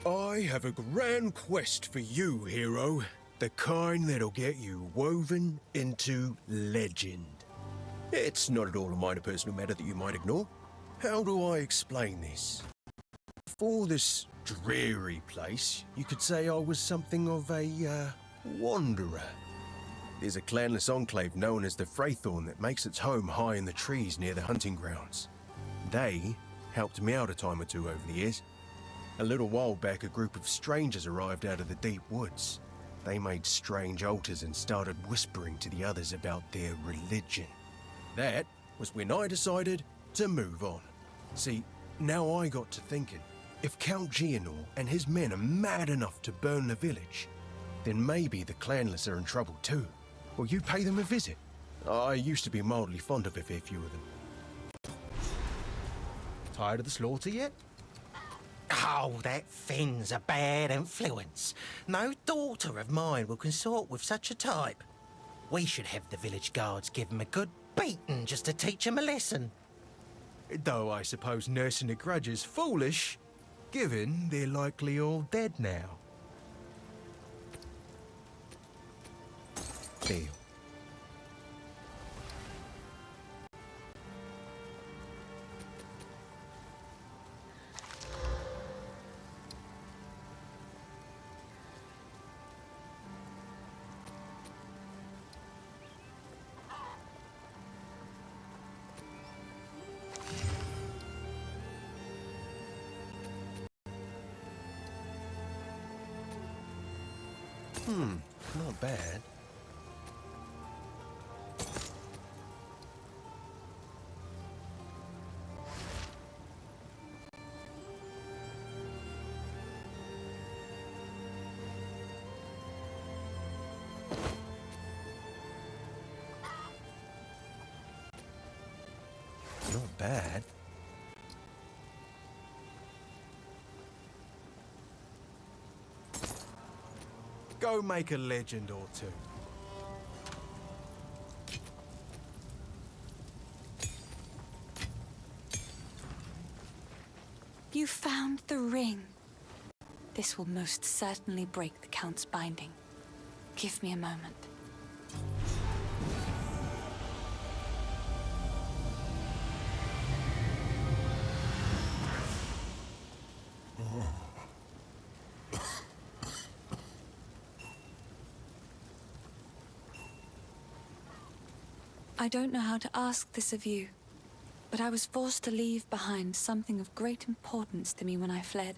I have a grand quest for you, hero. The kind that'll get you woven into legend. It's not at all a minor personal matter that you might ignore. How do I explain this? For this dreary place, you could say I was something of a, wanderer. There's a clanless enclave known as the Fraythorn that makes its home high in the trees near the hunting grounds. They helped me out a time or two over the years. A little while back, a group of strangers arrived out of the deep woods. They made strange altars and started whispering to the others about their religion. That was when I decided to move on. See, now I got to thinking, if Count Gianor and his men are mad enough to burn the village, then maybe the clanless are in trouble too. Will you pay them a visit? I used to be mildly fond of a fair few of them. Tired of the slaughter yet? Oh, that Finn's a bad influence. No daughter of mine will consort with such a type. We should have the village guards give him a good beating just to teach him a lesson. Though I suppose nursing a grudge is foolish, given they're likely all dead now. Deal. Not bad. bad. Go make a legend or two. You found the ring. This will most certainly break the Count's binding. Give me a moment. I don't know how to ask this of you, but I was forced to leave behind something of great importance to me when I fled.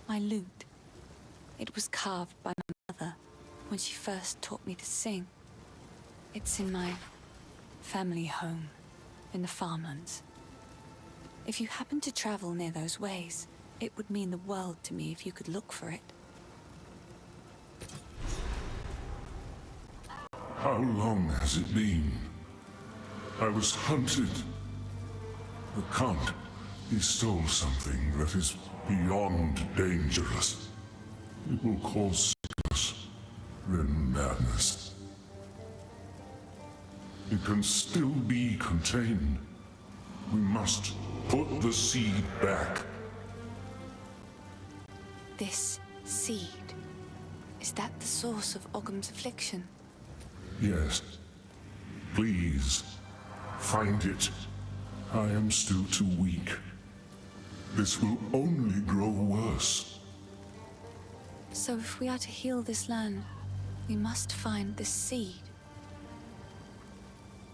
My lute. It was carved by my mother when she first taught me to sing. It's in my family home, in the farmlands. If you happen to travel near those ways, it would mean the world to me if you could look for it. How long has it been? I was hunted. The Count, he stole something that is beyond dangerous. It will cause sickness, then madness. It can still be contained. We must put the seed back. This seed, is that the source of Ogham's affliction? Yes. Please, find it. I am still too weak. This will only grow worse. So if we are to heal this land, we must find this seed.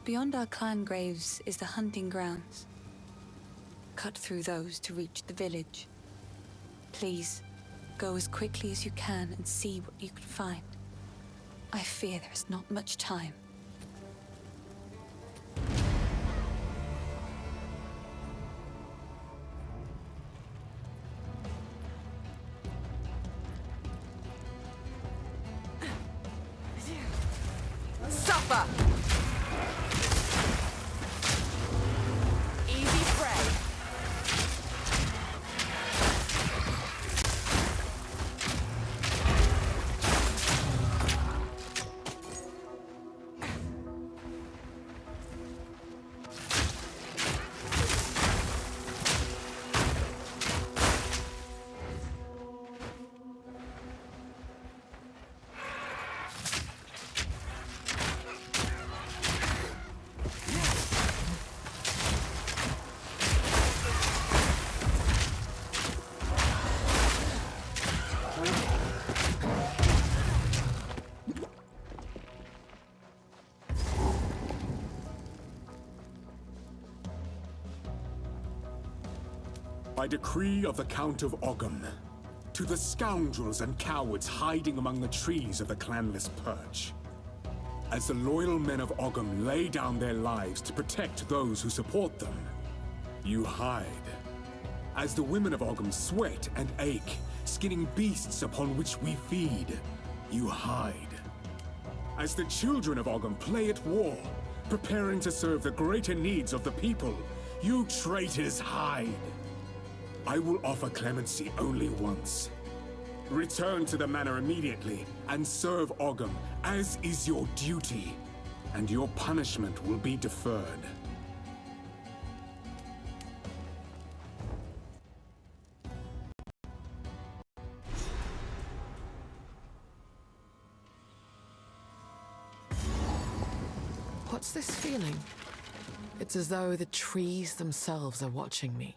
Beyond our clan graves is the hunting grounds. Cut through those to reach the village. Please, go as quickly as you can and see what you can find. I fear there is not much time. Suffer! Easy prey. By decree of the Count of Ogham, to the scoundrels and cowards hiding among the trees of the clanless Perch. As the loyal men of Ogham lay down their lives to protect those who support them, you hide. As the women of Ogham sweat and ache, skinning beasts upon which we feed, you hide. As the children of Ogham play at war, preparing to serve the greater needs of the people, you traitors hide. I will offer clemency only once. Return to the manor immediately and serve Ogham, as is your duty, and your punishment will be deferred. What's this feeling? It's as though the trees themselves are watching me.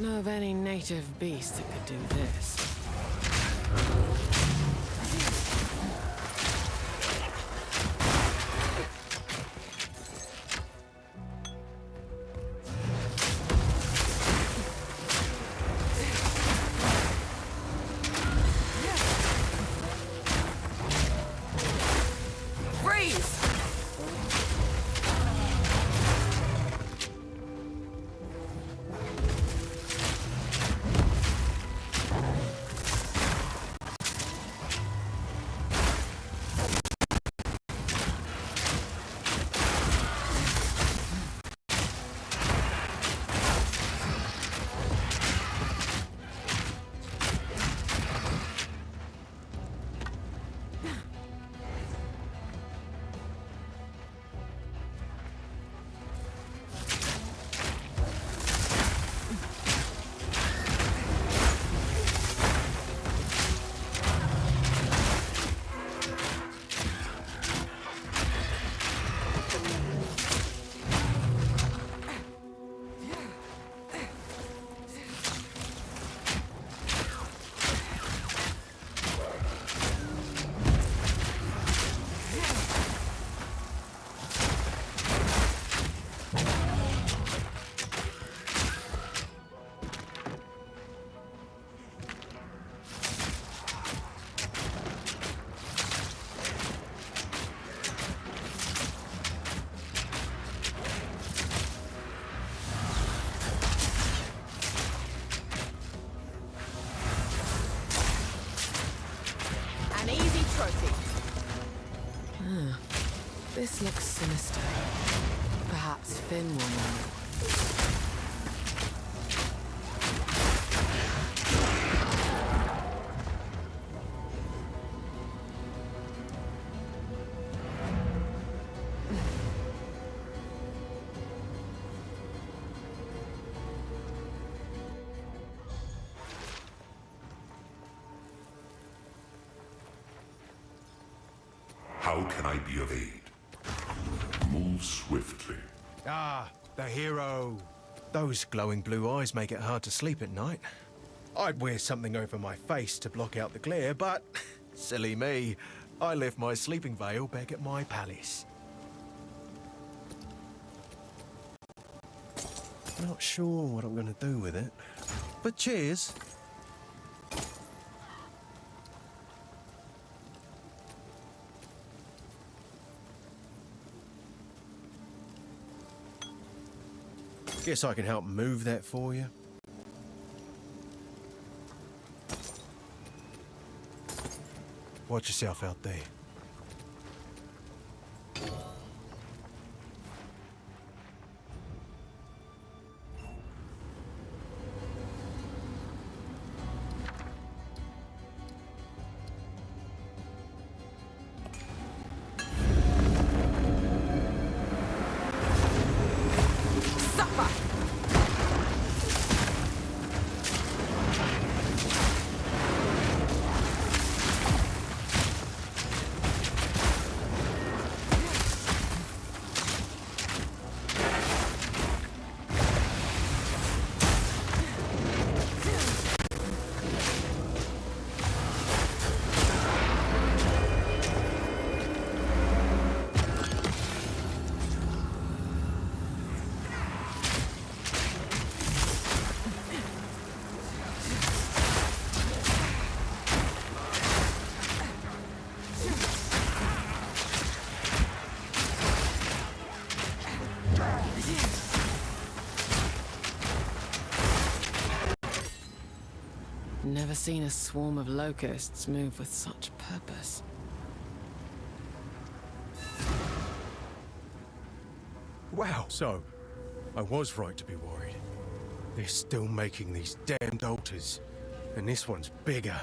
know of any native beast that could do this. This looks sinister. Perhaps Finn will know. How can I be of aid? Move swiftly. Ah, the hero. Those glowing blue eyes make it hard to sleep at night. I'd wear something over my face to block out the glare, but silly me, I left my sleeping veil back at my palace. Not sure what I'm gonna do with it, but cheers. Guess I can help move that for you. Watch yourself out there. Never seen a swarm of locusts move with such purpose. Wow, so I was right to be worried. They're still making these damned altars, and this one's bigger.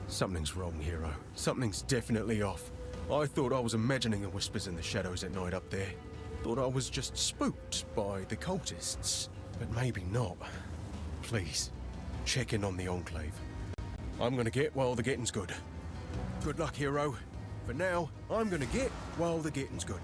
Something's wrong, hero. Something's definitely off. I thought I was imagining the whispers in the shadows at night up there. Thought I was just spooked by the cultists, but maybe not. Please, check in on the Enclave. I'm gonna get while the getting's good. Good luck, hero. For now, I'm gonna get while the getting's good.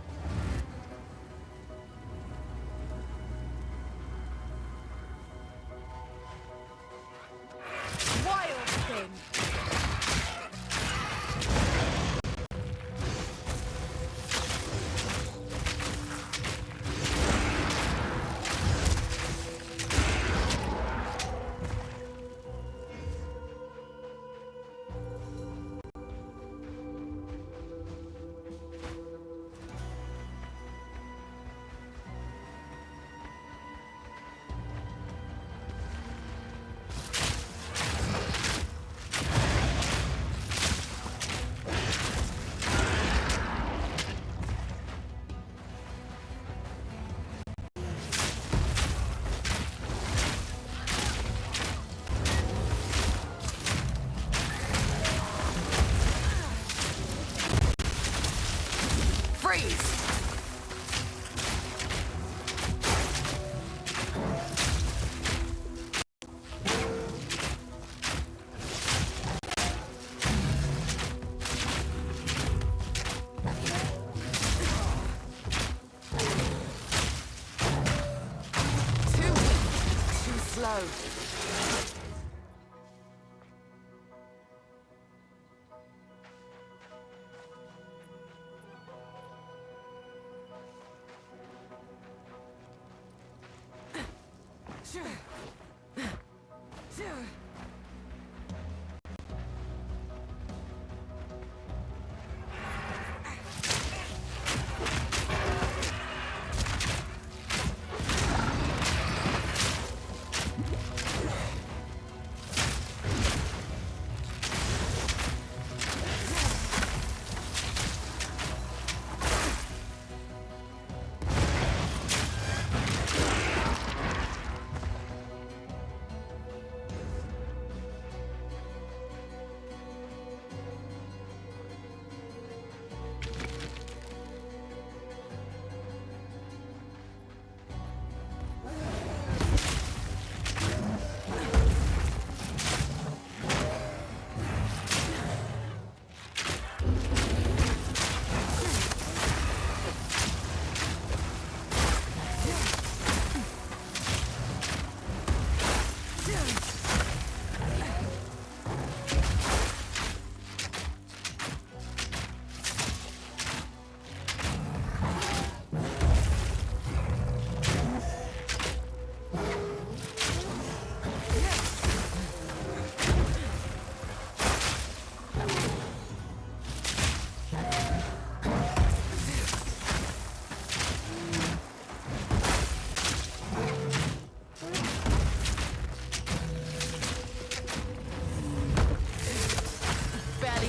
Freeze! Too weak, too slow.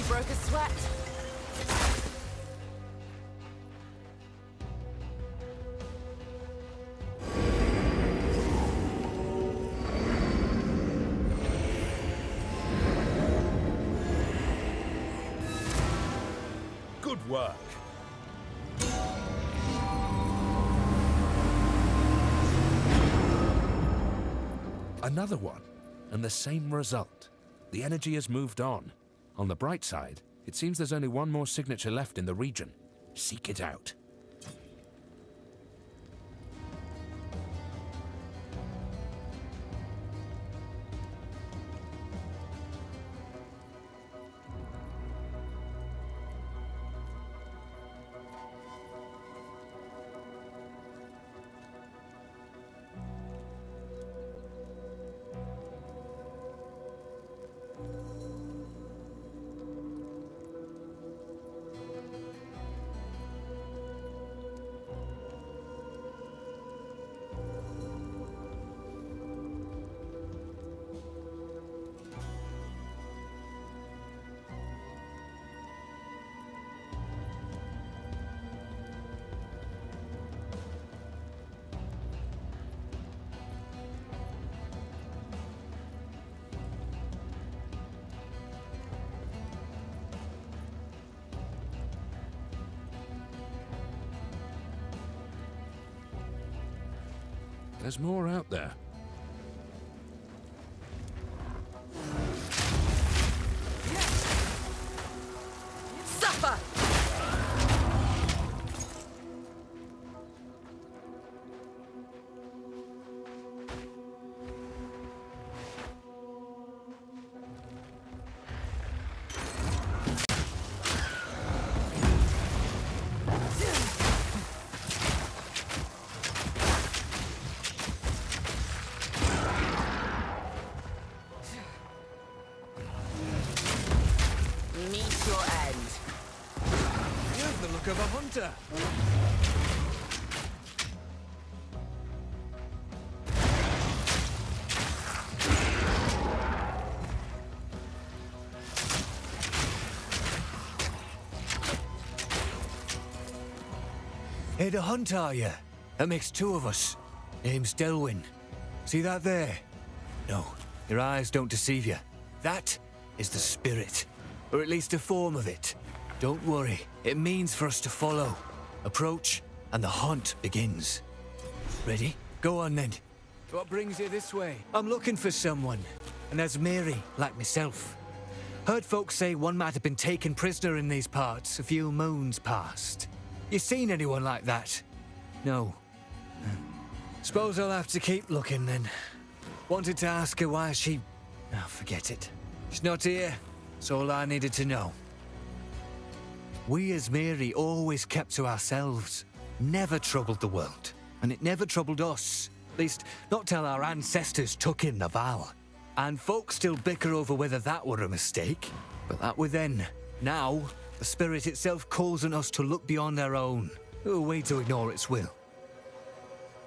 Broke a sweat. Good work. Another one, and the same result. The energy has moved on. On the bright side, it seems there's only one more signature left in the region. Seek it out. There's more out there. Suffer! Meet your end. You have the look of a hunter. Hey, the hunt, are you? That makes two of us. Name's Delwyn. See that there? No, your eyes don't deceive you. That is the spirit. Or at least a form of it. Don't worry, it means for us to follow. Approach, and the hunt begins. Ready? Go on then. What brings you this way? I'm looking for someone, and there's Mary, like myself. Heard folks say one might have been taken prisoner in these parts a few moons past. You seen anyone like that? No. Suppose I'll have to keep looking then. Wanted to ask her why she... Oh, forget it. She's not here. That's all I needed to know. We as Mary always kept to ourselves. Never troubled the world. And it never troubled us. At least, not till our ancestors took in the vow. And folks still bicker over whether that were a mistake. But that were then. Now, the spirit itself calls on us to look beyond our own. No way to ignore its will.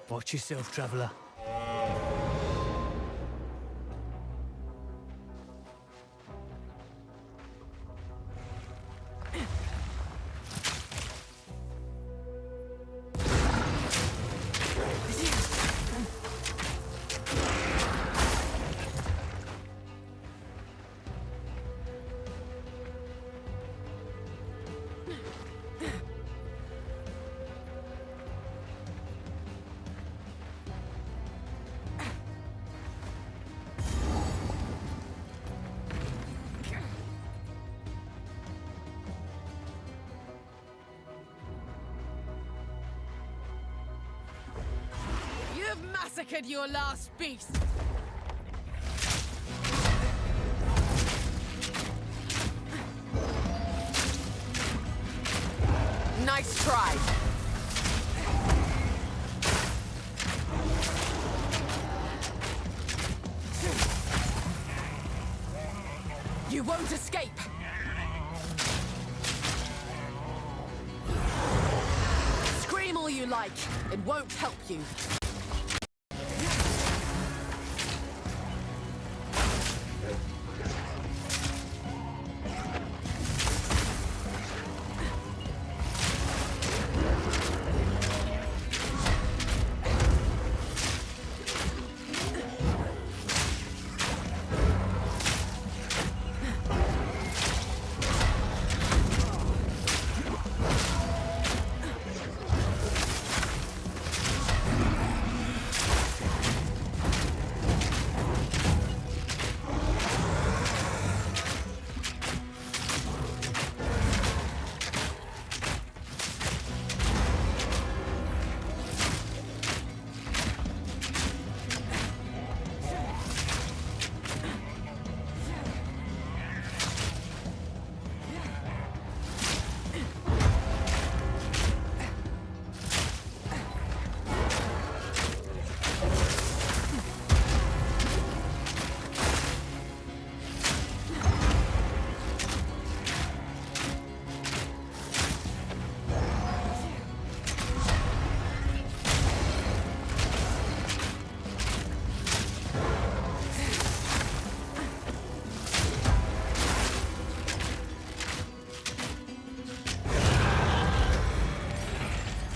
Watch yourself, traveller. You've massacred your last beast! Nice try! You won't escape! Scream all you like, it won't help you.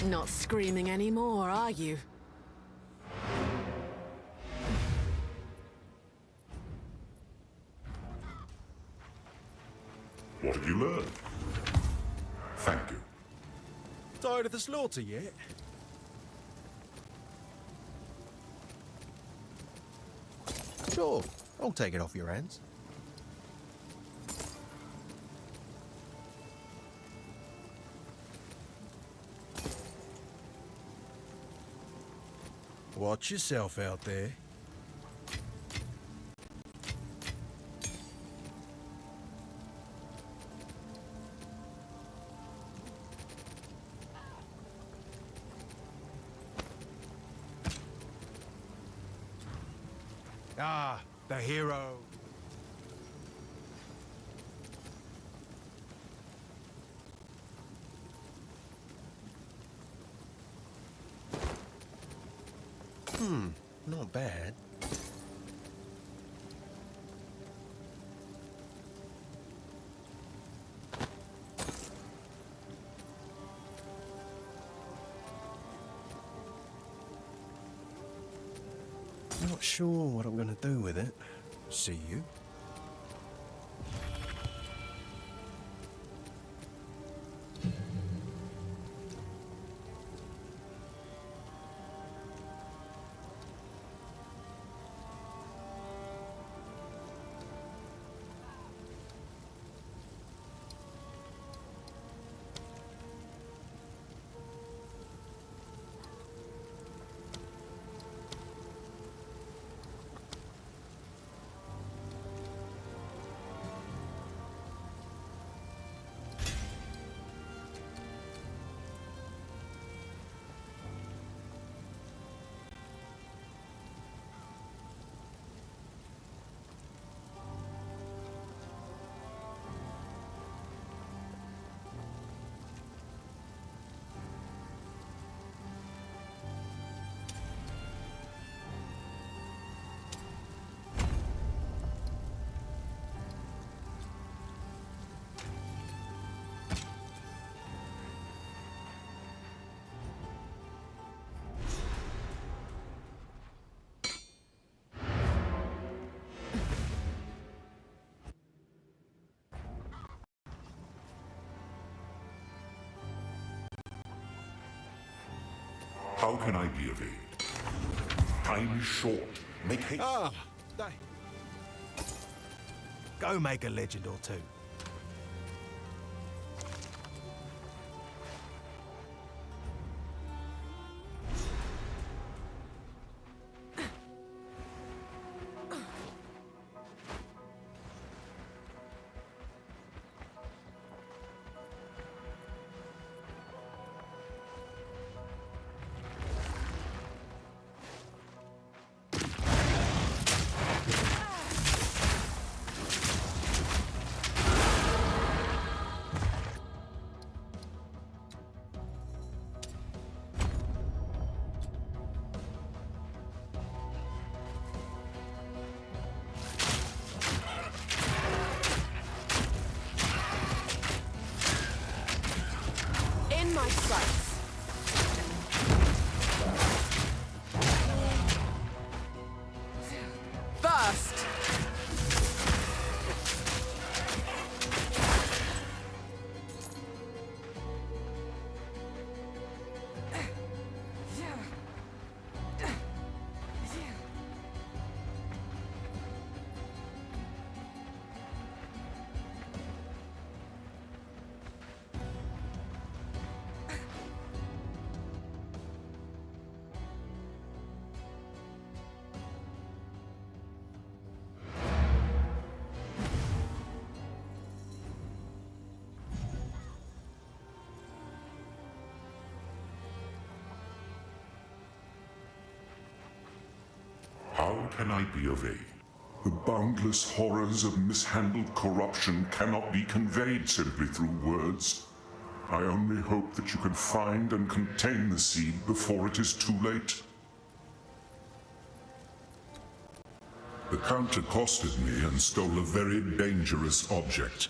Not screaming anymore, are you? What have you learned? Thank you. Tired of the slaughter yet? Sure, I'll take it off your hands. Watch yourself out there. Ah, the hero. Not bad. Not sure what I'm gonna do with it. See you. How can I be of aid? Time is short. Make haste. Go make a legend or two. In my sights. First. How can I be of aid? The boundless horrors of mishandled corruption cannot be conveyed simply through words. I only hope that you can find and contain the seed before it is too late. The Count accosted me and stole a very dangerous object.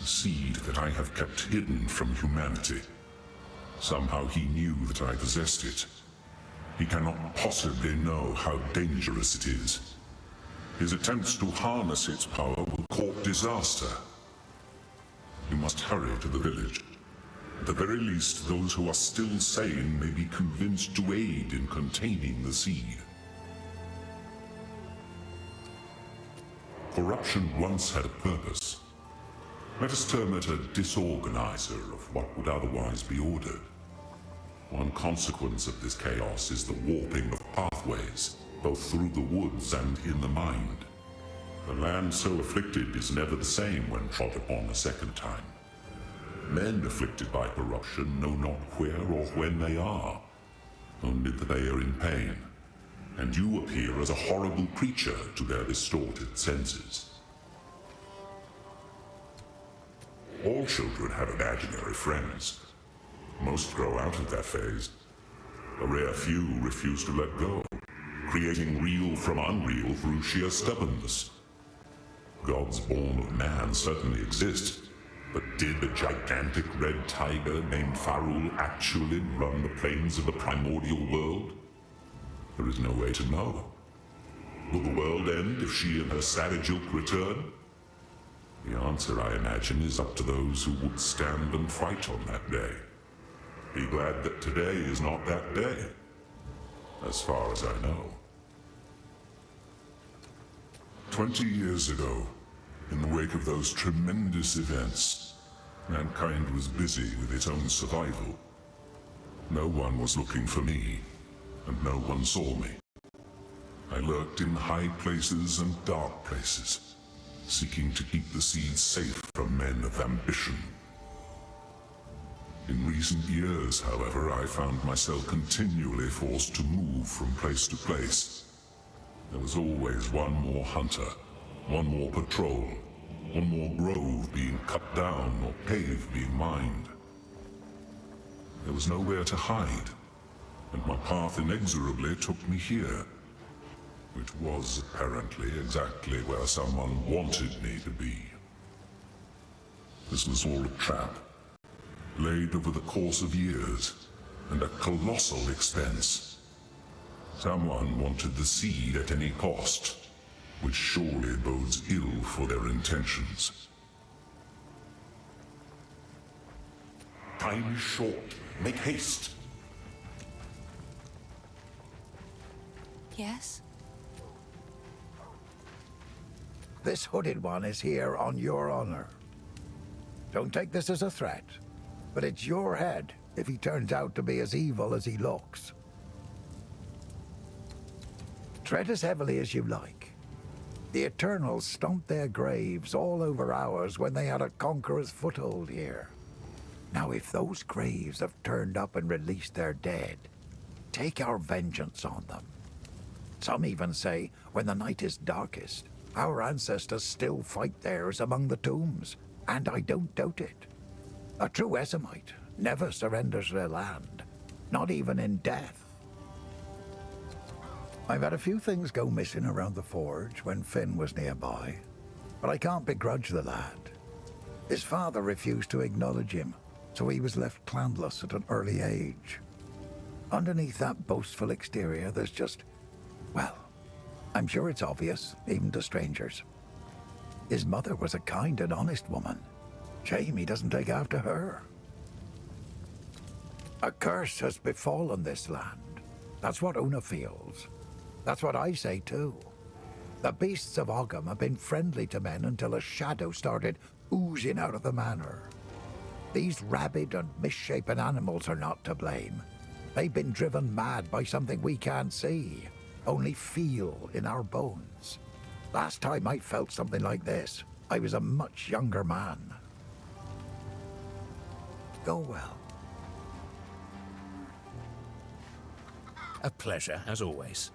The seed that I have kept hidden from humanity. Somehow he knew that I possessed it. He cannot possibly know how dangerous it is. His attempts to harness its power will court disaster. You must hurry to the village. At the very least, those who are still sane may be convinced to aid in containing the seed. Corruption once had a purpose. Let us term it a disorganizer of what would otherwise be ordered. One consequence of this chaos is the warping of pathways, both through the woods and in the mind. The land so afflicted is never the same when trod upon a second time. Men afflicted by corruption know not where or when they are, only that they are in pain, and you appear as a horrible creature to their distorted senses. All children have imaginary friends. Most grow out of that phase. A rare few refuse to let go, creating real from unreal through sheer stubbornness. Gods born of man certainly exist, but did a gigantic red tiger named Farul actually run the plains of the primordial world? There is no way to know. Will the world end if she and her savage ilk return? The answer, I imagine, is up to those who would stand and fight on that day. Be glad that today is not that day, as far as I know. 20 years ago, in the wake of those tremendous events, mankind was busy with its own survival. No one was looking for me, and no one saw me. I lurked in high places and dark places, seeking to keep the seeds safe from men of ambition. In recent years, however, I found myself continually forced to move from place to place. There was always one more hunter, one more patrol, one more grove being cut down or cave being mined. There was nowhere to hide, and my path inexorably took me here, which was apparently exactly where someone wanted me to be. This was all a trap, laid over the course of years, and at colossal expense. Someone wanted the seed at any cost, which surely bodes ill for their intentions. Time is short. Make haste. Yes? This hooded one is here on your honor. Don't take this as a threat, but it's your head if he turns out to be as evil as he looks. Tread as heavily as you like. The Eternals stomped their graves all over ours when they had a conqueror's foothold here. Now, if those graves have turned up and released their dead, take our vengeance on them. Some even say, when the night is darkest, our ancestors still fight theirs among the tombs, and I don't doubt it. A true Ezomite never surrenders their land, not even in death. I've had a few things go missing around the forge when Finn was nearby, but I can't begrudge the lad. His father refused to acknowledge him, so he was left clanless at an early age. Underneath that boastful exterior, there's just, well, I'm sure it's obvious, even to strangers. His mother was a kind and honest woman. Shame he doesn't take after her. A curse has befallen this land. That's what Una feels. That's what I say too. The beasts of Ogham have been friendly to men until a shadow started oozing out of the manor. These rabid and misshapen animals are not to blame. They've been driven mad by something we can't see, only feel in our bones. Last time I felt something like this, I was a much younger man. Go well. A pleasure, as always.